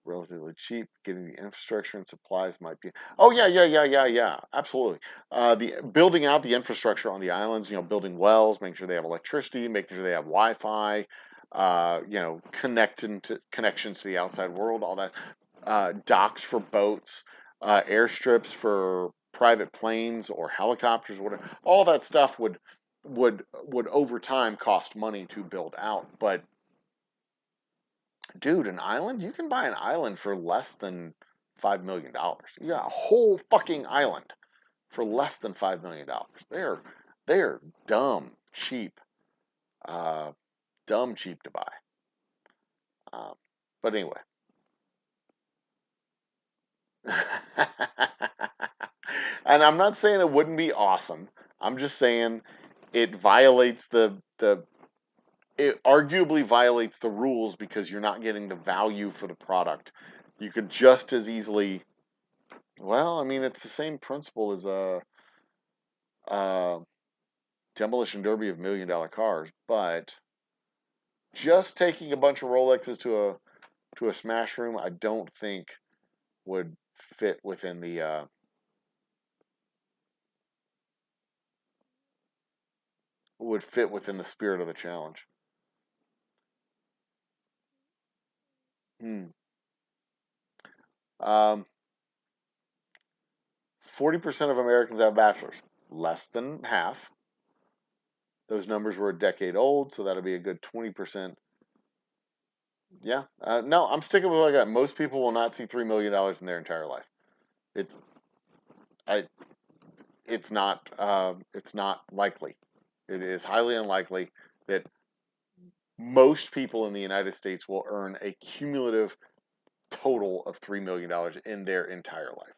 Speaker 1: Relatively cheap, getting the infrastructure and supplies might be. Oh yeah. Absolutely. The building out the infrastructure on the islands. Building wells, making sure they have electricity, making sure they have Wi-Fi. Connections to the outside world. All that. Docks for boats, airstrips for private planes or helicopters, whatever. All that stuff would over time cost money to build out, but dude, an island? You can buy an island for less than $5 million. You got a whole fucking island for less than $5 million. They're dumb cheap, uh, dumb cheap to buy. But anyway, and I'm not saying it wouldn't be awesome. I'm just saying it violates it arguably violates the rules because you're not getting the value for the product. You could just as easily. Well, I mean, it's the same principle as a demolition derby of $1 million cars, but just taking a bunch of Rolexes to a smash room, I don't think would fit within the spirit of the challenge. 40% of Americans have bachelors, less than half. Those numbers were a decade old, so that'll be a good 20%. Yeah, no, I'm sticking with what I got. Most people will not see $3 million in their entire life. It's, I, it's not likely. It is highly unlikely that most people in the United States will earn a cumulative total of $3 million in their entire life.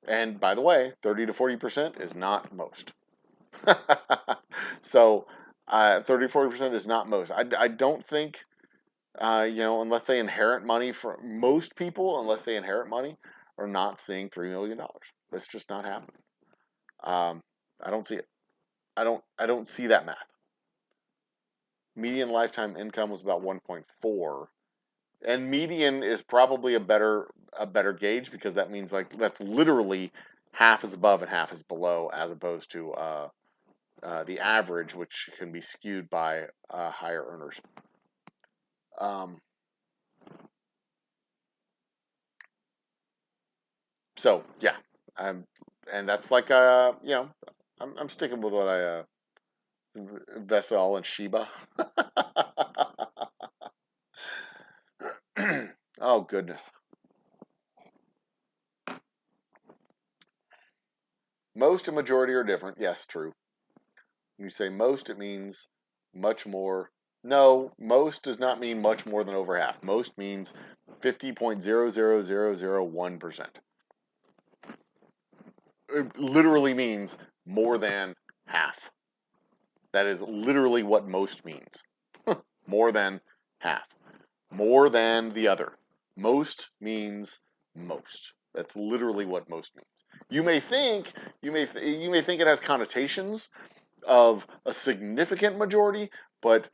Speaker 1: And by the way, 30 to 40% is not most. So, 30 to 40% is not most. I don't think, unless they inherit money from most people, unless they inherit money, are not seeing $3 million. That's just not happening. I don't see it. I don't see that math. Median lifetime income was about 1.4, and median is probably a better gauge because that means like that's literally half is above and half is below, as opposed to the average, which can be skewed by higher earners. So yeah, and that's like I'm sticking with what I invested all in Shiba. Oh goodness. Most and majority are different. Yes, true. You say most, it means much more. No, most does not mean much more than over half. Most means 50.00001%. It literally means more than half. That is literally what most means. More than half. More than the other. Most means most. That's literally what most means. You may think it has connotations of a significant majority, but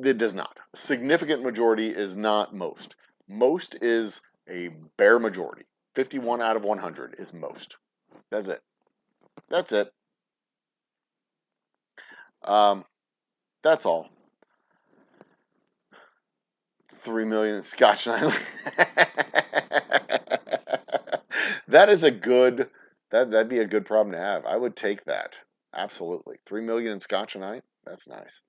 Speaker 1: it does not. Significant majority is not most. Most is a bare majority. 51 out of 100 is most. That's it. That's it. That's all. 3 million Scotch Island. That is a good. That'd be a good problem to have. I would take that. Absolutely. 3 million in Scotch a night. That's nice.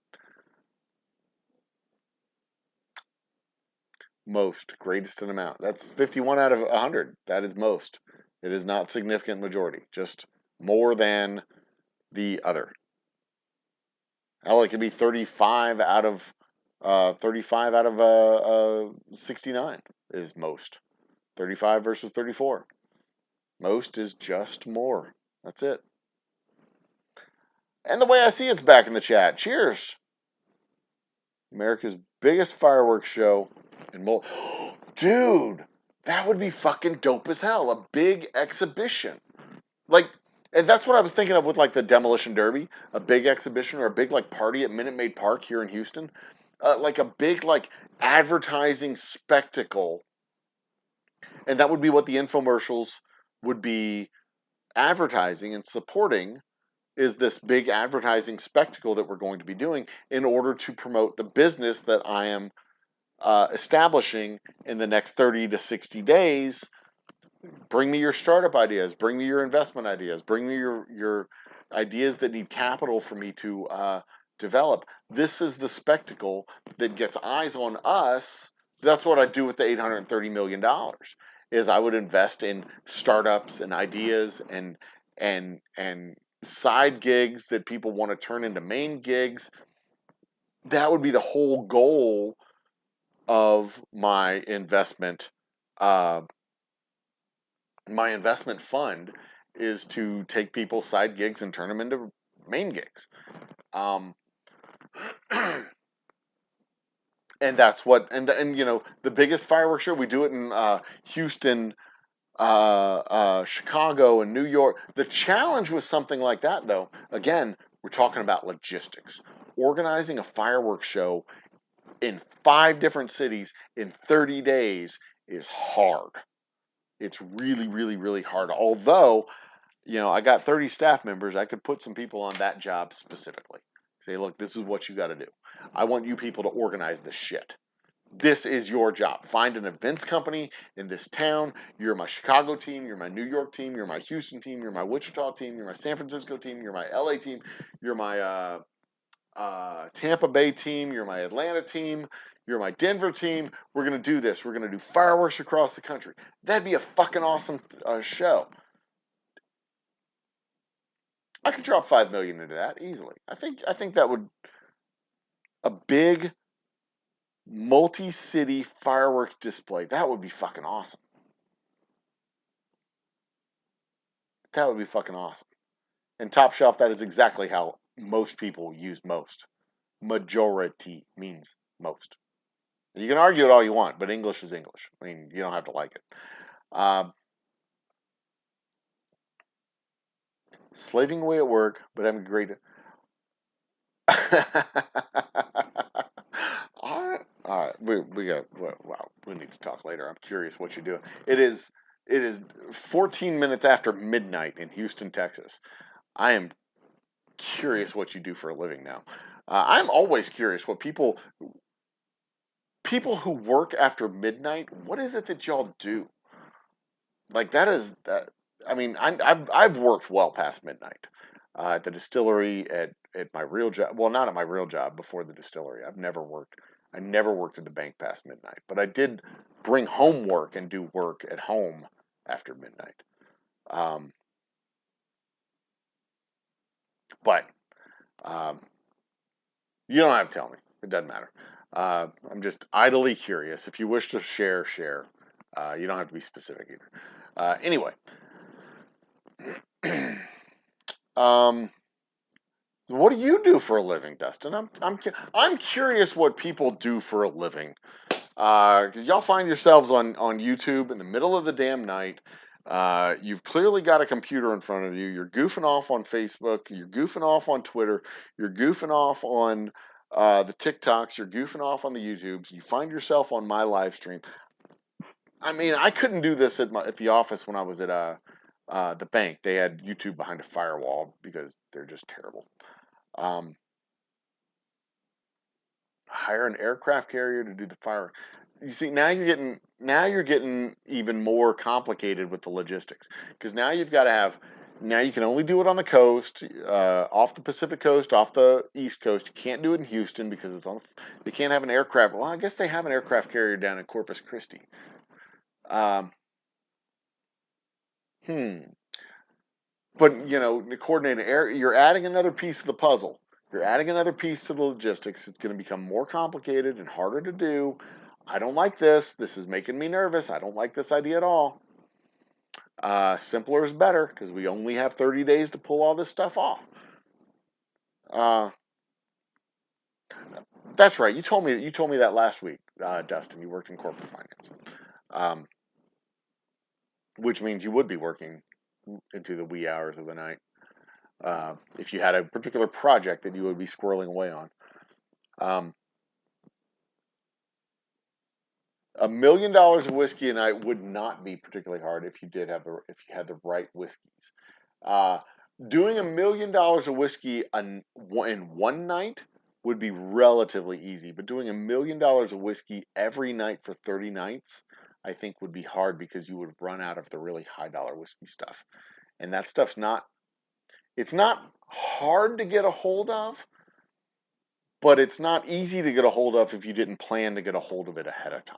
Speaker 1: Most, greatest in amount. That's 51 out of 100. That is most. It is not significant majority. Just more than the other. Hell, it could be 35 out of 69 is most. 35 versus 34. Most is just more. That's it. And the way I see it's back in the chat. Cheers. America's biggest fireworks show in Dude, that would be fucking dope as hell. A big exhibition. Like, and that's what I was thinking of with like the Demolition Derby, a big exhibition or a big like party at Minute Maid Park here in Houston. Like a big like advertising spectacle. And that would be what the infomercials would be advertising and supporting, is this big advertising spectacle that we're going to be doing in order to promote the business that I am establishing in the next 30 to 60 days. Bring me your startup ideas. Bring me your investment ideas. Bring me your ideas that need capital for me to develop. This is the spectacle that gets eyes on us. That's what I do with the $830 million, is I would invest in startups and ideas and side gigs that people want to turn into main gigs. That would be the whole goal of my investment fund, is to take people's side gigs and turn them into main gigs. And that's what, and you know, the biggest fireworks show, we do it in Houston, Chicago, and New York. The challenge with something like that, though, again, we're talking about logistics. Organizing a fireworks show in 5 different cities in 30 days is hard. It's really, really, really hard. Although, you know, I got 30 staff members, I could put some people on that job specifically. Say, look, this is what you got to do. I want you people to organize this shit. This is your job. Find an events company in this town. You're my Chicago team. You're my New York team. You're my Houston team. You're my Wichita team. You're my San Francisco team. You're my LA team. You're my Tampa Bay team. You're my Atlanta team. You're my Denver team. We're going to do this. We're going to do fireworks across the country. That'd be a fucking awesome show. I could drop $5 million into that easily. I think that would, a big multi-city fireworks display. That would be fucking awesome. That would be fucking awesome. And top shelf, that is exactly how most people use most. Majority means most. You can argue it all you want, but English is English. I mean, you don't have to like it. Slaving away at work, but having a great. All right, we got. Wow, we need to talk later. I'm curious what you're doing. It is 14 minutes after midnight in Houston, Texas. I am curious what you do for a living now. I'm always curious what people who work after midnight. What is it that y'all do? Like that is that. I mean, I've worked well past midnight at the distillery, at my real job. Well, not at my real job, before the distillery. I never worked at the bank past midnight, but I did bring home work and do work at home after midnight. But you don't have to tell me. It doesn't matter. I'm just idly curious. If you wish to share, share. You don't have to be specific either. Anyway. What do you do for a living, Dustin? I'm curious what people do for a living. Because y'all find yourselves on YouTube in the middle of the damn night. You've clearly got a computer in front of you. You're goofing off on Facebook. You're goofing off on Twitter. You're goofing off on the TikToks. You're goofing off on the YouTubes. You find yourself on my live stream. I mean, I couldn't do this at the office when I was at the bank. They had YouTube behind a firewall because they're just terrible. Hire an aircraft carrier to do the fire. You see, now you're getting even more complicated with the logistics, because now you can only do it on the coast, off the Pacific coast, off the East Coast. You can't do it in Houston because it's on. They can't have an aircraft. Well, I guess they have an aircraft carrier down in Corpus Christi. But you know, coordinating you're adding another piece of the puzzle. You're adding another piece to the logistics. It's going to become more complicated and harder to do. I don't like this. This is making me nervous. I don't like this idea at all. Simpler is better because we only have 30 days to pull all this stuff off. That's right. You told me that last week, Dustin. You worked in corporate finance, which means you would be working into the wee hours of the night if you had a particular project that you would be squirreling away on. $1 million of whiskey a night would not be particularly hard if you had the right whiskeys. Doing $1 million of whiskey in one night would be relatively easy, but doing $1 million of whiskey every night for 30 nights, I think would be hard because you would run out of the really high dollar whiskey stuff. And that stuff's it's not hard to get a hold of, but it's not easy to get a hold of if you didn't plan to get a hold of it ahead of time.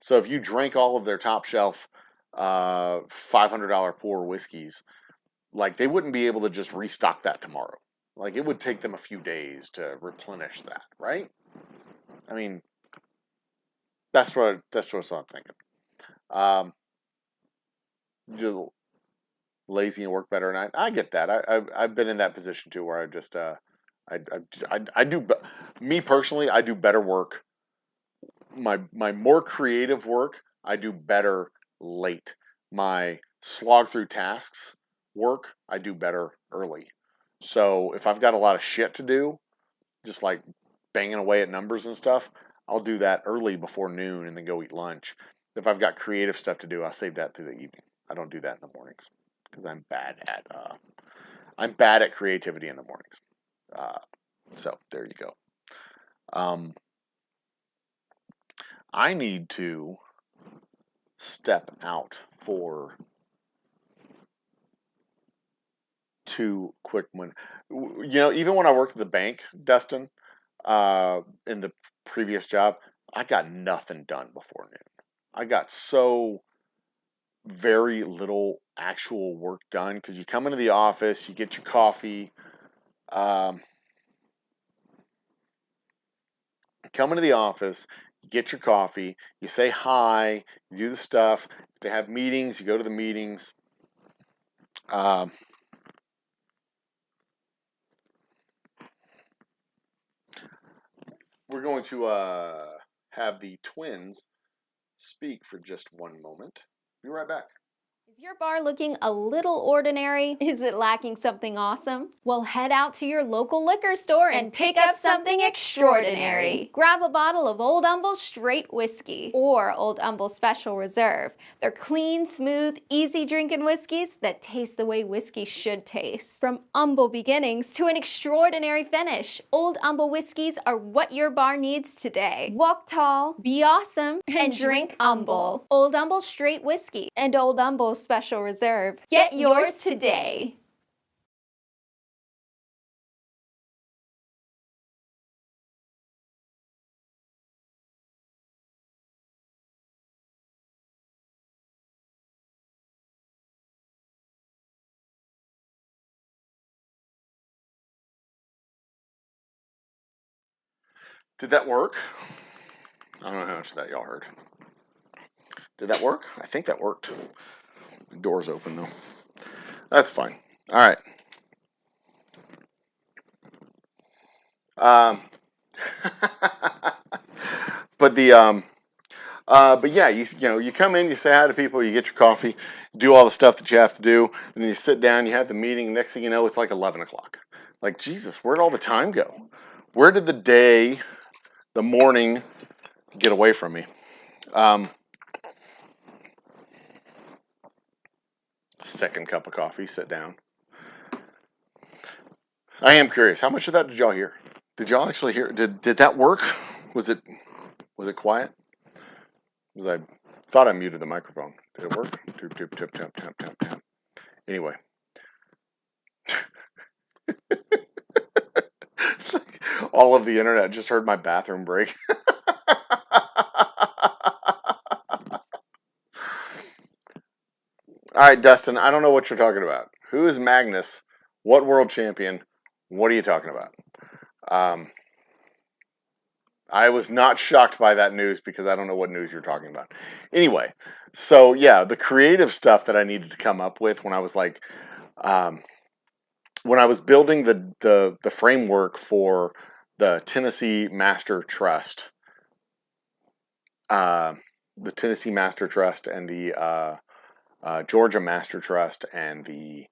Speaker 1: So if you drank all of their top shelf $500 pour whiskeys, like they wouldn't be able to just restock that tomorrow. Like it would take them a few days to replenish that, right? I mean, that's what I'm thinking. You're lazy and work better, and I get that. I've been in that position too, where I just I do me personally, I do better work. My more creative work, I do better late. My slog through tasks work, I do better early. So if I've got a lot of shit to do, just like banging away at numbers and stuff, I'll do that early before noon and then go eat lunch. If I've got creative stuff to do, I'll save that through the evening. I don't do that in the mornings because I'm bad at creativity in the mornings. So there you go. I need to step out for 2 quick minutes. Even when I worked at the bank, Dustin, in the previous job, I got nothing done before noon. I got so very little actual work done because you come into the office, you get your coffee. Come into the office, you get your coffee, you say hi, you do the stuff. If they have meetings, you go to the meetings. We're going to have the twins speak for just one moment. Be right back.
Speaker 2: Is your bar looking a little ordinary? Is it lacking something awesome? Well, head out to your local liquor store and pick up something extraordinary. Grab a bottle of Old Humble Straight Whiskey or Old Humble Special Reserve. They're clean, smooth, easy drinking whiskeys that taste the way whiskey should taste. From humble beginnings to an extraordinary finish, Old Humble whiskeys are what your bar needs today. Walk tall, be awesome, and drink humble. Old Humble Straight Whiskey and Old Humble Special Reserve. Get yours today.
Speaker 1: Did that work? I don't know how much of that y'all heard. Did that work? I think that worked. The door's open though. That's fine. All right. But yeah, you come in, you say hi to people, you get your coffee, do all the stuff that you have to do, and then you sit down, you have the meeting. Next thing you know, it's like 11 o'clock. Like Jesus, where'd all the time go? Where did the morning, get away from me? Second cup of coffee, sit down. I am curious. How much of that did y'all hear? Did y'all actually hear? Did that work? Was it quiet? I thought I muted the microphone. Did it work? Tap, tap, tap, tap, tap, tap, tap. Anyway. All of the internet just heard my bathroom break. All right, Dustin, I don't know what you're talking about. Who is Magnus? What world champion? What are you talking about? I was not shocked by that news because I don't know what news you're talking about. Anyway, so yeah, the creative stuff that I needed to come up with when I was like, um, when I was building the framework for the Tennessee Master Trust, uh, the Tennessee Master Trust and the Georgia Master Trust and the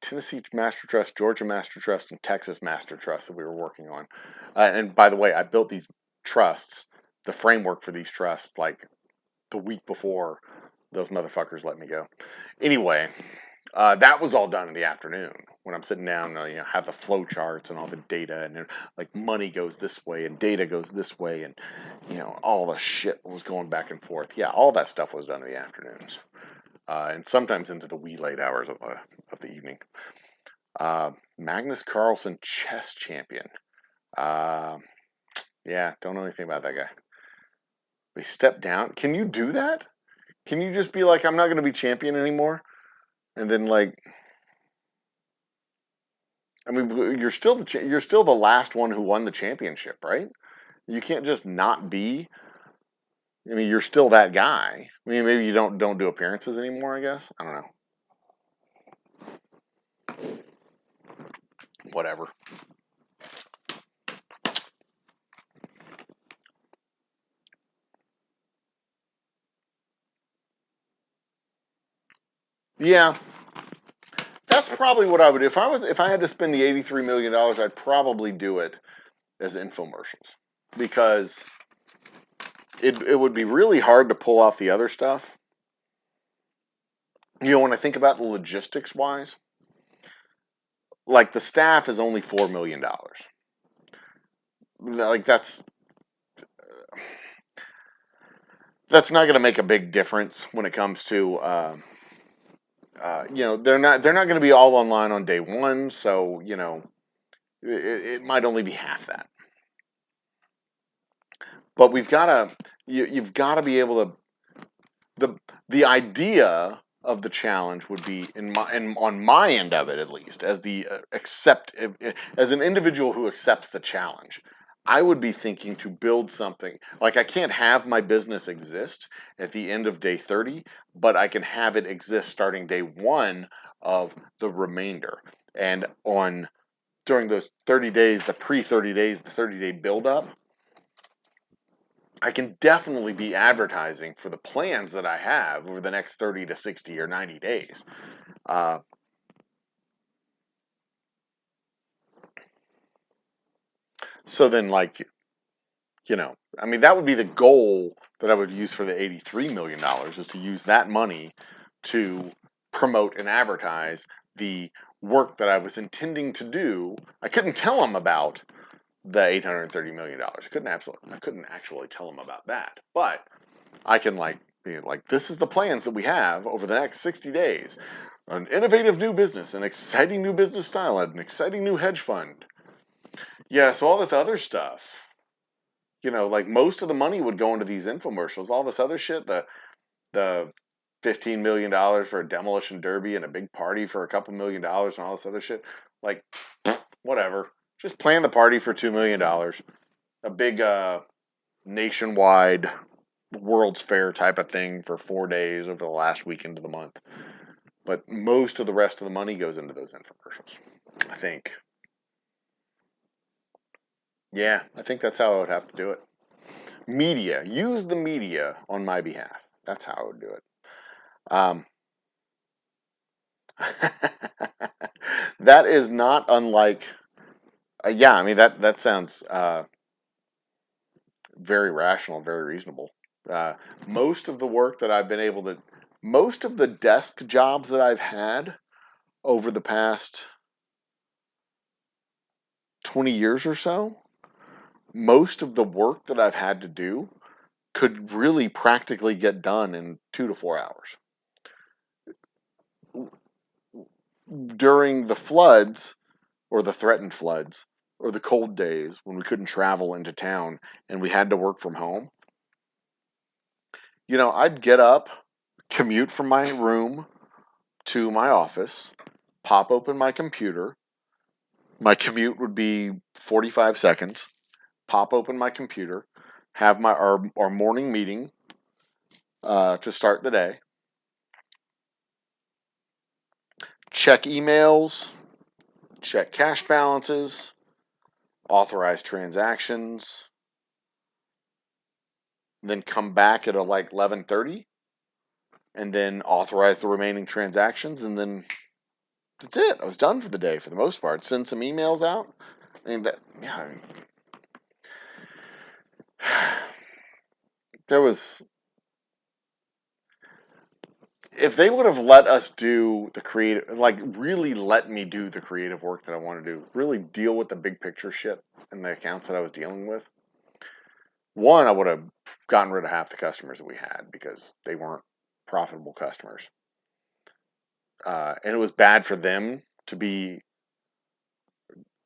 Speaker 1: Tennessee Master Trust, Georgia Master Trust, and Texas Master Trust that we were working on. And by the way, I built these trusts, the framework for these trusts, like the week before those motherfuckers let me go. Anyway, that was all done in the afternoon when I'm sitting down, have the flow charts and all the data, and then, like, money goes this way and data goes this way, and all the shit was going back and forth. Yeah, all that stuff was done in the afternoons, and sometimes into the wee late hours of the evening. Magnus Carlsen, chess champion. Yeah, don't know anything about that guy. They stepped down. Can you do that? Can you just be like, I'm not going to be champion anymore? And then, like, I mean, you're still the last one who won the championship, right? You can't just not be. I mean, you're still that guy. I mean, maybe you don't do appearances anymore, I guess. I don't know. Whatever. Yeah, that's probably what I would do. If I had to spend the $83 million, I'd probably do it as infomercials, because it would be really hard to pull off the other stuff. When I think about the logistics wise, like, the staff is only $4 million. Like, that's not going to make a big difference when it comes to they're not going to be all online on day one, so it might only be half that. But you've got to be able to, the idea of the challenge would be, on my end of it, at least, as as an individual who accepts the challenge, I would be thinking to build something. Like, I can't have my business exist at the end of day 30, but I can have it exist starting day 1 of the remainder. And during those 30 days, the pre-30 days, the 30-day build-up, I can definitely be advertising for the plans that I have over the next 30 to 60 or 90 days. So then, like, I mean, that would be the goal that I would use for the $83 million, is to use that money to promote and advertise the work that I was intending to do. I couldn't tell them about the $830 million. I couldn't actually tell them about that. But I can, be like, this is the plans that we have over the next 60 days. An innovative new business, an exciting new business style, an exciting new hedge fund. Yeah, so all this other stuff, like, most of the money would go into these infomercials. All this other shit, the $15 million for a demolition derby and a big party for a couple $1,000,000 and all this other shit, like, whatever. Just plan the party for $2 million. A big nationwide World's Fair type of thing for 4 days over the last weekend of the month. But most of the rest of the money goes into those infomercials, I think. Yeah, I think that's how I would have to do it. Media. Use the media on my behalf. That's how I would do it. That is not unlike... yeah, I mean, that sounds very rational, very reasonable. Most of the work that I've been able to... Most of the desk jobs that I've had over the past 20 years or so, most of the work that I've had to do could really practically get done in 2 to 4 hours. During the floods, or the threatened floods, or the cold days when we couldn't travel into town and we had to work from home, I'd get up, commute from my room to my office, pop open my computer. My commute would be 45 seconds. pop open my computer, have our morning meeting to start the day, check emails, check cash balances, authorize transactions, then come back at like 11:30 and then authorize the remaining transactions, and then that's it. I was done for the day for the most part. Send some emails out. I mean that, yeah. There was, if they would have let us do the creative, like really let me do the creative work that I want to do, really deal with the big picture shit and the accounts that I was dealing with. One, I would have gotten rid of half the customers that we had because they weren't profitable customers. And it was bad for them to be,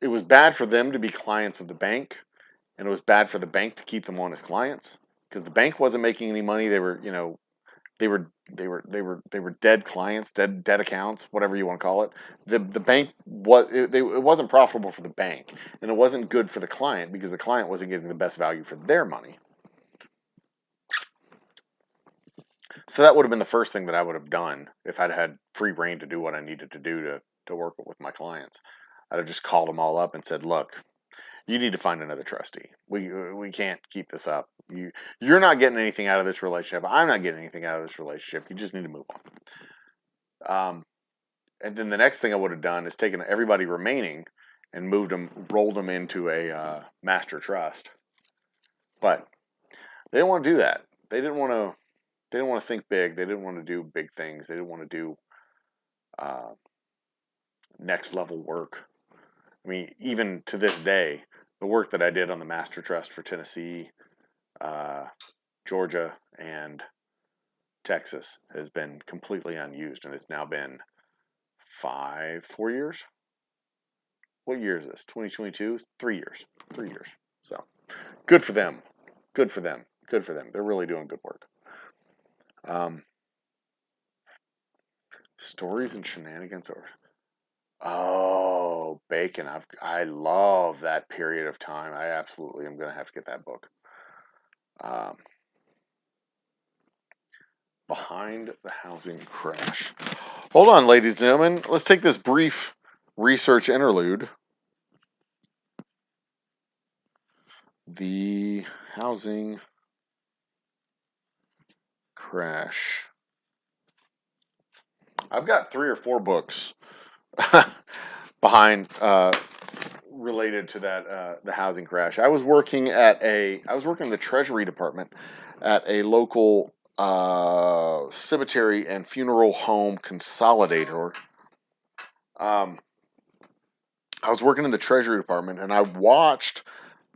Speaker 1: it was bad for them to be clients of the bank, and it was bad for the bank to keep them on as clients because the bank wasn't making any money. They were, they were dead clients, dead accounts, whatever you want to call it. The bank it wasn't profitable for the bank, and it wasn't good for the client because the client wasn't getting the best value for their money. So that would have been the first thing that I would have done if I'd had free reign to do what I needed to do to work with my clients. I'd have just called them all up and said, "Look, you need to find another trustee. We can't keep this up. You're not getting anything out of this relationship. I'm not getting anything out of this relationship. You just need to move on." And then the next thing I would have done is taken everybody remaining and rolled them into a master trust. But they didn't want to do that. They didn't want to. They didn't want to think big. They didn't want to do big things. They didn't want to do next level work. I mean, even to this day, the work that I did on the master trust for Tennessee, Georgia, and Texas has been completely unused, and it's now been 4 years. What year is this? 2022? 3 years. 3 years. So good for them. Good for them. Good for them. They're really doing good work. Stories and shenanigans. Oh, bacon. I love that period of time. I absolutely am going to have to get that book. Behind the housing crash. Hold on, ladies and gentlemen. Let's take this brief research interlude. The housing crash. I've got 3 or 4 books behind related to that the housing crash. I was working in the Treasury Department at a local cemetery and funeral home consolidator. I was working in the Treasury Department, and I watched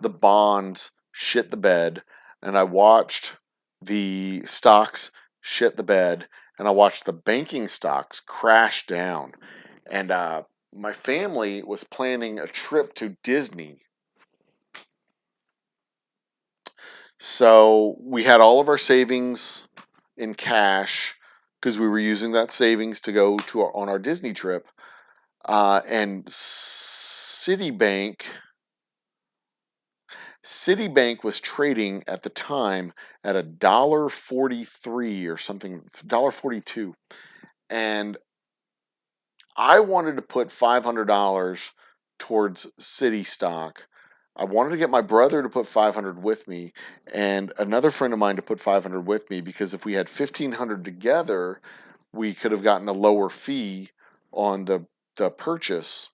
Speaker 1: the bonds shit the bed, and I watched the stocks shit the bed, and I watched the banking stocks crash down. And my family was planning a trip to Disney. So we had all of our savings in cash because we were using that savings to go on our Disney trip. And Citibank was trading at the time at $1.43 or something, $1.42. And I wanted to put $500 towards Citi stock. I wanted to get my brother to put 500 with me and another friend of mine to put 500 with me, because if we had 1,500 together, we could have gotten a lower fee on the purchase.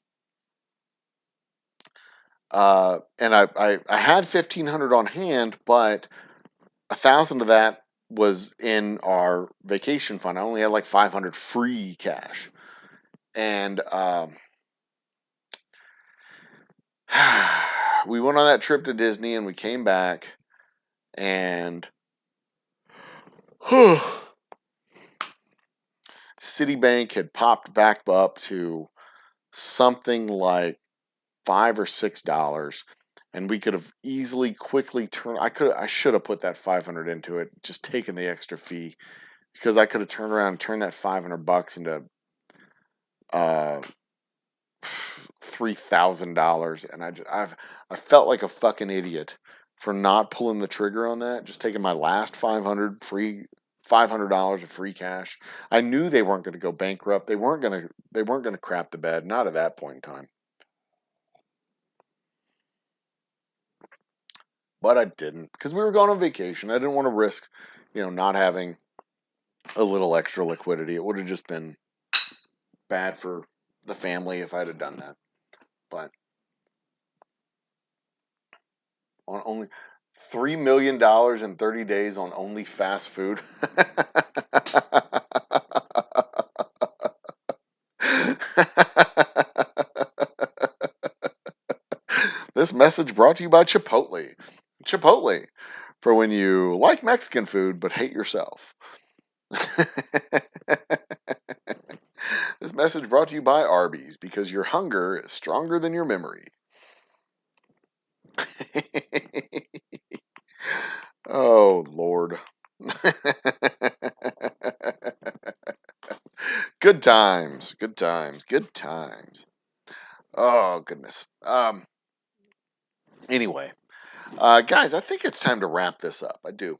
Speaker 1: And I had 1,500 on hand, but 1,000 of that was in our vacation fund. I only had like 500 free cash. And we went on that trip to Disney, and we came back, and Citibank had popped back up to something like $5 or $6, and we could have easily, quickly turned. I should have put that 500 into it, just taken the extra fee, because I could have turned around and turned that $500 into $3 $3,000, and I felt like a fucking idiot for not pulling the trigger on that, just taking my last $500 of free cash. I knew they weren't going to go bankrupt. They weren't going to crap the bed, not at that point in time. But I didn't, because we were going on vacation. I didn't want to risk, not having a little extra liquidity. It would have just been bad for the family if I'd have done that. But on only $3 million in 30 days on only fast food. This message brought to you by Chipotle. Chipotle, for when you like Mexican food but hate yourself. This message brought to you by Arby's, because your hunger is stronger than your memory. Oh, Lord. Good times, good times, good times. Oh, goodness. Anyway, guys, I think it's time to wrap this up. I do.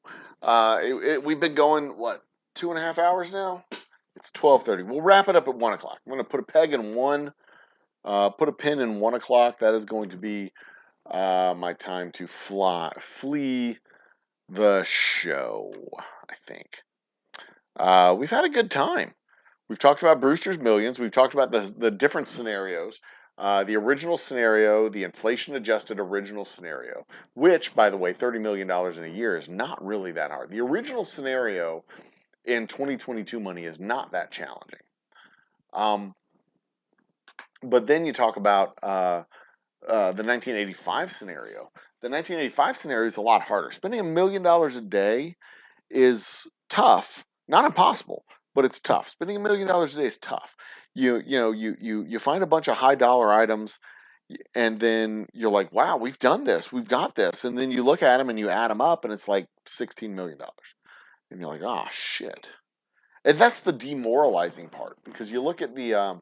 Speaker 1: We've been going, what, 2.5 hours now? It's 12:30. We'll wrap it up at 1 o'clock. I'm going to put a peg in 1, put a pin in 1 o'clock. That is going to be my time to flee the show, I think. We've had a good time. We've talked about Brewster's Millions. We've talked about the different scenarios. The original scenario, the inflation-adjusted original scenario, which, by the way, $30 million in a year is not really that hard. The original scenario in 2022 money is not that challenging. But then you talk about the 1985 scenario. The 1985 scenario is a lot harder. Spending $1 million a day is tough, not impossible, but it's tough. Spending $1 million a day is tough. You find a bunch of high dollar items, and then you're like, wow, we've done this, we've got this, and then you look at them and you add them up, and it's like $16 million, and you're like, oh shit. And that's the demoralizing part, because you look at the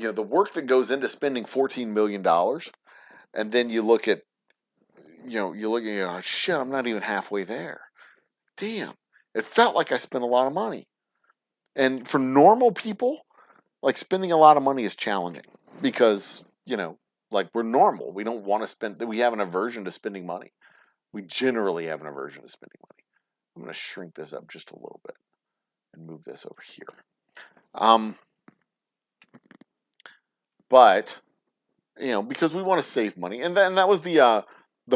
Speaker 1: the work that goes into spending $14 million, and then you look at, oh, shit, I'm not even halfway there. Damn, it felt like I spent a lot of money. And for normal people, like, spending a lot of money is challenging, because, like, we're normal. We don't want to spend, we have an aversion to spending money. We generally have an aversion to spending money. I'm going to shrink this up just a little bit and move this over here. But, because we want to save money. And that was the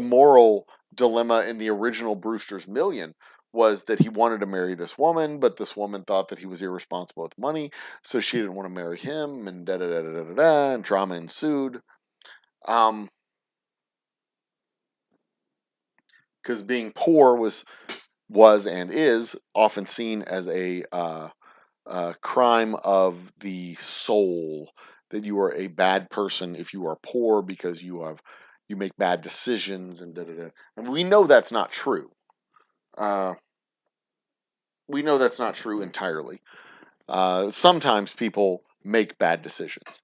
Speaker 1: moral dilemma in the original Brewster's Million, was that he wanted to marry this woman, but this woman thought that he was irresponsible with money, so she didn't want to marry him, and da-da-da-da-da-da, and drama ensued. Because being poor was and is often seen as a crime of the soul, that you are a bad person if you are poor, because you make bad decisions, and da-da-da. And we know that's not true. We know that's not true entirely. Sometimes people make bad decisions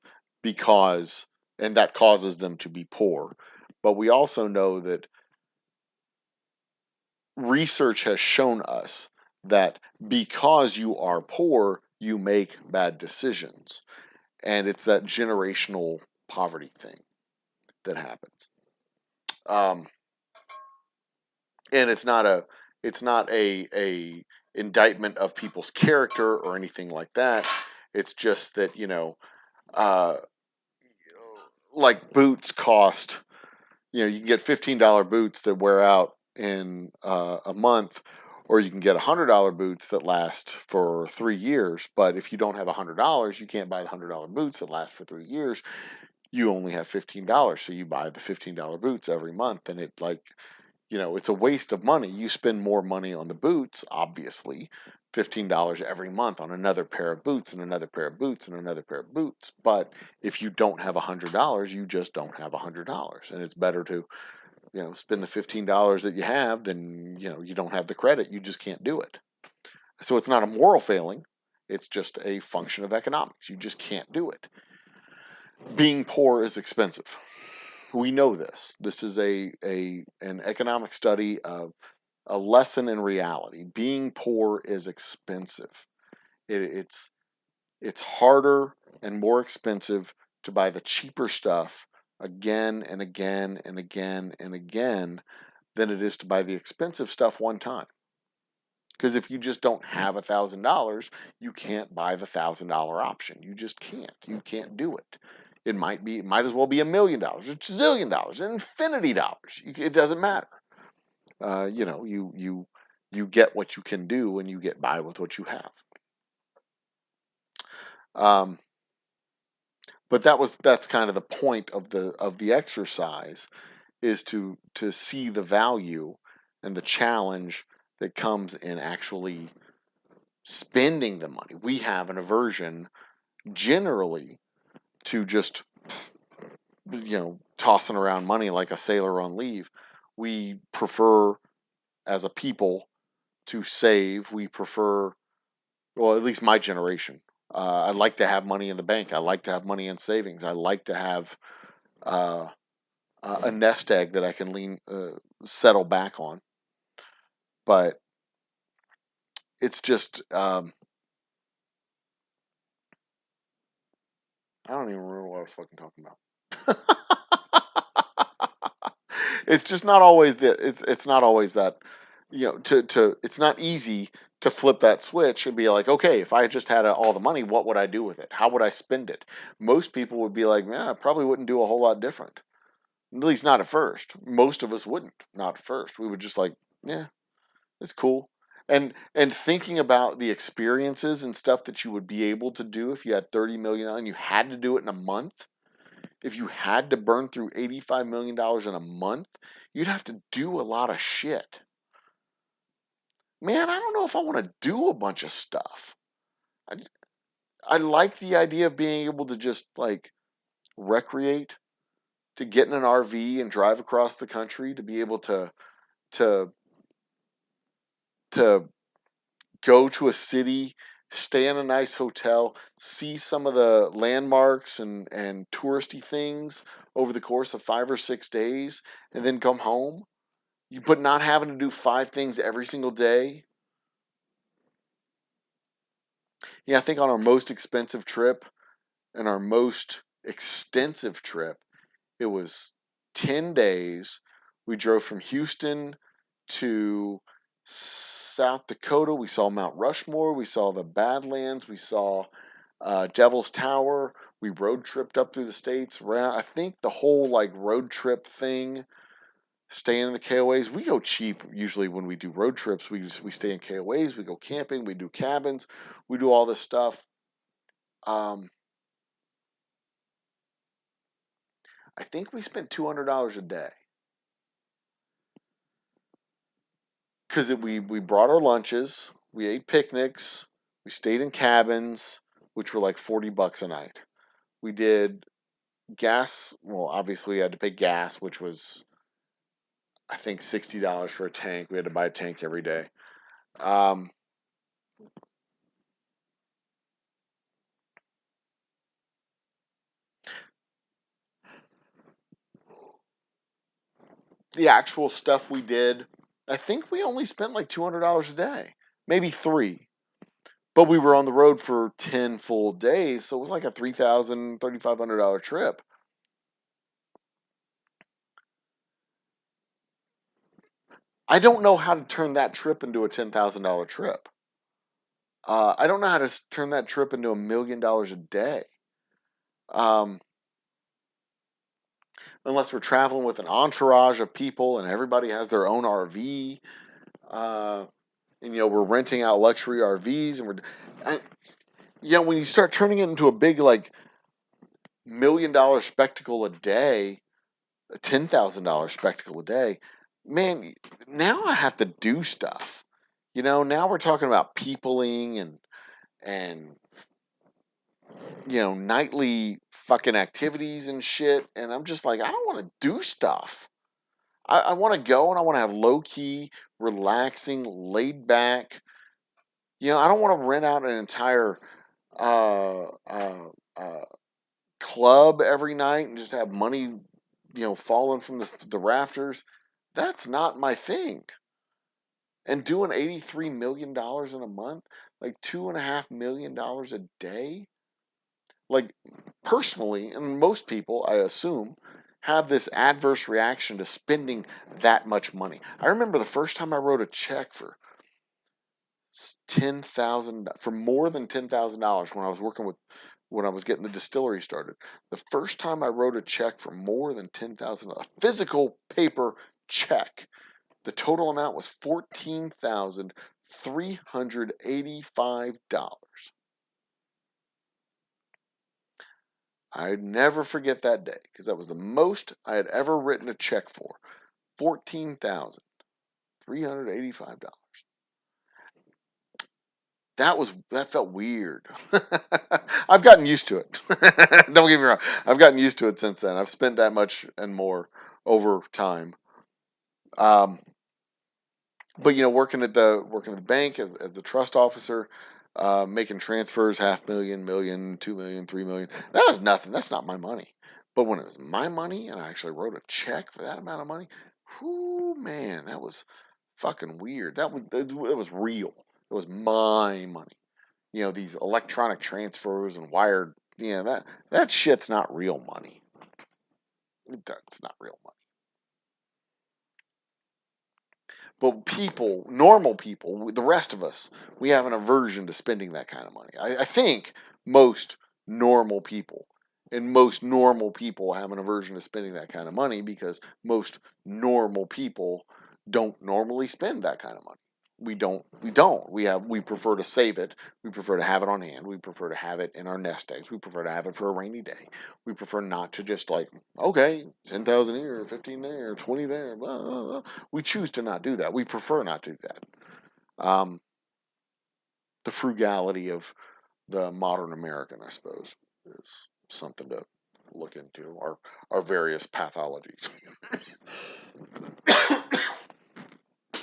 Speaker 1: and that causes them to be poor. But we also know that research has shown us that because you are poor, you make bad decisions. And it's that generational poverty thing that happens. And it's not a indictment of people's character or anything like that. It's just that, like, boots cost, you can get $15 boots that wear out in a month, or you can get $100 boots that last for 3 years. But if you don't have $100, you can't buy the $100 boots that last for 3 years. You only have $15, so you buy the $15 boots every month, and it's a waste of money. You spend more money on the boots, obviously, $15 every month on another pair of boots, and another pair of boots, and another pair of boots. But if you don't have $100, you just don't have $100, and it's better to, spend the $15 that you have than, you don't have the credit. You just can't do it. So it's not a moral failing. It's just a function of economics. You just can't do it. Being poor is expensive. We know this. This is an economic study of a lesson in reality. Being poor is expensive. It's harder and more expensive to buy the cheaper stuff again and again and again and again than it is to buy the expensive stuff one time. Because if you just don't have $1,000, you can't buy the $1,000 option. You just can't. You can't do it. It might as well be $1 million, or $1 zillion, infinity dollars. It doesn't matter. You get what you can do, and you get by with what you have. But that's kind of the point of the exercise, is to see the value and the challenge that comes in actually spending the money. We have an aversion generally to just tossing around money like a sailor on leave. We prefer, as a people, to save. We prefer, well, at least my generation. I like to have money in the bank. I like to have money in savings. I like to have a nest egg that I can settle back on. But it's just, I don't even remember what I was fucking talking about. It's just not always that. It's not always that. It's not easy to flip that switch and be like, okay, if I just had all the money, what would I do with it? How would I spend it? Most people would be like, I probably wouldn't do a whole lot different. At least not at first. Most of us wouldn't. Not at first. We would just like, yeah, it's cool. And thinking about the experiences and stuff that you would be able to do if you had $30 million and you had to do it in a month. If you had to burn through $85 million in a month, you'd have to do a lot of shit. Man, I don't know if I want to do a bunch of stuff. I like the idea of being able to just like recreate, to get in an RV and drive across the country, to be able to go to a city, stay in a nice hotel, see some of the landmarks and touristy things over the course of 5 or 6 days, and then come home. But not having to do 5 things every single day. Yeah, I think on our most expensive trip and our most extensive trip, it was 10 days. We drove from Houston to South Dakota. We saw Mount Rushmore. We saw the Badlands. We saw Devil's Tower. We road tripped up through the states. I think the whole like road trip thing, staying in the KOAs. We go cheap usually when we do road trips. We stay in KOAs. We go camping. We do cabins. We do all this stuff. I think we spent $200 a day. Because we brought our lunches, we ate picnics, we stayed in cabins, which were like $40 a night. We did gas. Well, obviously we had to pay gas, which was, I think, $60 for a tank. We had to buy a tank every day. The actual stuff we did, I think we only spent like $200 a day, maybe $3. But we were on the road for 10 full days, so it was like a $3,000, $3,500 trip. I don't know how to turn that trip into a $10,000 trip. I don't know how to turn that trip into $1 million a day. Unless we're traveling with an entourage of people and everybody has their own RV. And we're renting out luxury RVs, and when you start turning it into a big like $1 million spectacle a day, a $10,000 spectacle a day, man, now I have to do stuff. Now we're talking about peopling and nightly fucking activities and shit, and I'm just like, I don't want to do stuff. I want to go and I want to have low key, relaxing, laid back, I don't want to rent out an entire uh, uh, uh, club every night and just have money, falling from the rafters. That's not my thing. And doing $83 million in a month, like $2.5 million a day, like personally, and most people, I assume, have this adverse reaction to spending that much money. I remember the first time I wrote a check for more than $10,000 when I was getting the distillery started. The first time I wrote a check for more than $10,000, a physical paper check, the total amount was $14,385. I'd never forget that day because that was the most I had ever written a check for. $14,385. That felt weird. I've gotten used to it. Don't get me wrong. I've gotten used to it since then. I've spent that much and more over time. Um, but working at the bank as the trust officer, making transfers, 500,000, million, 2 million, 3 million. That was nothing. That's not my money. But when it was my money and I actually wrote a check for that amount of money, whoo, man, that was fucking weird. It was real. It was my money. These electronic transfers and wired. That shit's not real money. That's not real money. But people, normal people, the rest of us, we have an aversion to spending that kind of money. I think most normal people, and most normal people have an aversion to spending that kind of money because most normal people don't normally spend that kind of money. We don't. We prefer to save it. We prefer to have it on hand. We prefer to have it in our nest eggs. We prefer to have it for a rainy day. We prefer not to just okay, 10,000 here, 15 there, 20 there, blah, blah, blah. We choose to not do that. We prefer not to do that. The frugality of the modern American, I suppose, is something to look into. Our various pathologies.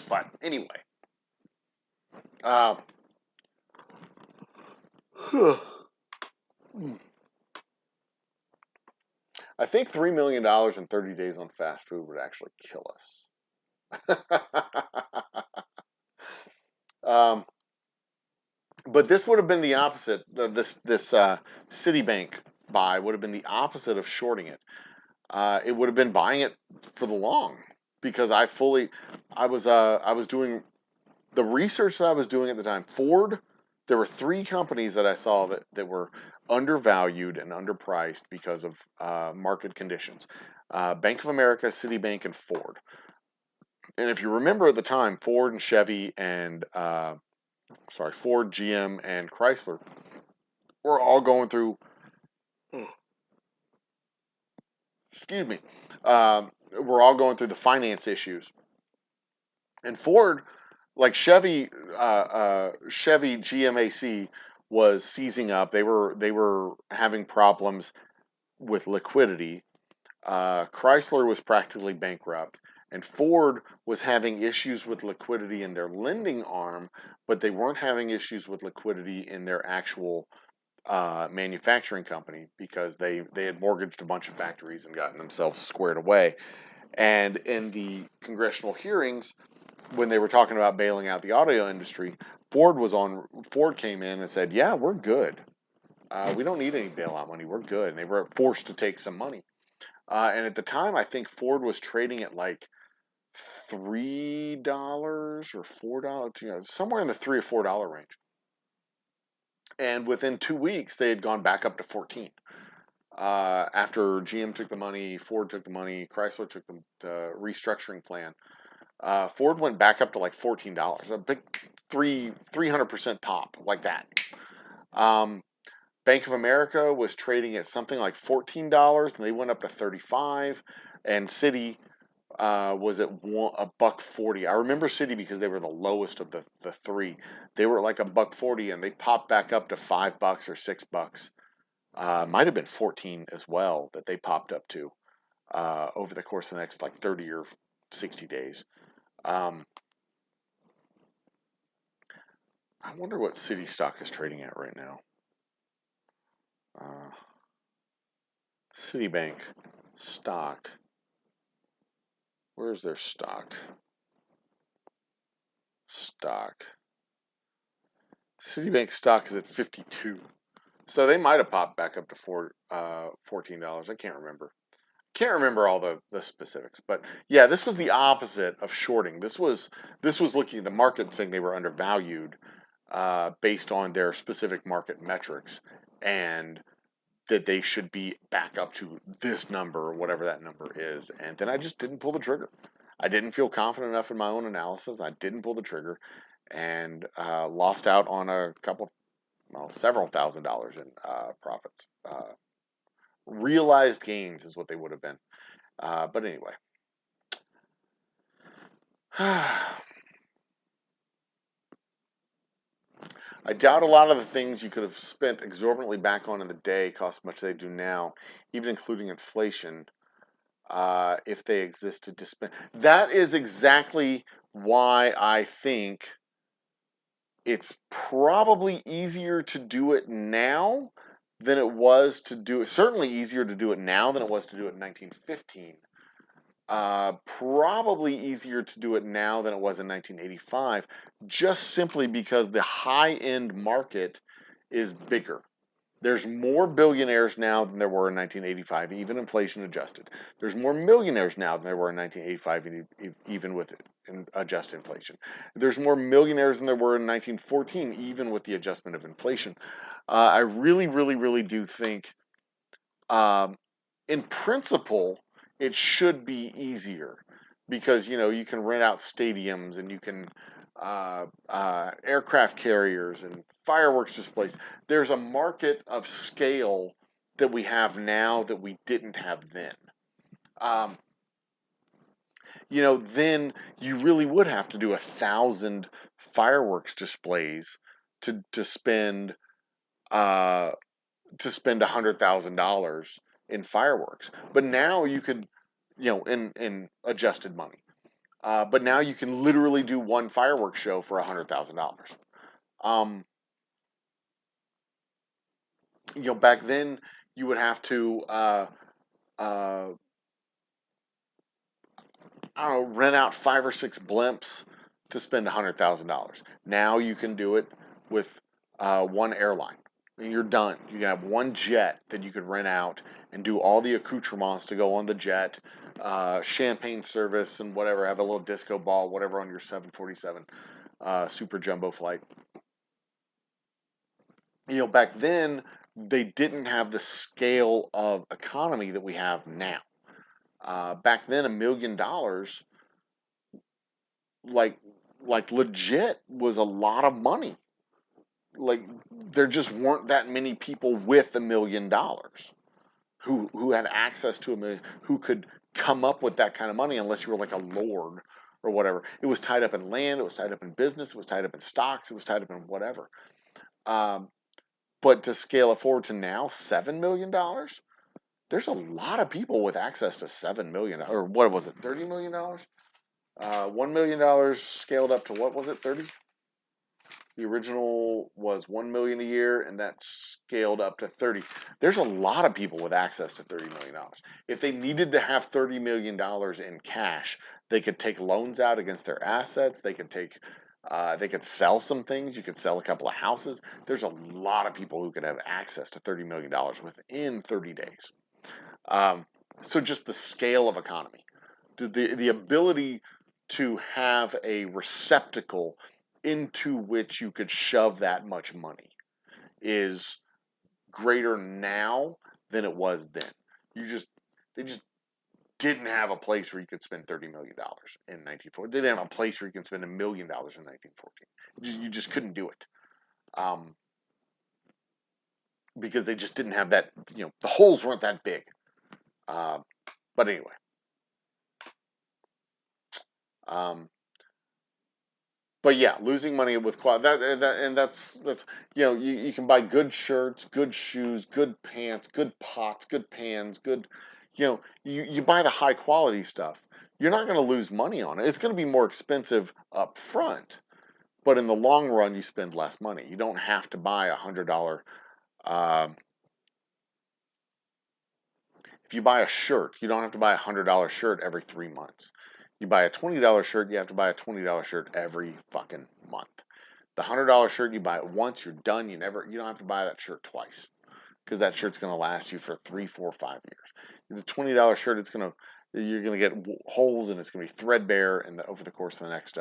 Speaker 1: But anyway, uh, I think $3 million in 30 days on fast food would actually kill us. um, but this would have been the opposite. This Citibank buy would have been the opposite of shorting it. It would have been buying it for the long because I was doing the research that I was doing at the time. Ford. There were three companies that I saw that were undervalued and underpriced because of market conditions. Bank of America, Citibank, and Ford. And if you remember at the time, Ford, GM, and Chrysler were all going through, excuse me, we're all going through the finance issues. And Ford, like Chevy GMAC was seizing up. They were having problems with liquidity. Chrysler was practically bankrupt, and Ford was having issues with liquidity in their lending arm, but they weren't having issues with liquidity in their actual manufacturing company because they had mortgaged a bunch of factories and gotten themselves squared away. And in the congressional hearings, when they were talking about bailing out the auto industry, Ford came in and said, "Yeah, we're good. We don't need any bailout money. We're good." And they were forced to take some money. And at the time, I think Ford was trading at like $3 or $4, somewhere in the $3 or $4 range. And within 2 weeks, they had gone back up to 14. After GM took the money, Ford took the money, Chrysler took the restructuring plan. Ford went back up to like $14, a big 300% pop like that. Bank of America was trading at something like $14, and they went up to 35. And Citi was at $1.40. I remember Citi because they were the lowest of the three. They were like $1.40, and they popped back up to $5 or $6. Might have been 14 as well that they popped up to over the course of the next like 30 or 60 days. I wonder what City stock is trading at right now. Citibank stock. Where's their stock? Citibank stock is at 52. So they might have popped back up to $14. I can't remember. Can't remember all the specifics, but yeah, this was the opposite of shorting. This was looking at the market saying they were undervalued based on their specific market metrics, and that they should be back up to this number or whatever that number is. And then I just didn't pull the trigger. I didn't feel confident enough in my own analysis. I didn't pull the trigger, and lost out on several $1,000s in profits. Realized gains is what they would have been. But anyway. I doubt a lot of the things you could have spent exorbitantly back on in the day cost much they do now, even including inflation, if they existed to spend. That is exactly why I think it's probably easier to do it now than it was to do it. Certainly easier to do it now than it was to do it in 1915. Probably easier to do it now than it was in 1985, just simply because the high-end market is bigger. There's more billionaires now than there were in 1985, even inflation adjusted. There's more millionaires now than there were in 1985, even with adjusted inflation. There's more millionaires than there were in 1914, even with the adjustment of inflation. I really, really, really do think, in principle, it should be easier because you can rent out stadiums and you can aircraft carriers and fireworks displays. There's a market of scale that we have now that we didn't have then. Then you really would have to do 1,000 fireworks displays to spend $100,000 in fireworks. But now you could, in adjusted money. But now you can literally do one fireworks show for $100,000. Back then you would have to, rent out 5 or 6 blimps to spend $100,000. Now you can do it with one airline. And you're done. You can have one jet that you could rent out and do all the accoutrements to go on the jet, champagne service and whatever, have a little disco ball, whatever on your 747 super jumbo flight. Back then, they didn't have the scale of economy that we have now. Back then, $1 million, like legit, was a lot of money. Like, there just weren't that many people with $1 million who had access to $1 million, who could come up with that kind of money unless you were like a lord or whatever. It was tied up in land, it was tied up in business, it was tied up in stocks, it was tied up in whatever. But to scale it forward to now, $7 million, there's a lot of people with access to $7 million, or what was it, $30 million? $1 million scaled up to, what was it, 30? The original was $1 million a year, and that scaled up to 30. There's a lot of people with access to $30 million. If they needed to have $30 million in cash, they could take loans out against their assets. They could sell some things. You could sell a couple of houses. There's a lot of people who could have access to $30 million within 30 days. So just the scale of economy, the ability to have a receptacle into which you could shove that much money is greater now than it was then. They just didn't have a place where you could spend $30 million in 1914. They didn't have a place where you could spend $1 million in 1914. You just couldn't do it. Because they just didn't have that, the holes weren't that big. But anyway. But yeah, losing money with quality, that's you can buy good shirts, good shoes, good pants, good pots, good pans, good, you buy the high quality stuff. You're not going to lose money on it. It's going to be more expensive up front, But in the long run, you spend less money. You don't have to buy $100. If you buy a shirt, you don't have to buy $100 shirt every 3 months. You buy a $20 shirt, you have to buy a $20 shirt every fucking month. The $100 shirt, you buy it once, you're done. You don't have to buy that shirt twice, because that shirt's going to last you for 3, 4, 5 years. The $20 shirt, you're going to get holes, and it's going to be threadbare over the course of the next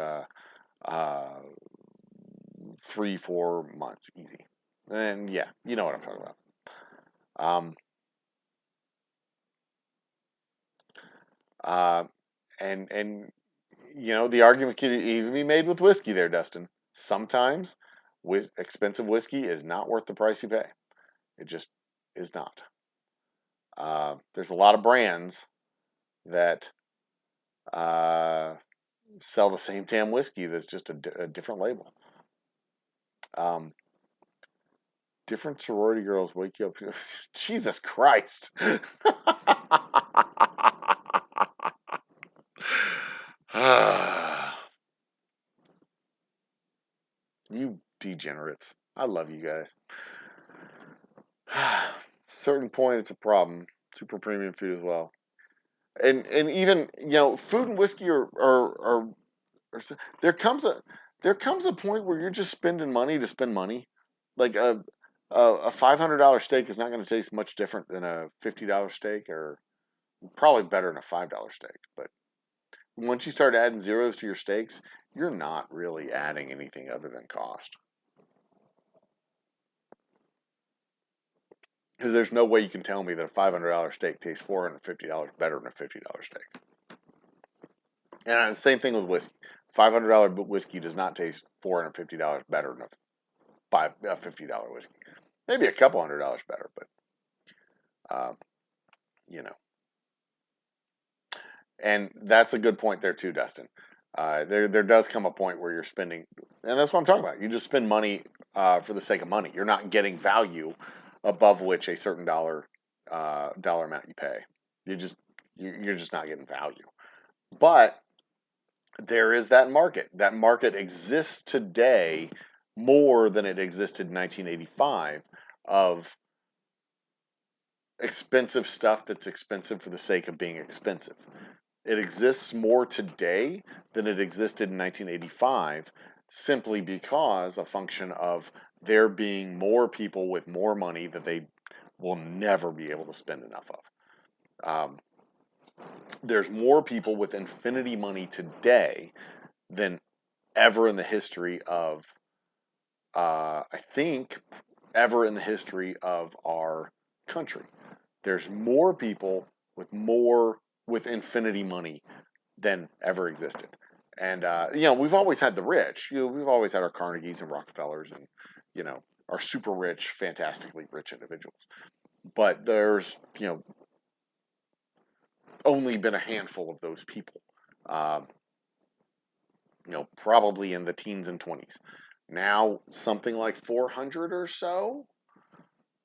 Speaker 1: 3, 4 months, easy. And yeah, you know what I'm talking about. And the argument can even be made with whiskey there, Dustin. Sometimes expensive whiskey is not worth the price you pay. It just is not. There's a lot of brands that sell the same damn whiskey that's just a different label. Different sorority girls wake you up. Jesus Christ. You degenerates. I love you guys. Certain point, it's a problem. Super premium food as well. And even, food and whiskey are there comes a point where you're just spending money to spend money. Like a $500 steak is not going to taste much different than a $50 steak, or probably better than a $5 steak. But once you start adding zeros to your steaks, you're not really adding anything other than cost. Because there's no way you can tell me that a $500 steak tastes $450 better than a $50 steak. And the same thing with whiskey. $500 whiskey does not taste $450 better than a $50 whiskey. Maybe a couple $100 better, but And that's a good point there too, Dustin. There does come a point where you're spending, and that's what I'm talking about. You just spend money for the sake of money. You're not getting value above which a certain dollar amount you pay. You're just not getting value. But there is that market. That market exists today more than it existed in 1985 of expensive stuff that's expensive for the sake of being expensive. It exists more today than it existed in 1985, simply because a function of there being more people with more money that they will never be able to spend enough of. There's more people with infinity money today than ever in the history of, I think, ever in the history of our country. There's more people with infinity money than ever existed. And, we've always had the rich. We've always had our Carnegies and Rockefellers and, our super rich, fantastically rich individuals. But there's, only been a handful of those people, probably in the teens and 20s. Now, something like 400 or so.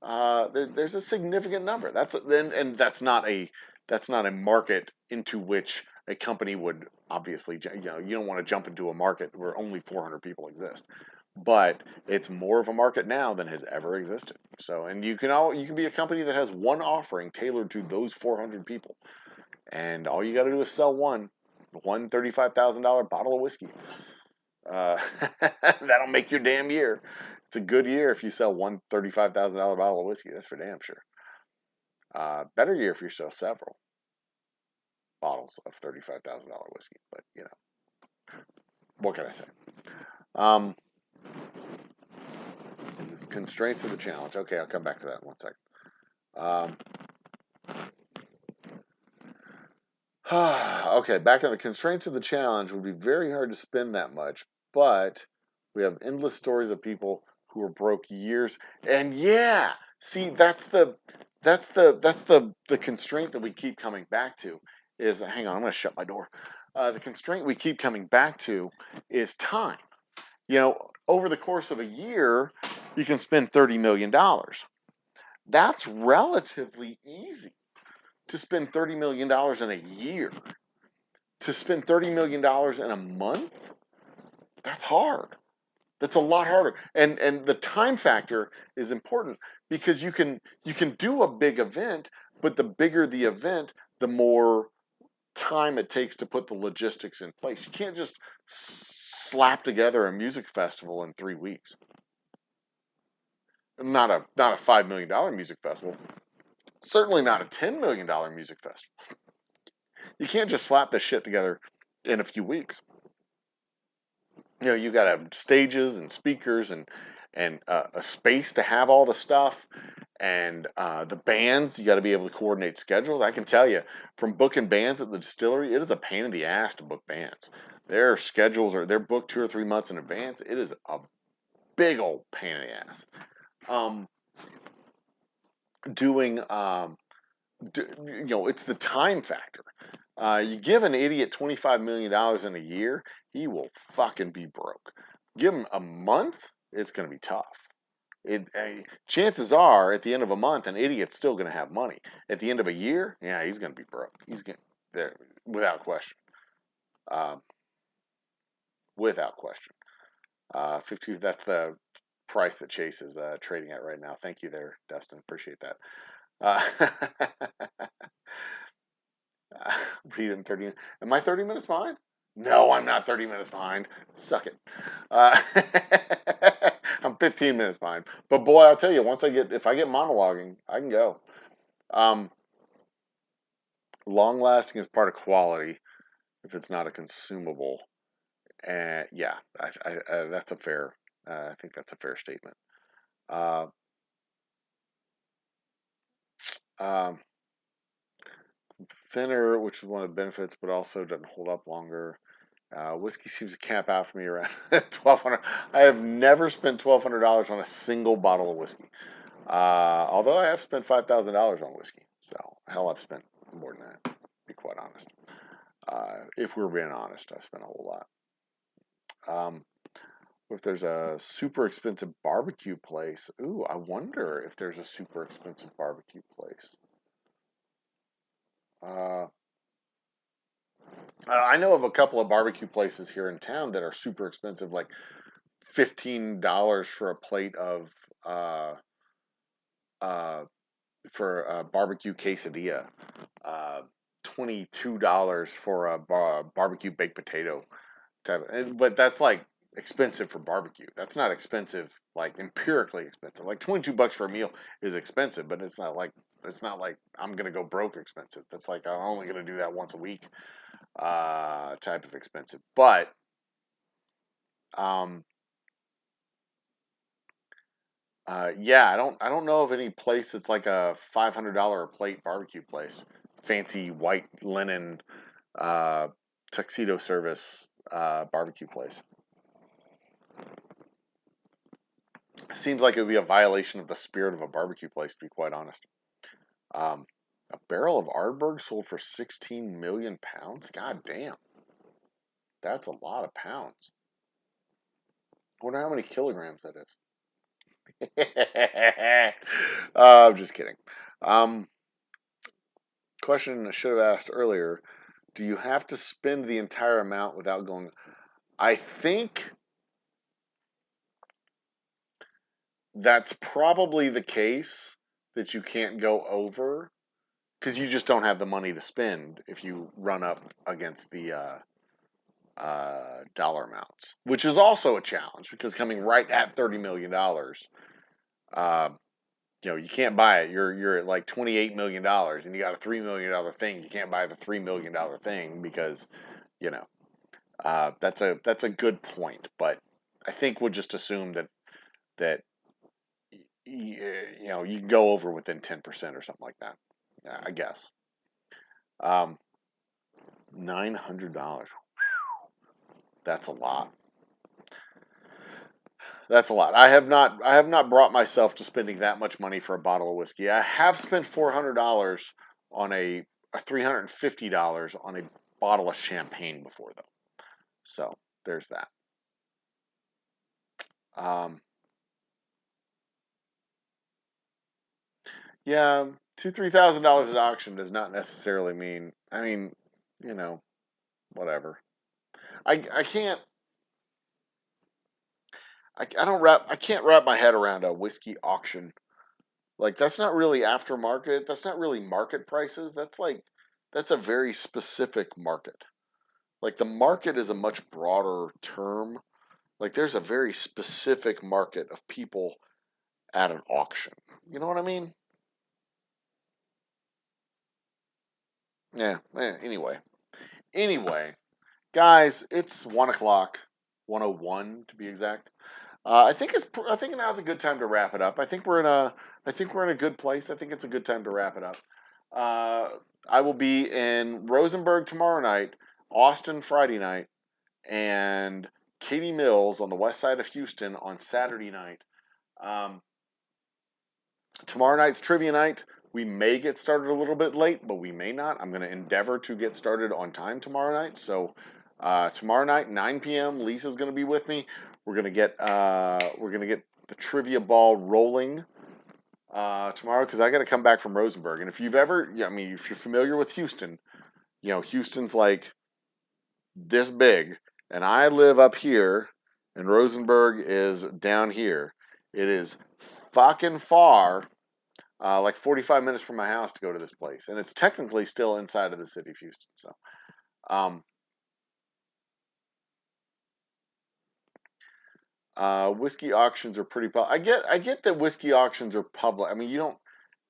Speaker 1: There's a significant number. And that's not a market into which a company would obviously, you don't want to jump into a market where only 400 people exist. But it's more of a market now than has ever existed. So, and you can be a company that has one offering tailored to those 400 people, and all you got to do is sell one $35,000 bottle of whiskey. That'll make your damn year. It's a good year if you sell one $35,000 bottle of whiskey. That's for damn sure. Better year if you sell several bottles of $35,000 whiskey. But what can I say? It's constraints of the challenge. Okay, I'll come back to that in 1 second. Okay, back on the constraints of the challenge. Would be very hard to spend that much, but we have endless stories of people who were broke years. And yeah, see, that's the constraint that we keep coming back to. Is, hang on, I'm going to shut my door. The constraint we keep coming back to is time. Over the course of a year, you can spend $30 million. That's relatively easy. To spend $30 million in a year. To spend $30 million in a month? That's hard. That's a lot harder, and the time factor is important because you can do a big event, but the bigger the event, the more time it takes to put the logistics in place. You can't just slap together a music festival in 3 weeks. Not a $5 million music festival. Certainly not a $10 million music festival. You can't just slap this shit together in a few weeks. You know, you got to have stages and speakers and a space to have all the stuff, and the bands. You got to be able to coordinate schedules. I can tell you from booking bands at the distillery, it is a pain in the ass to book bands. Their schedules they're booked 2 or 3 months in advance. It is a big old pain in the ass. Doing you know, it's the time factor. You give an idiot $25 million in a year, he will fucking be broke. Give him a month, it's going to be tough. Chances are, at the end of a month, an idiot's still going to have money. At the end of a year, yeah, he's going to be broke. He's going there without question. Without question. 50. That's the price that Chase is trading at right now. Thank you, there, Dustin. Appreciate that. Read in 30 minutes. Am I 30 minutes behind? No, I'm not 30 minutes behind. Suck it. I'm 15 minutes behind. But boy, I'll tell you, if I get monologuing, I can go. Long lasting is part of quality if it's not a consumable. And yeah, that's a fair, I think that's a fair statement. Thinner, which is one of the benefits, but also doesn't hold up longer. Whiskey seems to cap out for me around $1,200. I have never spent $1,200 on a single bottle of whiskey. Although I have spent $5,000 on whiskey. So, hell, I've spent more than that, to be quite honest. If we're being honest, I've spent a whole lot. If there's a super expensive barbecue place, ooh, I wonder if there's a super expensive barbecue place. I know of a couple of barbecue places here in town that are super expensive, like $15 for a plate of for a barbecue quesadilla, $22 for a barbecue baked potato type. But that's like expensive for barbecue. That's not expensive, like empirically expensive. Like $22 for a meal is expensive, but it's not like I'm gonna go broke expensive. That's like I'm only gonna do that once a week. Type of expensive, but yeah, I don't know of any place that's like a $500 a plate barbecue place, fancy white linen tuxedo service barbecue place. Seems like it would be a violation of the spirit of a barbecue place, to be quite honest. A barrel of Ardbeg sold for 16 million pounds. God damn, that's a lot of pounds. I wonder how many kilograms that is. I'm just kidding. Question I should have asked earlier. Do you have to spend the entire amount without going? I think that's probably the case, that you can't go over because you just don't have the money to spend if you run up against the dollar amounts, which is also a challenge because coming right at $30 million, you know, you can't buy it. You're at like $28 million, and you got a $3 million thing. You can't buy the $3 million thing because, you know, that's a good point. But I think we'll just assume that you know, you can go over within 10% or something like that. I guess. $900. That's a lot. That's a lot. I have not brought myself to spending that much money for a bottle of whiskey. I have spent $400 on $350 on a bottle of champagne before, though. So there's that. Yeah, $2,000-3,000 at auction does not necessarily mean. I mean, you know, whatever. I can't. I can't wrap my head around a whiskey auction. Like, that's not really aftermarket. That's not really market prices. That's a very specific market. Like, the market is a much broader term. Like, there's a very specific market of people at an auction. You know what I mean? Yeah. Anyway. Anyway, guys, it's 1 o'clock, 1:01 to be exact. I think now's a good time to wrap it up. I think we're in a good place. I think it's a good time to wrap it up. Uh, I will be in Rosenberg tomorrow night, Austin Friday night, and Katy Mills on the west side of Houston on Saturday night. Um, Tomorrow night's trivia night. We may get started a little bit late, but we may not. I'm going to endeavor to get started on time tomorrow night. So tomorrow night, 9 p.m. Lisa's going to be with me. We're going to get the trivia ball rolling tomorrow because I got to come back from Rosenberg. And if you've ever, yeah, I mean, if you're familiar with Houston, you know Houston's like this big, and I live up here, and Rosenberg is down here. It is fucking far, like 45 minutes from my house to go to this place, and it's technically still inside of the city of Houston. So, um, whiskey auctions are pretty. I get that whiskey auctions are public. I mean, you don't.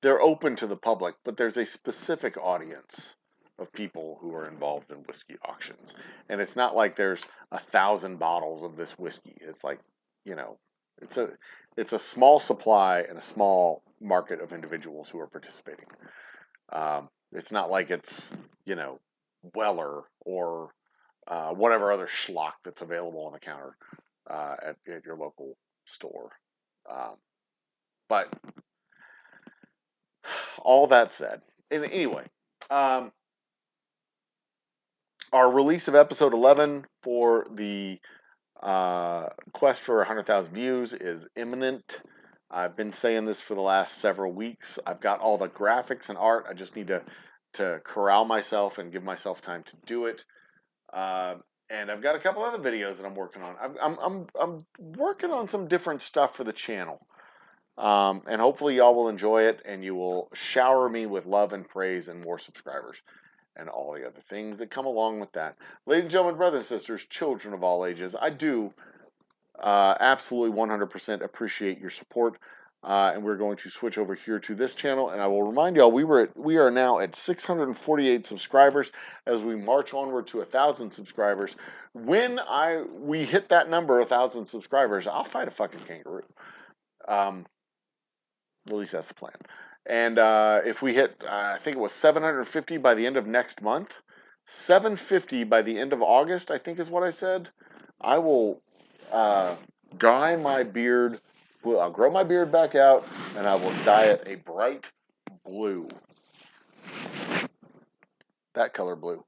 Speaker 1: They're open to the public, but there's a specific audience of people who are involved in whiskey auctions, and it's not like there's 1,000 bottles of this whiskey. It's like, you know, it's a small supply and a small market of individuals who are participating. It's not like it's, you know, Weller or whatever other schlock that's available on the counter at your local store. Um, but all that said, and anyway, um, our release of episode 11 for the quest for 100,000 views is imminent. I've been saying this for the last several weeks. I've got all the graphics and art. I just need to corral myself and give myself time to do it. And I've got a couple other videos that I'm working on. I'm working on some different stuff for the channel. And hopefully y'all will enjoy it and you will shower me with love and praise and more subscribers and all the other things that come along with that. Ladies and gentlemen, brothers and sisters, children of all ages, I do absolutely 100% appreciate your support. And we're going to switch over here to this channel, and I will remind y'all we are now at 648 subscribers as we march onward to 1,000 subscribers. When we hit that number, 1,000 subscribers, I'll fight a fucking kangaroo. At least that's the plan. And if we hit, I think it was 750 by the end of next month, 750 by the end of August, I think is what I said. I will dye my beard. Well, I'll grow my beard back out, and I will dye it a bright blue. That color blue.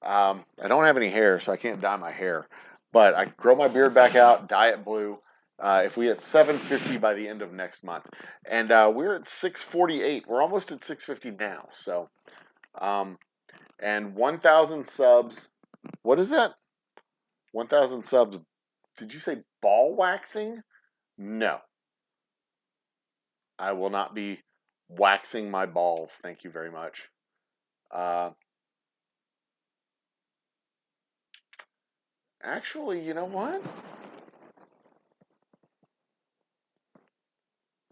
Speaker 1: I don't have any hair, so I can't dye my hair. But I grow my beard back out, dye it blue. If we hit 750 by the end of next month, and we're at 648. We're almost at 650 now. So, and 1,000 subs. What is that? 1,000 subs. Did you say ball waxing? No, I will not be waxing my balls. Thank you very much. Actually, you know what?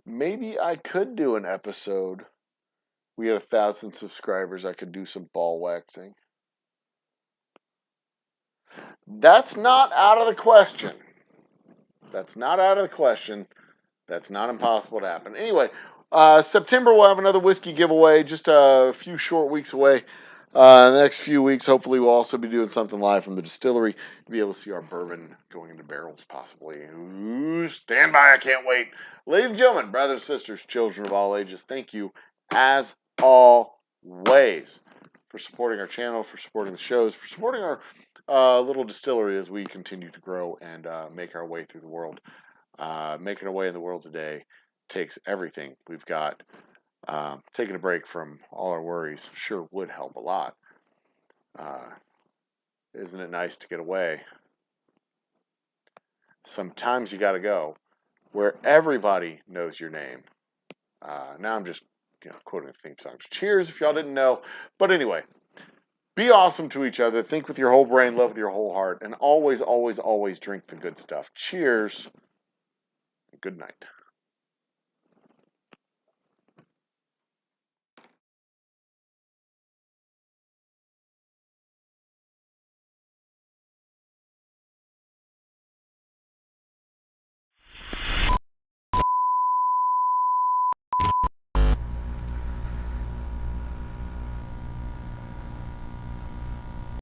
Speaker 1: Maybe I could do an episode. We had 1,000 subscribers. I could do some ball waxing. That's not out of the question. That's not out of the question. That's not impossible to happen. Anyway, September we'll have another whiskey giveaway. Just a few short weeks away. The next few weeks, hopefully, we'll also be doing something live from the distillery. You'll be able to see our bourbon going into barrels, possibly. Ooh, stand by, I can't wait. Ladies and gentlemen, brothers, sisters, children of all ages, thank you, as always, for supporting our channel, for supporting the shows, for supporting our little distillery as we continue to grow and make our way through the world. Making our way in the world today takes everything we've got. Taking a break from all our worries sure would help a lot. Isn't it nice to get away? sometimes you got to go where everybody knows your name. Now I'm just quoting the theme songs. Cheers if y'all didn't know. But anyway, be awesome to each other. Think with your whole brain, love with your whole heart, and always, always, always drink the good stuff. Cheers. Good night.